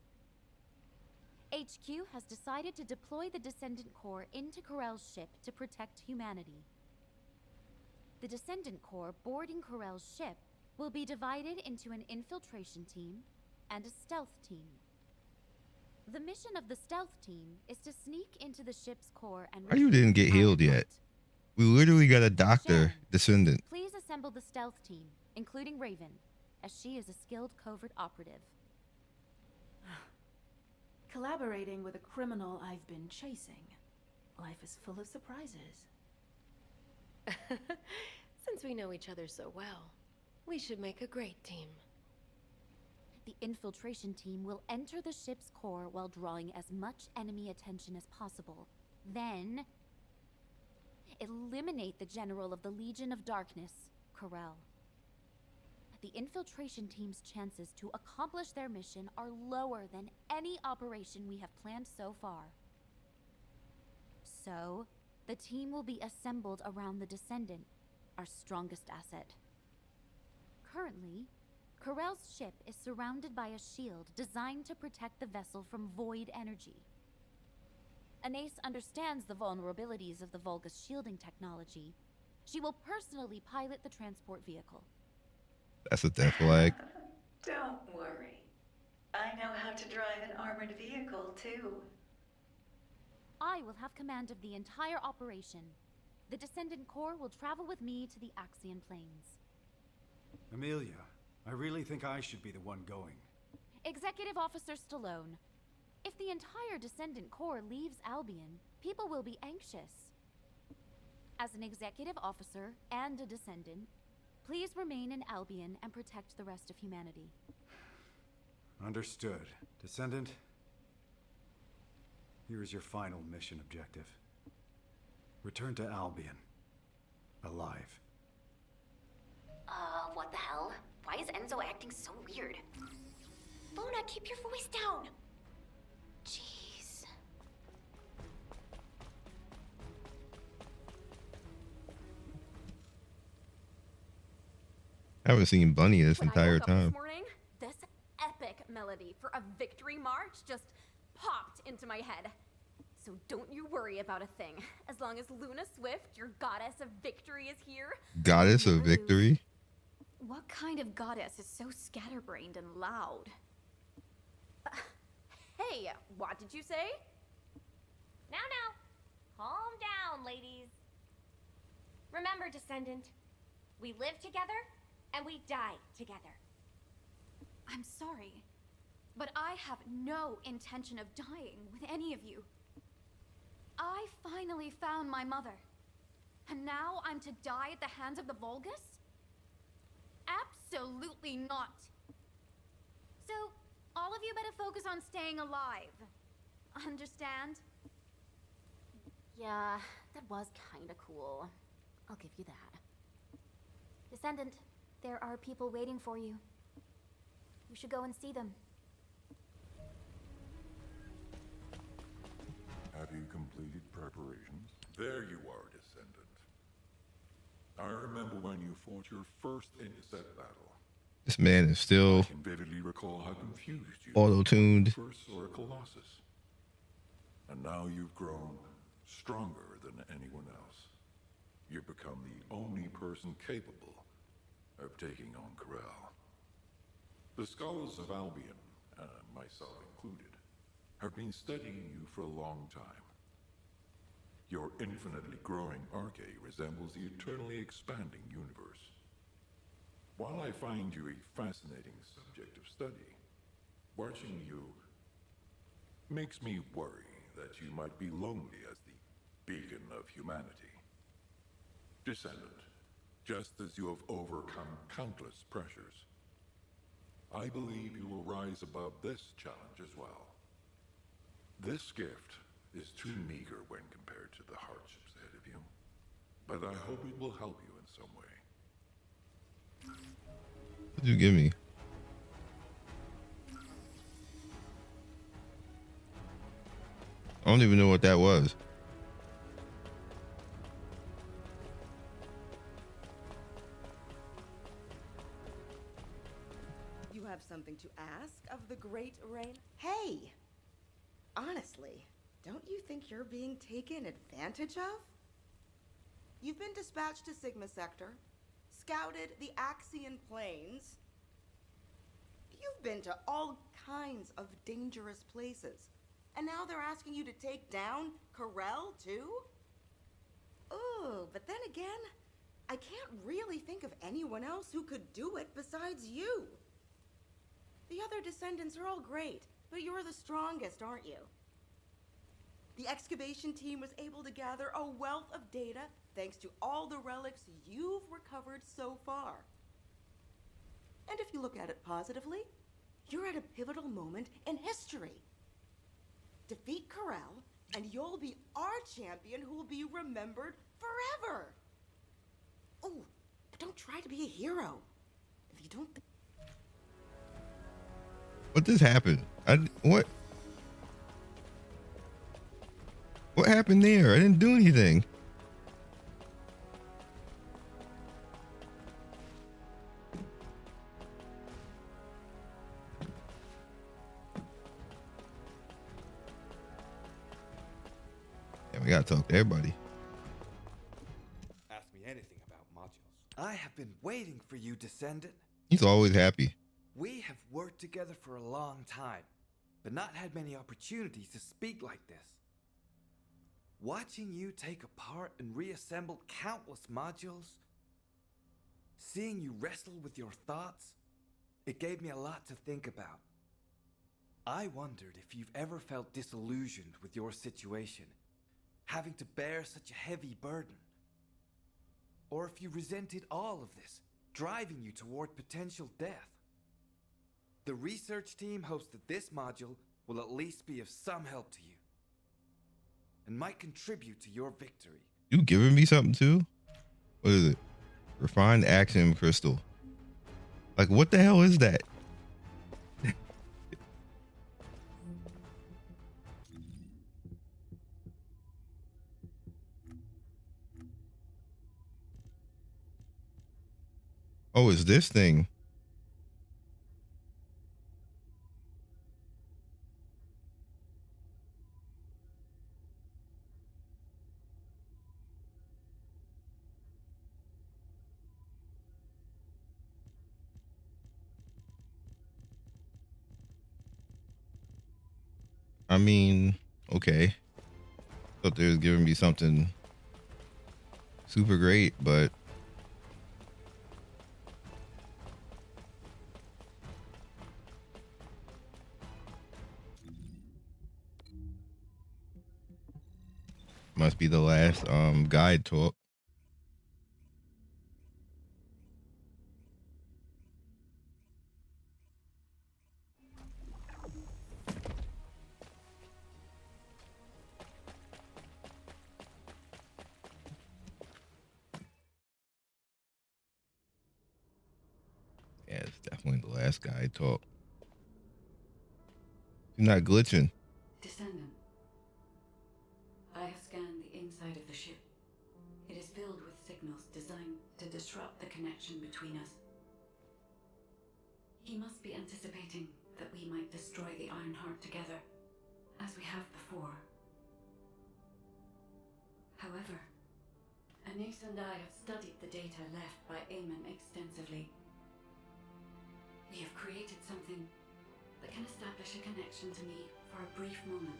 HQ has decided to deploy the Descendant Corps into Corel's ship to protect humanity. The Descendant Corps boarding Corel's ship will be divided into an infiltration team and a stealth team. The mission of the stealth team is to sneak into the ship's core and... Why you didn't get healed yet? We literally got a doctor descendant. Please assemble the stealth team, including Raven, as she is a skilled covert operative. collaborating with a criminal I've been chasing. Life is full of surprises. Since we know each other so well, we should make a great team. The infiltration team will enter the ship's core while drawing as much enemy attention as possible. Then, eliminate the General of the Legion of Darkness, Corel. The infiltration team's chances to accomplish their mission are lower than any operation we have planned so far. So, the team will be assembled around the Descendant, our strongest asset. Currently, Corel's ship is surrounded by a shield designed to protect the vessel from void energy. Anais understands the vulnerabilities of the Vulgus shielding technology. She will personally pilot the transport vehicle. That's a death flag. Don't worry. I know how to drive an armored vehicle, too. I will have command of the entire operation. The Descendant Corps will travel with me to the Axian Plains. Amelia, I really think I should be the one going. Executive Officer Stallone, if the entire Descendant Corps leaves Albion, people will be anxious. As an executive officer and a Descendant, please remain in Albion and protect the rest of humanity. Understood. Descendant, here is your final mission objective. Return to Albion. Alive. What the hell? Why is Enzo acting so weird? Luna, keep your voice down! Jeez. I haven't seen Bunny this When I entire woke up this time. morning, this epic melody for a victory march just popped into my head. So don't you worry about a thing. As long as Luna Swift, your goddess of victory, is here. Goddess of victory? What kind of goddess is so scatterbrained and loud? Hey, what did you say? Now, calm down, ladies. Remember, Descendant, we live together and we die together. I'm sorry, but I have no intention of dying with any of you. I finally found my mother, and now I'm to die at the hands of the Vulgus? Absolutely not. So, all of you better focus on staying alive. Understand? Yeah, that was kinda cool. I'll give you that. Descendant, there are people waiting for you. You should go and see them. Have you completed preparations? There you are, Descendant. I remember when you fought your first intercept battle. This man is still I can vividly recall how confused you auto-tuned. first saw a Colossus. And now you've grown stronger than anyone else. You've become the only person capable of taking on Corel. The scholars of Albion, myself included, have been studying you for a long time. Your infinitely growing arcade resembles the eternally expanding universe. While I find you a fascinating subject of study, watching you makes me worry that you might be lonely as the beacon of humanity. Descendant, just as you have overcome countless pressures, I believe you will rise above this challenge as well. This gift is too meager when compared to the hardships ahead of you, but I hope it will help you in some way. What'd you give me? I don't even know what that was. You have something to ask of the great Rain? Hey! Honestly, don't you think you're being taken advantage of? You've been dispatched to Sigma Sector, scouted the Axian Plains. You've been to all kinds of dangerous places. And now they're asking you to take down Corel, too? Oh, but then again, I can't really think of anyone else who could do it besides you. The other Descendants are all great, But you're the strongest, aren't you? The excavation team was able to gather a wealth of data thanks to all the relics you've recovered so far. And if you look at it positively, you're at a pivotal moment in history. Defeat Corel, and you'll be our champion who will be remembered forever. Oh, but don't try to be a hero. If you don't... What just happened? What? What happened there? I didn't do anything. Yeah, we gotta talk to everybody. Ask me anything about modules. I have been waiting for you, Descendant. He's always happy. We have worked together for a long time, but not had many opportunities to speak like this. Watching you take apart and reassemble countless modules, seeing you wrestle with your thoughts, it gave me a lot to think about. I wondered if you've ever felt disillusioned with your situation, having to bear such a heavy burden. Or if you resented all of this, driving you toward potential death. The research team hopes that this module will at least be of some help to you, and might contribute to your victory. You giving me something too? What is it? Refined axiom crystal. Like, what the hell is that? Oh, it's this thing. I mean, okay. Thought they was giving me something super great, but must be the last guide talk. Yeah, it's definitely the last guide talk. You're not glitching. Descendant. I have scanned the inside of the ship. It is filled with signals designed to disrupt the connection between us. He must be anticipating that we might destroy the Ironheart together, as we have before. However, Anais and I have studied the data left by Eamon extensively. We have created something that can establish a connection to me for a brief moment.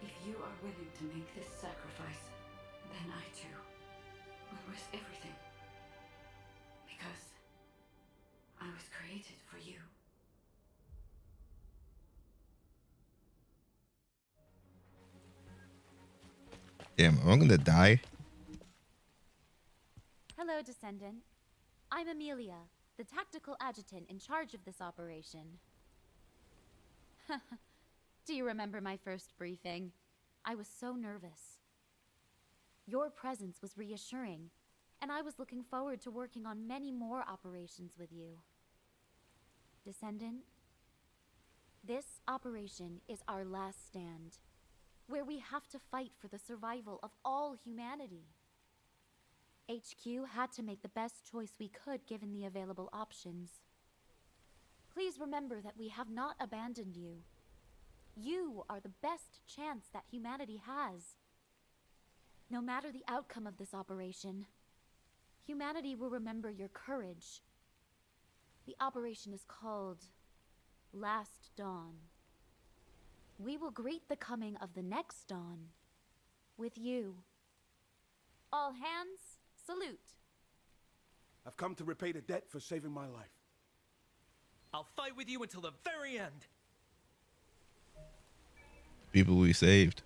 If you are willing to make this sacrifice, then I too will risk everything. Because I was created for you. Damn, am I gonna die? Hello, Descendant. I'm Amelia, the tactical adjutant in charge of this operation. Do you remember my first briefing? I was so nervous. Your presence was reassuring, and I was looking forward to working on many more operations with you. Descendant, this operation is our last stand, where we have to fight for the survival of all humanity. HQ had to make the best choice we could given the available options. Please remember that we have not abandoned you. You are the best chance that humanity has. No matter the outcome of this operation, humanity will remember your courage. The operation is called Last Dawn. We will greet the coming of the next dawn with you. All hands, salute. I've come to repay the debt for saving my life. I'll fight with you until the very end. People we saved.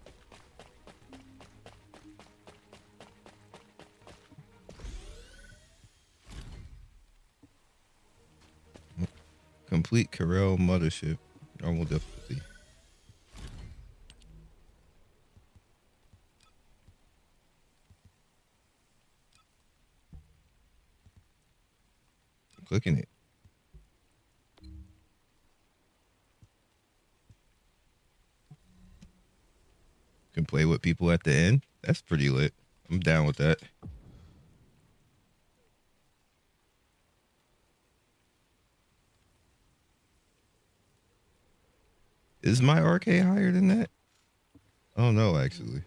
Complete Corel mothership. Normal difficulty. I'm clicking it. Can play with people at the end. That's pretty lit. I'm down with that. Is my RK higher than that? I don't know, actually.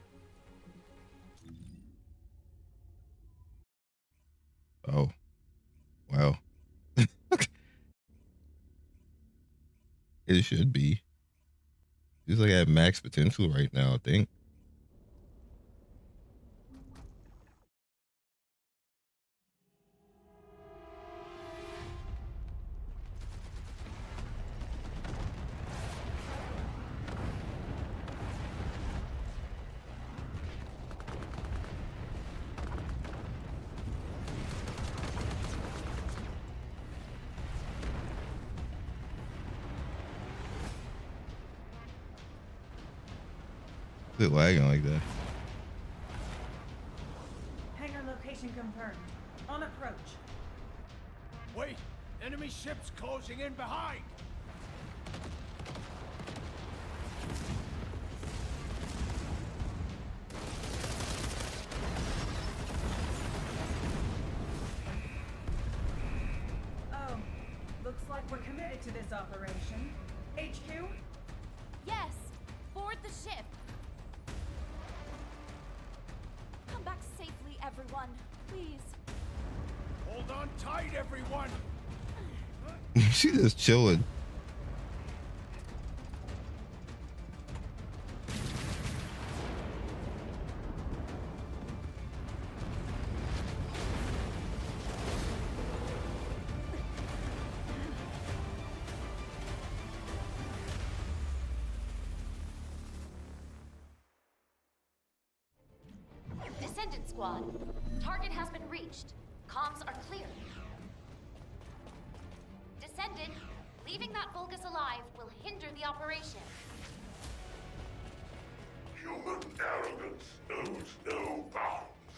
Oh. Wow. It should be. He's like at max potential right now, I think. Is it lagging like that? Hangar location confirmed. On approach. Wait! Enemy ships closing in behind! Oh, looks like we're committed to this operation. HQ? Yes! Board the ship! Come back safely, everyone. Please. Hold on tight, everyone! She just chilling. Descendant squad. Target has been reached. Comms are clear. Descendant, leaving that Vulgus alive will hinder the operation. Human arrogance knows no bounds.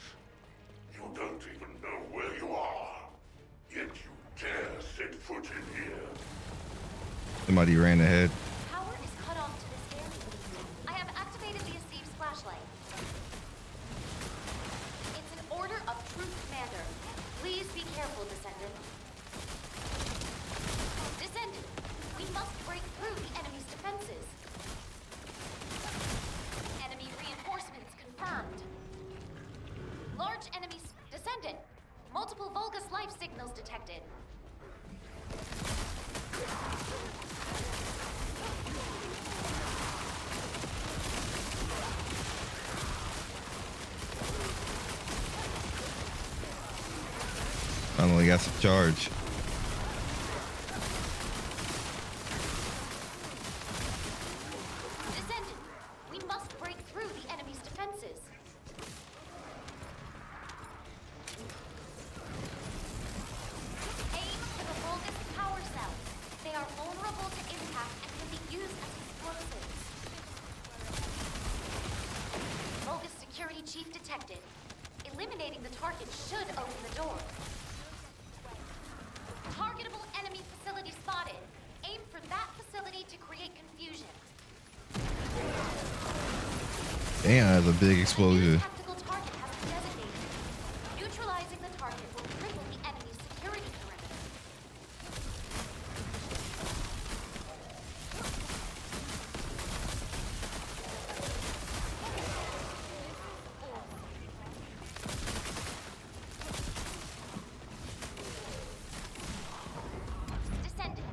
You don't even know where you are, yet you dare set foot in here. Somebody ran ahead. Power is cut off to this area. I have activated the Aceve's flashlight. It's an order of truth, Commander. Please be careful, Descendant. Descendant, we must break through the enemy's defenses. Enemy reinforcements confirmed. Large enemies. Descendant, multiple Vulgus life signals detected. Finally got some charge. Descendant, we must break through the enemy's defenses. Aim for the Vulgus power cells. They are vulnerable to impact and can be used as explosives. Vulgus security chief detected. Eliminating the target should open the door. Targetable enemy facility spotted. Aim for that facility to create confusion. Damn, that's a big explosion. Tactical target has been designated. Neutralizing the target will cripple the enemy's security perimeter. Descendant,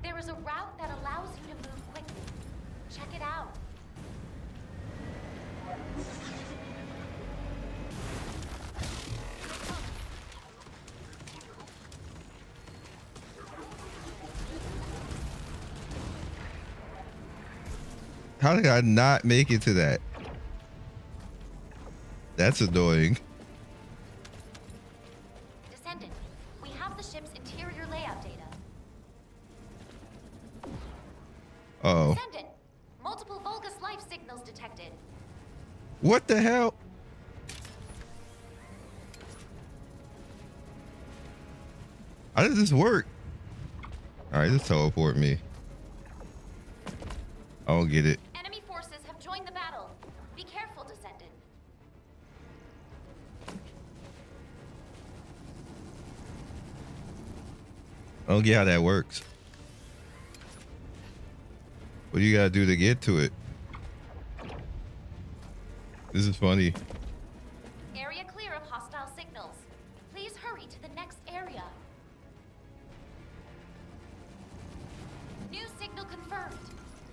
there is a route that allows you to move quickly. Check it out. How did I not make it to that? That's annoying. Descendant, we have the ship's interior layout data. Oh. Descendant, multiple Vulgus life signals detected. What the hell? How does this work? All right, just teleport me. I don't get it. Enemy forces have joined the battle. Be careful, Descendant. I don't get how that works. What do you gotta do to get to it? This is funny. Area clear of hostile signals. Please hurry to the next area. New signal confirmed.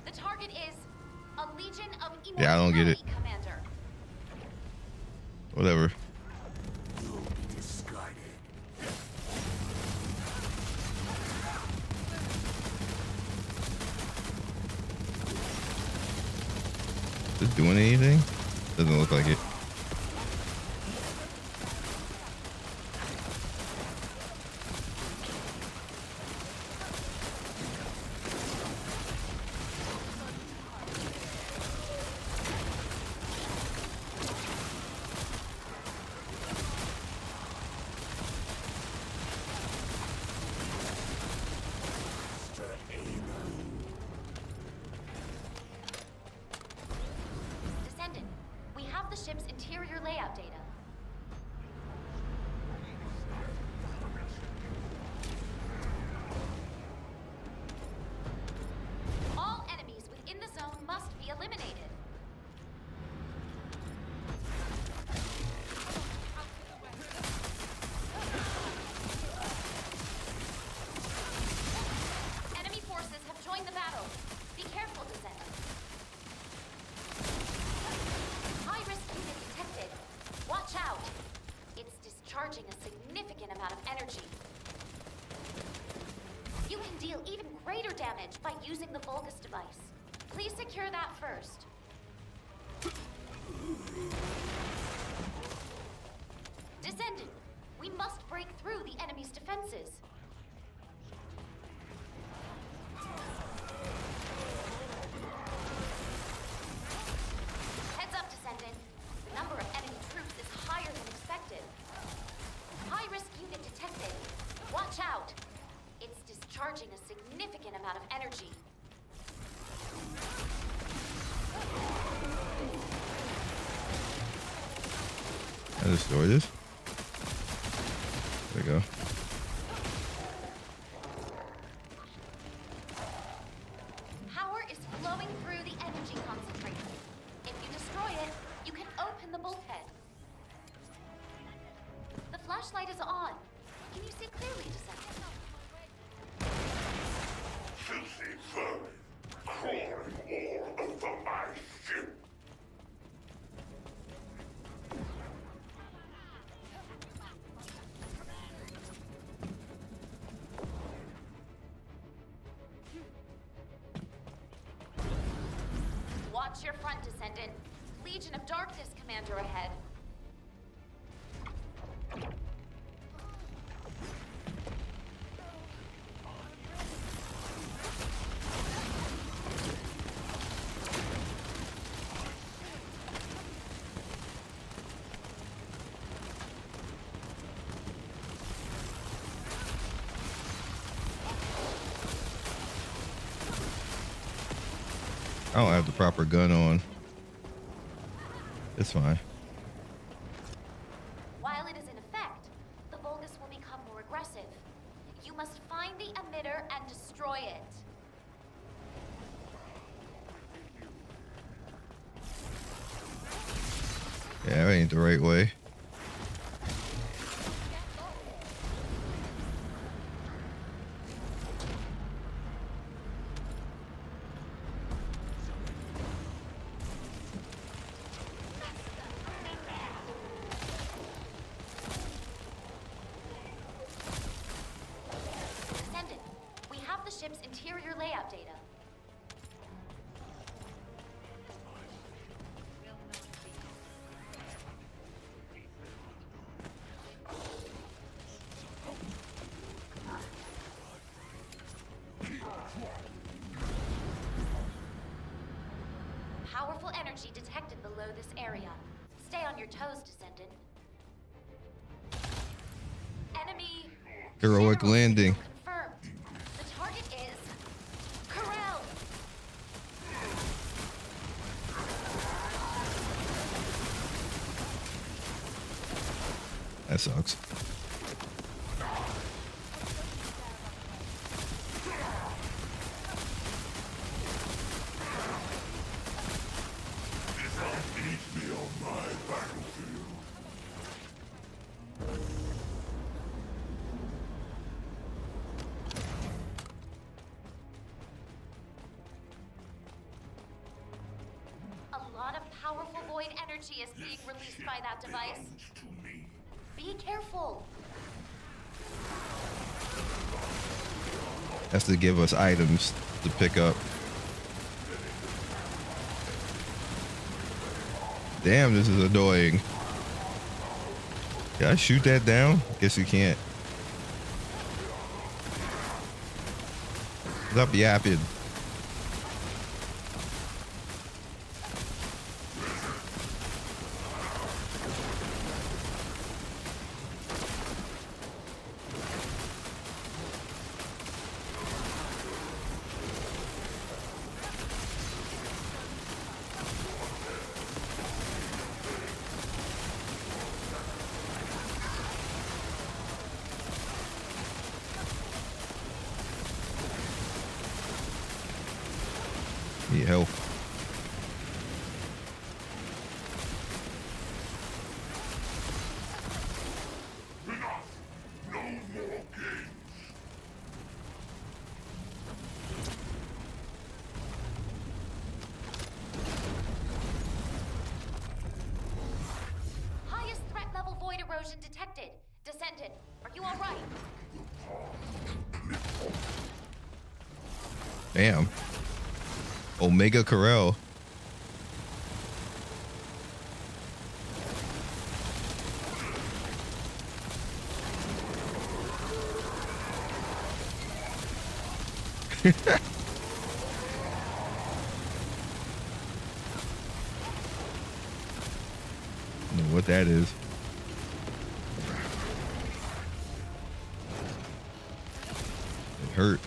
The target is a legion of Yeah, I don't get it. Commander. Whatever. Is it doing anything? Doesn't look like it. Descendant, we have the ship's interior layout data. All enemies within the zone must be eliminated. Enemy forces have joined the battle. Be careful, Descendant. High-risk unit detected. Watch out. It's discharging a significant amount of energy. You can deal even greater damage by using the Vulgus device. Please secure that first. Descendant, we must break through the enemy's defenses. Heads up, Descendant. The number of enemy troops is higher than expected. High-risk unit detected. Watch out. It's discharging a significant amount of energy. I destroy this. There we go. Power is flowing through the energy concentrator. If you destroy it, you can open the bulkhead. The flashlight is on. Can you see clearly, Descendant? Filthy vermin, crawling all over my ship. Watch your front, Descendant. Legion of Darkness Commander ahead. I don't have the proper gun on. It's fine. While it is in effect, the Vulgus will become more aggressive. You must find the emitter and destroy it. Yeah, that ain't the right way. Descendant, we have the ship's interior layout data. powerful energy detected below this area. Stay on your toes, Descendant. Enemy Heroic landing. confirmed. The target is Corel. That sucks. A lot of powerful void energy is being released by that device. Be careful. Has to give us items to pick up. Damn, this is annoying. Can I shoot that down? Guess you can't. Stop yapping. Need help. Highest threat level void erosion detected. Descendant, are you all right? Damn. Omega Corel. I don't know what that is. It hurt.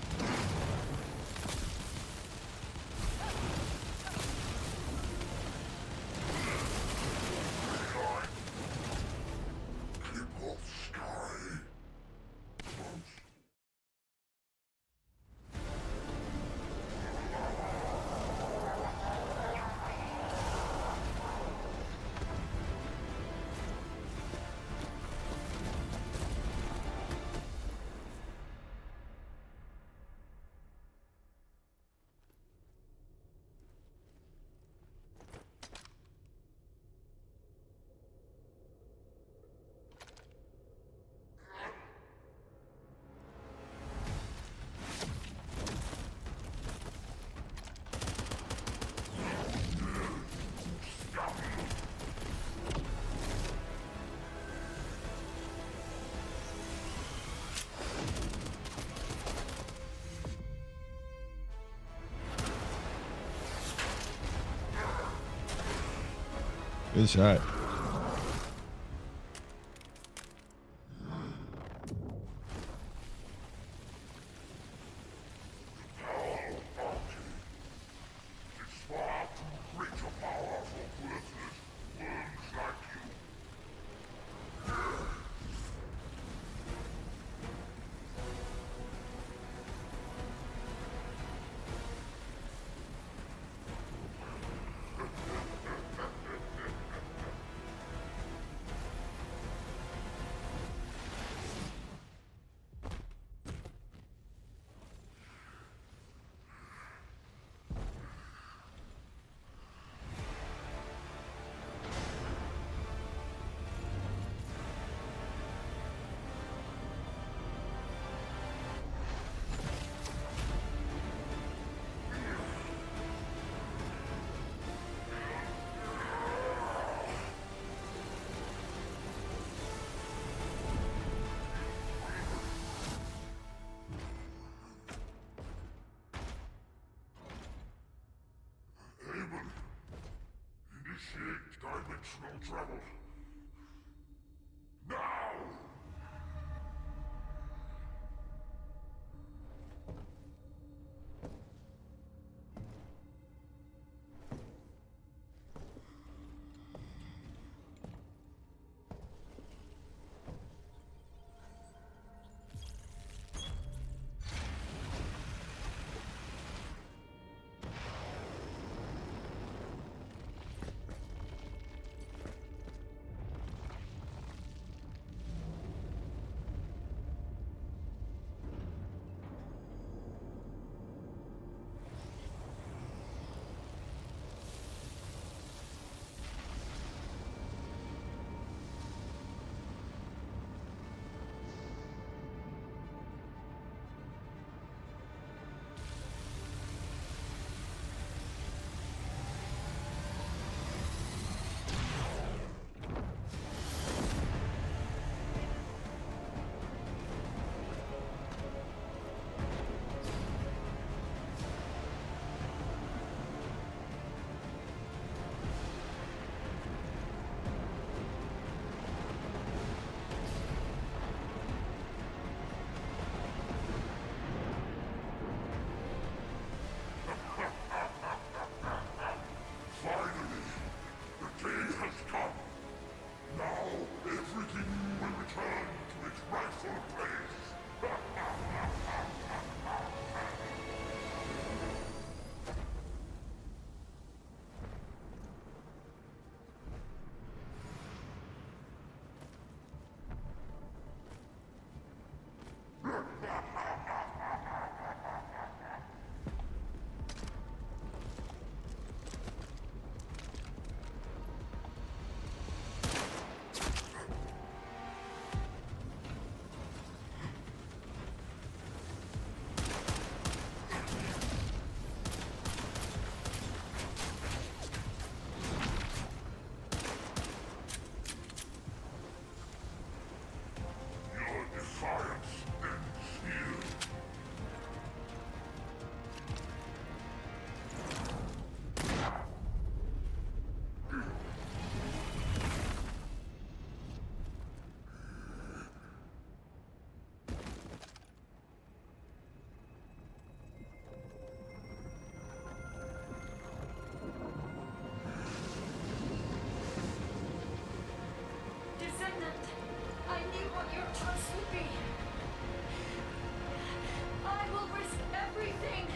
Good shot. dimensional travel. Now! Descendant, I knew what your choice would be. I will risk everything.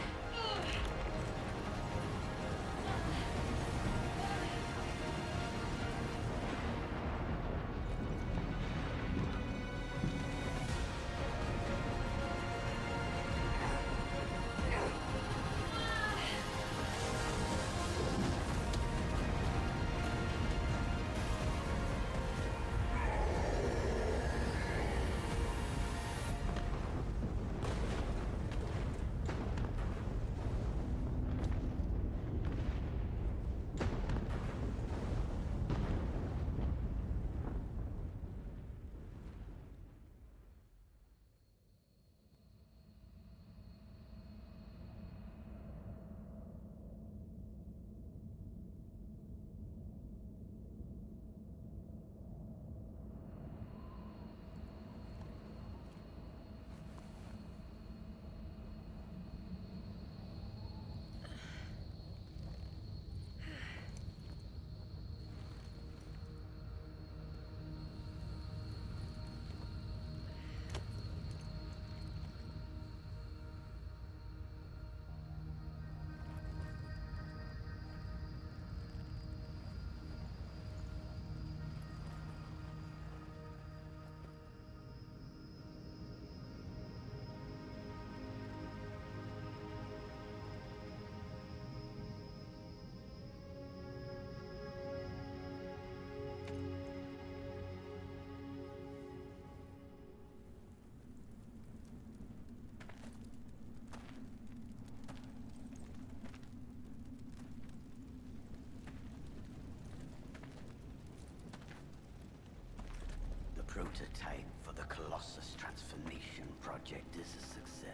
prototype for the Colossus transformation project is a success.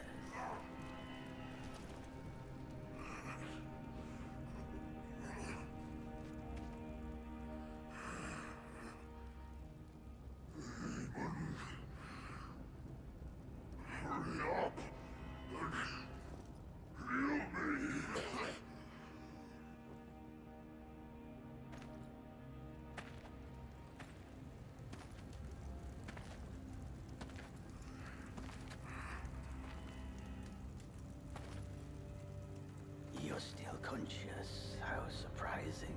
conscious. How surprising.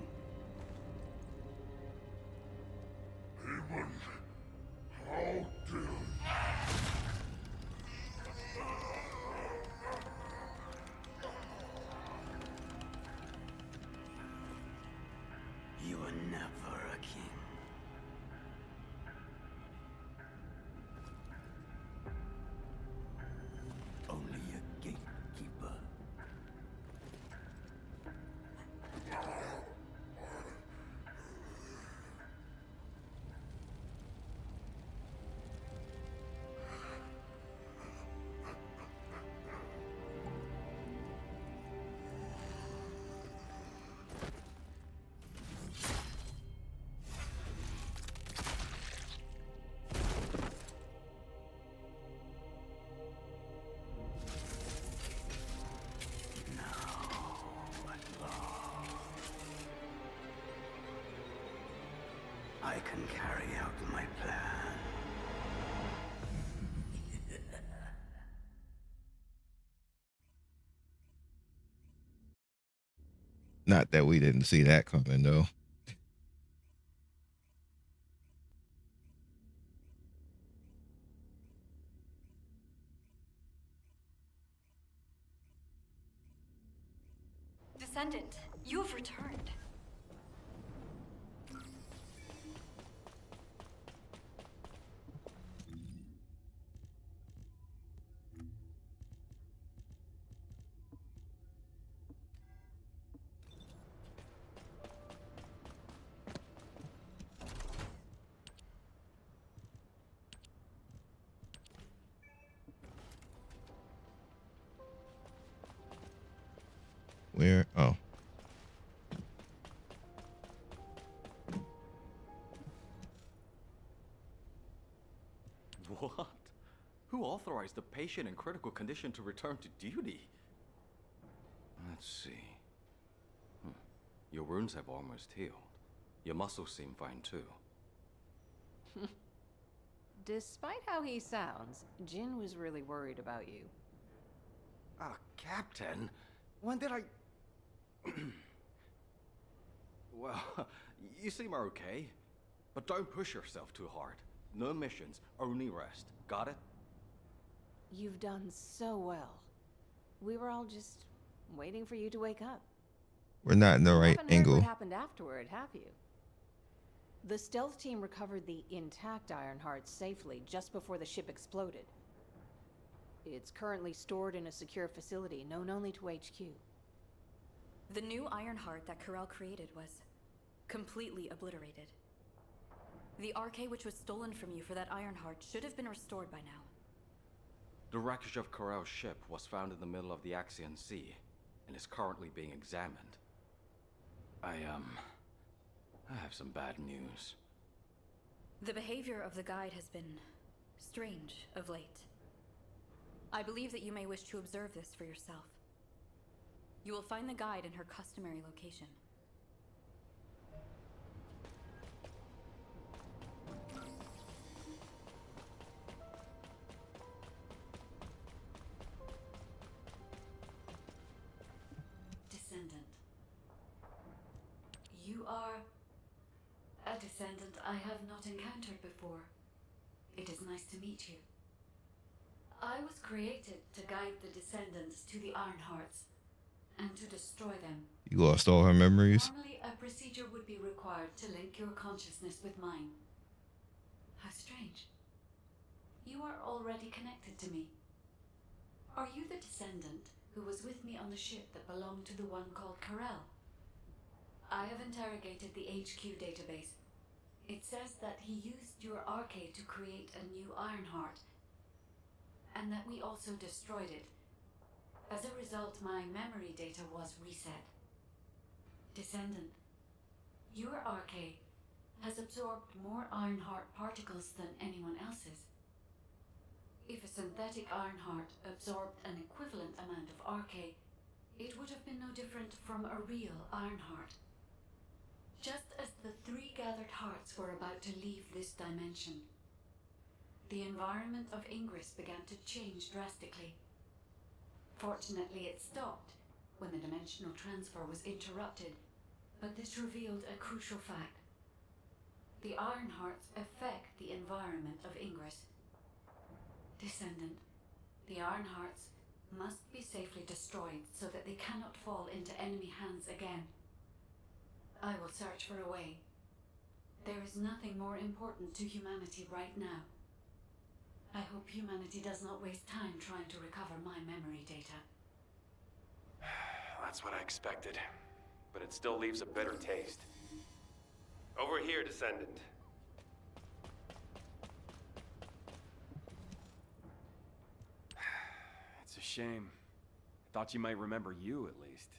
Demon, how dare you? You were never a king. Only a gatekeeper. I can carry out my plan. Not that we didn't see that coming, though. Descendant, you have returned. Where? Oh. What? Who authorized a patient in critical condition to return to duty? Let's see. Your wounds have almost healed. Your muscles seem fine too. Despite how he sounds, Jin was really worried about you. Captain? When did I... Well, you seem okay. But don't push yourself too hard. No missions, only rest. Got it? You've done so well. We were all just waiting for you to wake up. We're not in the right Haven't heard angle. what happened afterward, have you? The stealth team recovered the intact Ironheart safely just before the ship exploded. It's currently stored in a secure facility known only to HQ. The new Ironheart that Corel created was completely obliterated. The RK which was stolen from you for that Ironheart should have been restored by now. The wreckage of Corel's ship was found in the middle of the Axian Sea and is currently being examined. I have some bad news. The behavior of the guide has been strange of late. I believe that you may wish to observe this for yourself. You will find the guide in her customary location. Descendant. You are a descendant I have not encountered before. It is nice to meet you. I was created to guide the descendants to the Ironhearts and to destroy them. You lost all her memories? Normally, a procedure would be required to link your consciousness with mine. How strange. You are already connected to me. Are you the descendant who was with me on the ship that belonged to the one called Corel? I have interrogated the HQ database. It says that he used your RK to create a new Ironheart, and that we also destroyed it. As a result, my memory data was reset. Descendant, your RK has absorbed more Ironheart particles than anyone else's. If a synthetic Ironheart absorbed an equivalent amount of RK, it would have been no different from a real Ironheart. Just as the three gathered hearts were about to leave this dimension, the environment of Ingress began to change drastically. Fortunately, it stopped when the dimensional transfer was interrupted, but this revealed a crucial fact. The Ironhearts affect the environment of Ingress. Descendant, the Ironhearts must be safely destroyed so that they cannot fall into enemy hands again. I will search for a way. There is nothing more important to humanity right now. I hope humanity does not waste time trying to recover my memory data. That's what I expected. But it still leaves a bitter taste. Over here, Descendant. It's a shame. I thought you might remember you, at least.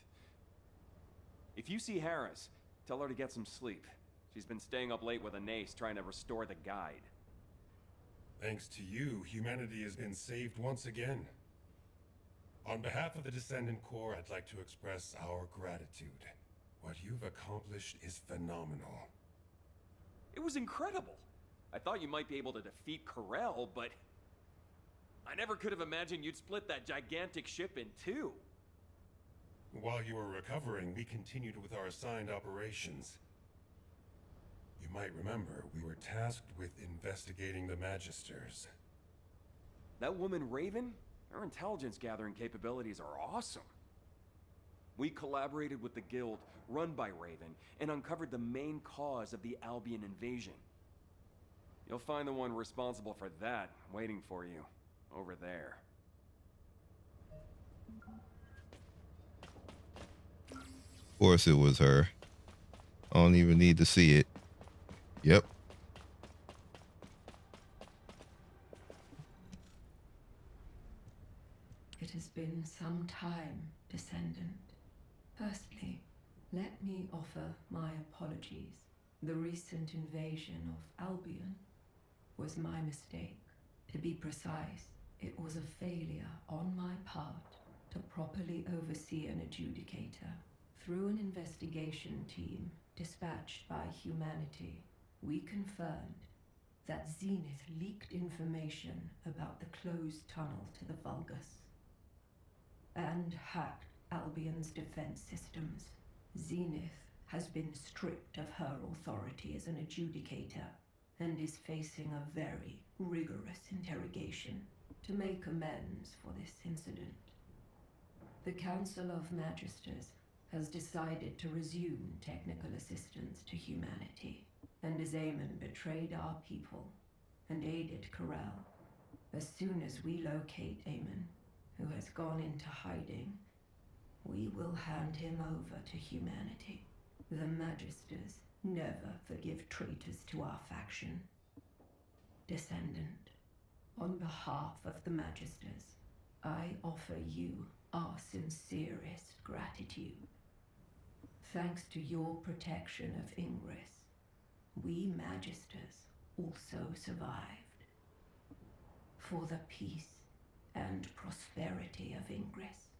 If you see Harris, tell her to get some sleep. She's been staying up late with Anais trying to restore the guide. Thanks to you, humanity has been saved once again. On behalf of the Descendant Corps, I'd like to express our gratitude. What you've accomplished is phenomenal. It was incredible. I thought you might be able to defeat Corel, but I never could have imagined you'd split that gigantic ship in two. While you were recovering, we continued with our assigned operations. You might remember, we were tasked with investigating the Magisters. That woman Raven? Her intelligence gathering capabilities are awesome. We collaborated with the Guild, run by Raven, and uncovered the main cause of the Albion invasion. You'll find the one responsible for that waiting for you, over there. Of course it was her. I don't even need to see it. Yep. It has been some time, Descendant. Firstly, let me offer my apologies. The recent invasion of Albion was my mistake. To be precise, it was a failure on my part to properly oversee an adjudicator. Through an investigation team dispatched by humanity, we confirmed that Zenith leaked information about the closed tunnel to the Vulgus and hacked Albion's defense systems. Zenith has been stripped of her authority as an adjudicator and is facing a very rigorous interrogation to make amends for this incident. The Council of Magisters has decided to resume technical assistance to humanity, and as Eamon betrayed our people and aided Corel, as soon as we locate Eamon, who has gone into hiding, we will hand him over to humanity. The Magisters never forgive traitors to our faction. Descendant, on behalf of the Magisters, I offer you our sincerest gratitude. Thanks to your protection of Ingress, we Magisters also survived. For the peace and prosperity of Ingress,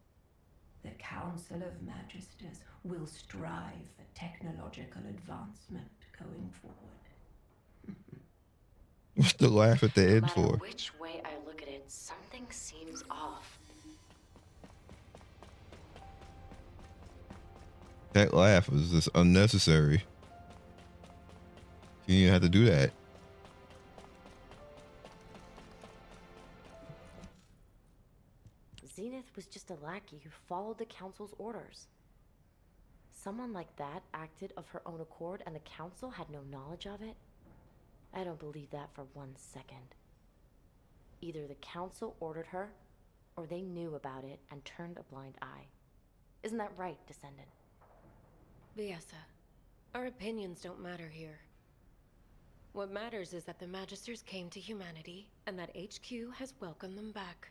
the Council of Magisters will strive for technological advancement going forward. What's the laugh at the end No matter for? which way I look at it, something seems off. That laugh was just unnecessary. You didn't have to do that. Zenith was just a lackey who followed the Council's orders. Someone like that acted of her own accord and the Council had no knowledge of it? I don't believe that for 1 second. Either the Council ordered her, or they knew about it and turned a blind eye. Isn't that right, Descendant? Viessa, our opinions don't matter here. What matters is that the Magisters came to humanity, and that HQ has welcomed them back.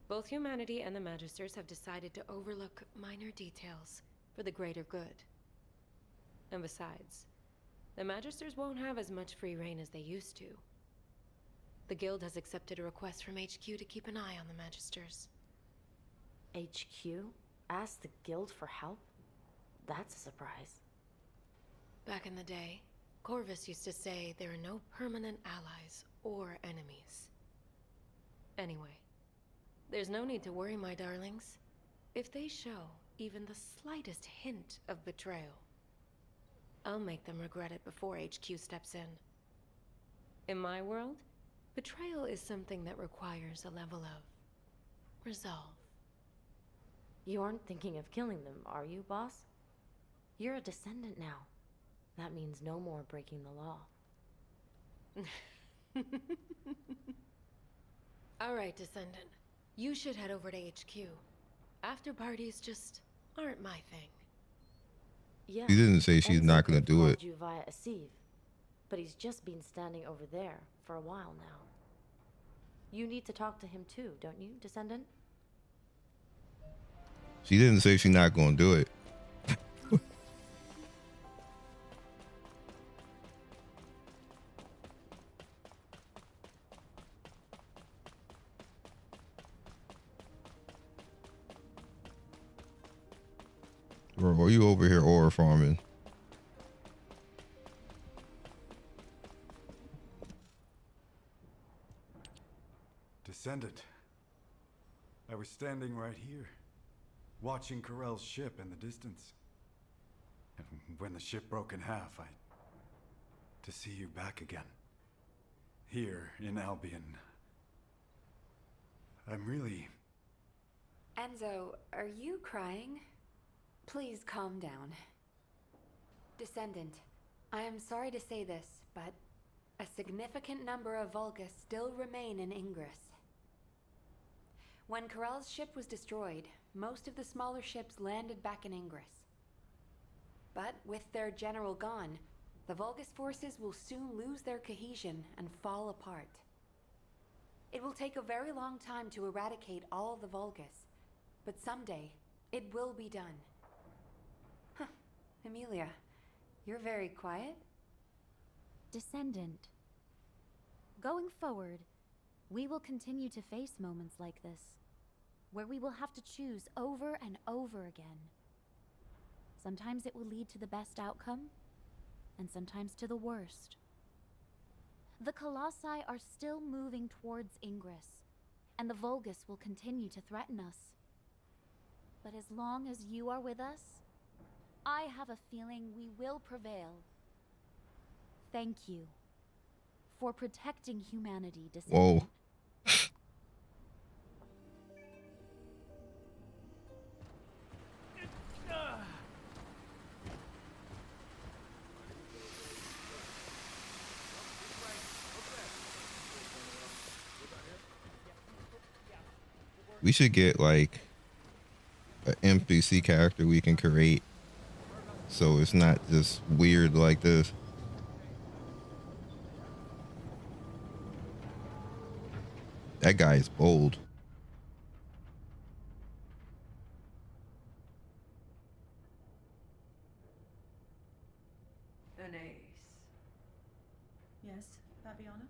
Both humanity and the Magisters have decided to overlook minor details for the greater good. And besides, the Magisters won't have as much free reign as they used to. The Guild has accepted a request from HQ to keep an eye on the Magisters. HQ? Asked the Guild for help? That's a surprise. Back in the day, Corvus used to say there are no permanent allies or enemies. Anyway, there's no need to worry, my darlings. If they show even the slightest hint of betrayal, I'll make them regret it before HQ steps in. In my world, betrayal is something that requires a level of resolve. You aren't thinking of killing them, are you, boss? You're a Descendant now. That means no more breaking the law. All right, Descendant. You should head over to HQ. After parties just aren't my thing. Yeah. She didn't say she's not gonna do it. Called you via a sieve, but he's just been standing over there for a while now. You need to talk to him too, don't you, Descendant? She didn't say she's not gonna do it. Bro, are you over here ore farming? Descendant. I was standing right here, watching Corell's ship in the distance. And when the ship broke in half, to see you back again. Here in Albion. I'm really... Enzo, are you crying? Please calm down. Descendant, I am sorry to say this, but a significant number of Vulgus still remain in Ingress. When Corell's ship was destroyed, most of the smaller ships landed back in Ingress. But with their general gone, the Vulgus forces will soon lose their cohesion and fall apart. It will take a very long time to eradicate all the Vulgus, but someday it will be done. Huh, Emilia, you're very quiet. Descendant. Going forward, we will continue to face moments like this, where we will have to choose over and over again. Sometimes it will lead to the best outcome, and sometimes to the worst. The Colossi are still moving towards Ingress, and the Vulgus will continue to threaten us. But as long as you are with us, I have a feeling we will prevail. Thank you for protecting humanity, Descendant. Whoa. We should get like an NPC character we can create, so it's not just weird like this. That guy is bold. Anais. Yes, Fabiana?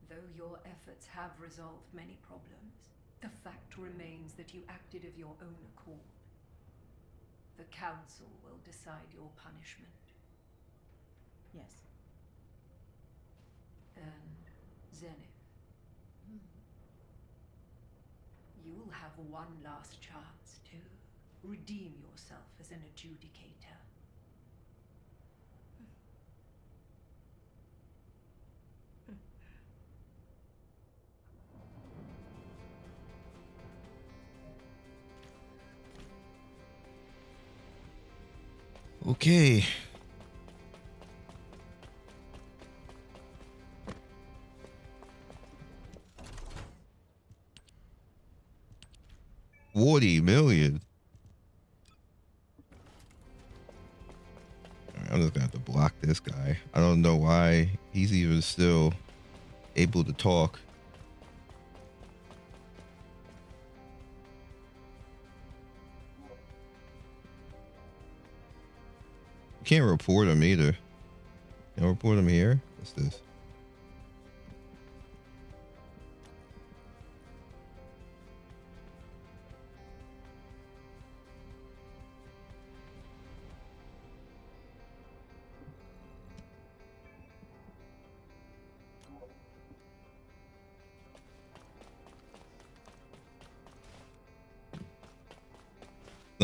Though your efforts have resolved many problems, the fact remains that you acted of your own accord. The Council will decide your punishment. Yes. And Zenith. You'll have one last chance to redeem yourself as an adjudicator. Okay. $40 million. I'm just gonna have to block this guy. I don't know why he's even still able to talk. Can't report him either. Can't report him here. What's this?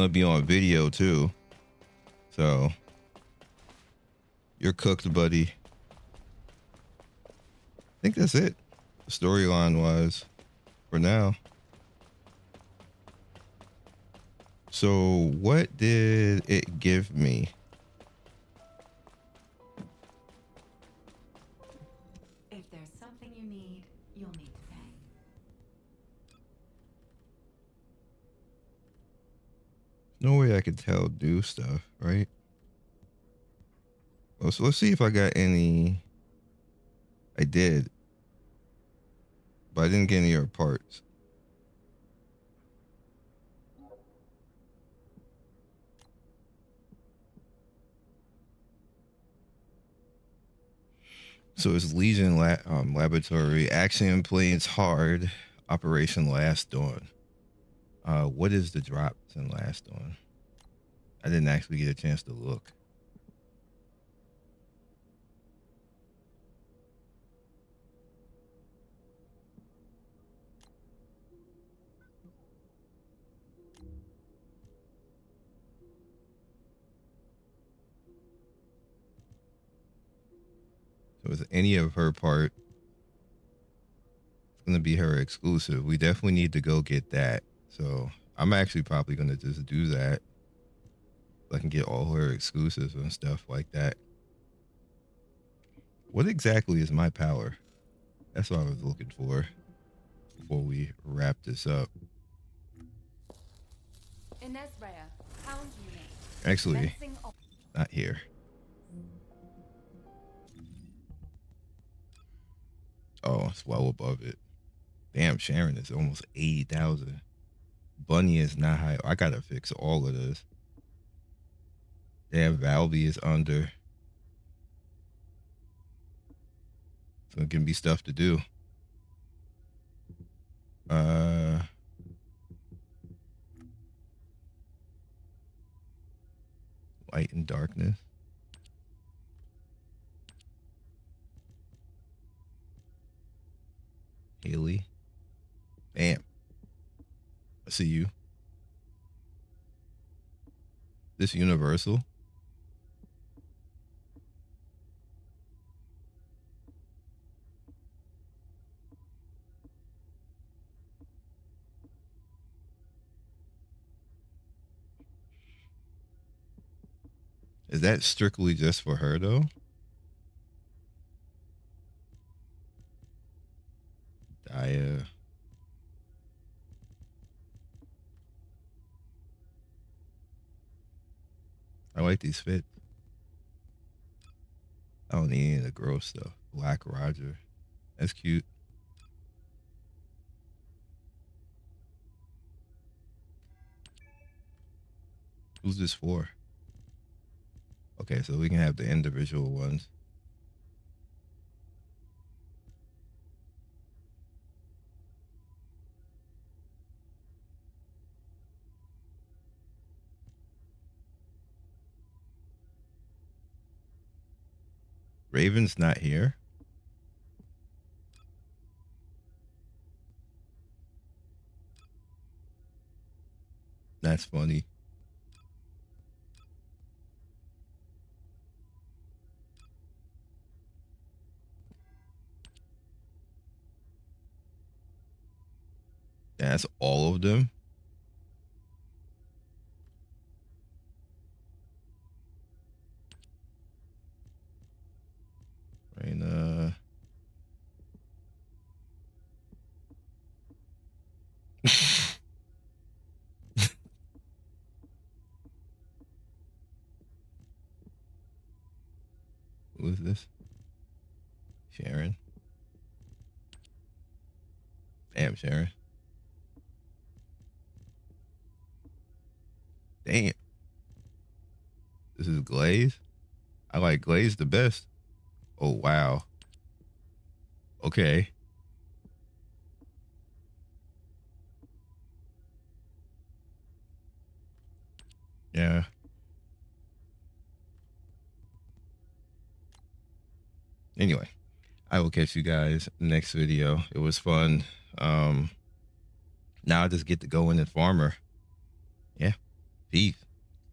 gonna be on video too. So you're cooked, buddy. I think that's it, storyline wise, for now. So what did it give me? If there's something you need, you'll need to pay. No way I could tell new stuff, right? Well, so let's see if I got any. I did, but I didn't get any of her parts. So it's Legion Laboratory, Axiom Planes Hard, Operation Last Dawn. What is the drops in Last Dawn? I didn't actually get a chance to look. So is any of her part, it's going to be her exclusive. We definitely need to go get that. So I'm actually probably going to just do that. So I can get all her exclusives and stuff like that. What exactly is my power? That's what I was looking for before we wrap this up. Actually, not here. Oh, it's well above it. Damn, Sharon is almost 80,000. Bunny is not high. I gotta fix all of this. Damn, Valby is under. So it can be stuff to do. Light and darkness. Haley. Bam. I see you. This universal. Is that strictly just for her though? Daya. I like these fits. I don't need any of the gross stuff. Black Roger. That's cute. Who's this for? Okay, so we can have the individual ones. Raven's not here. That's funny. That's all of them. Raina. Who is this? Sharon. Damn, Sharon. Damn. This is Glaze. I like Glaze the best. Oh, wow. Okay. Yeah. Anyway, I will catch you guys next video. It was fun. Now I just get to go in and farm her. Yeah. Peace.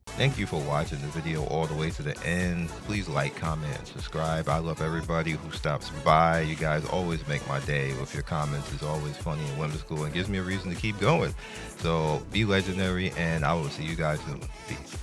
Thank you for watching the video all the way to the end. Please like, comment, and subscribe. I love everybody who stops by. You guys always make my day with your comments. It's always funny and whimsical and gives me a reason to keep going. So be legendary, and I will see you guys soon. Peace.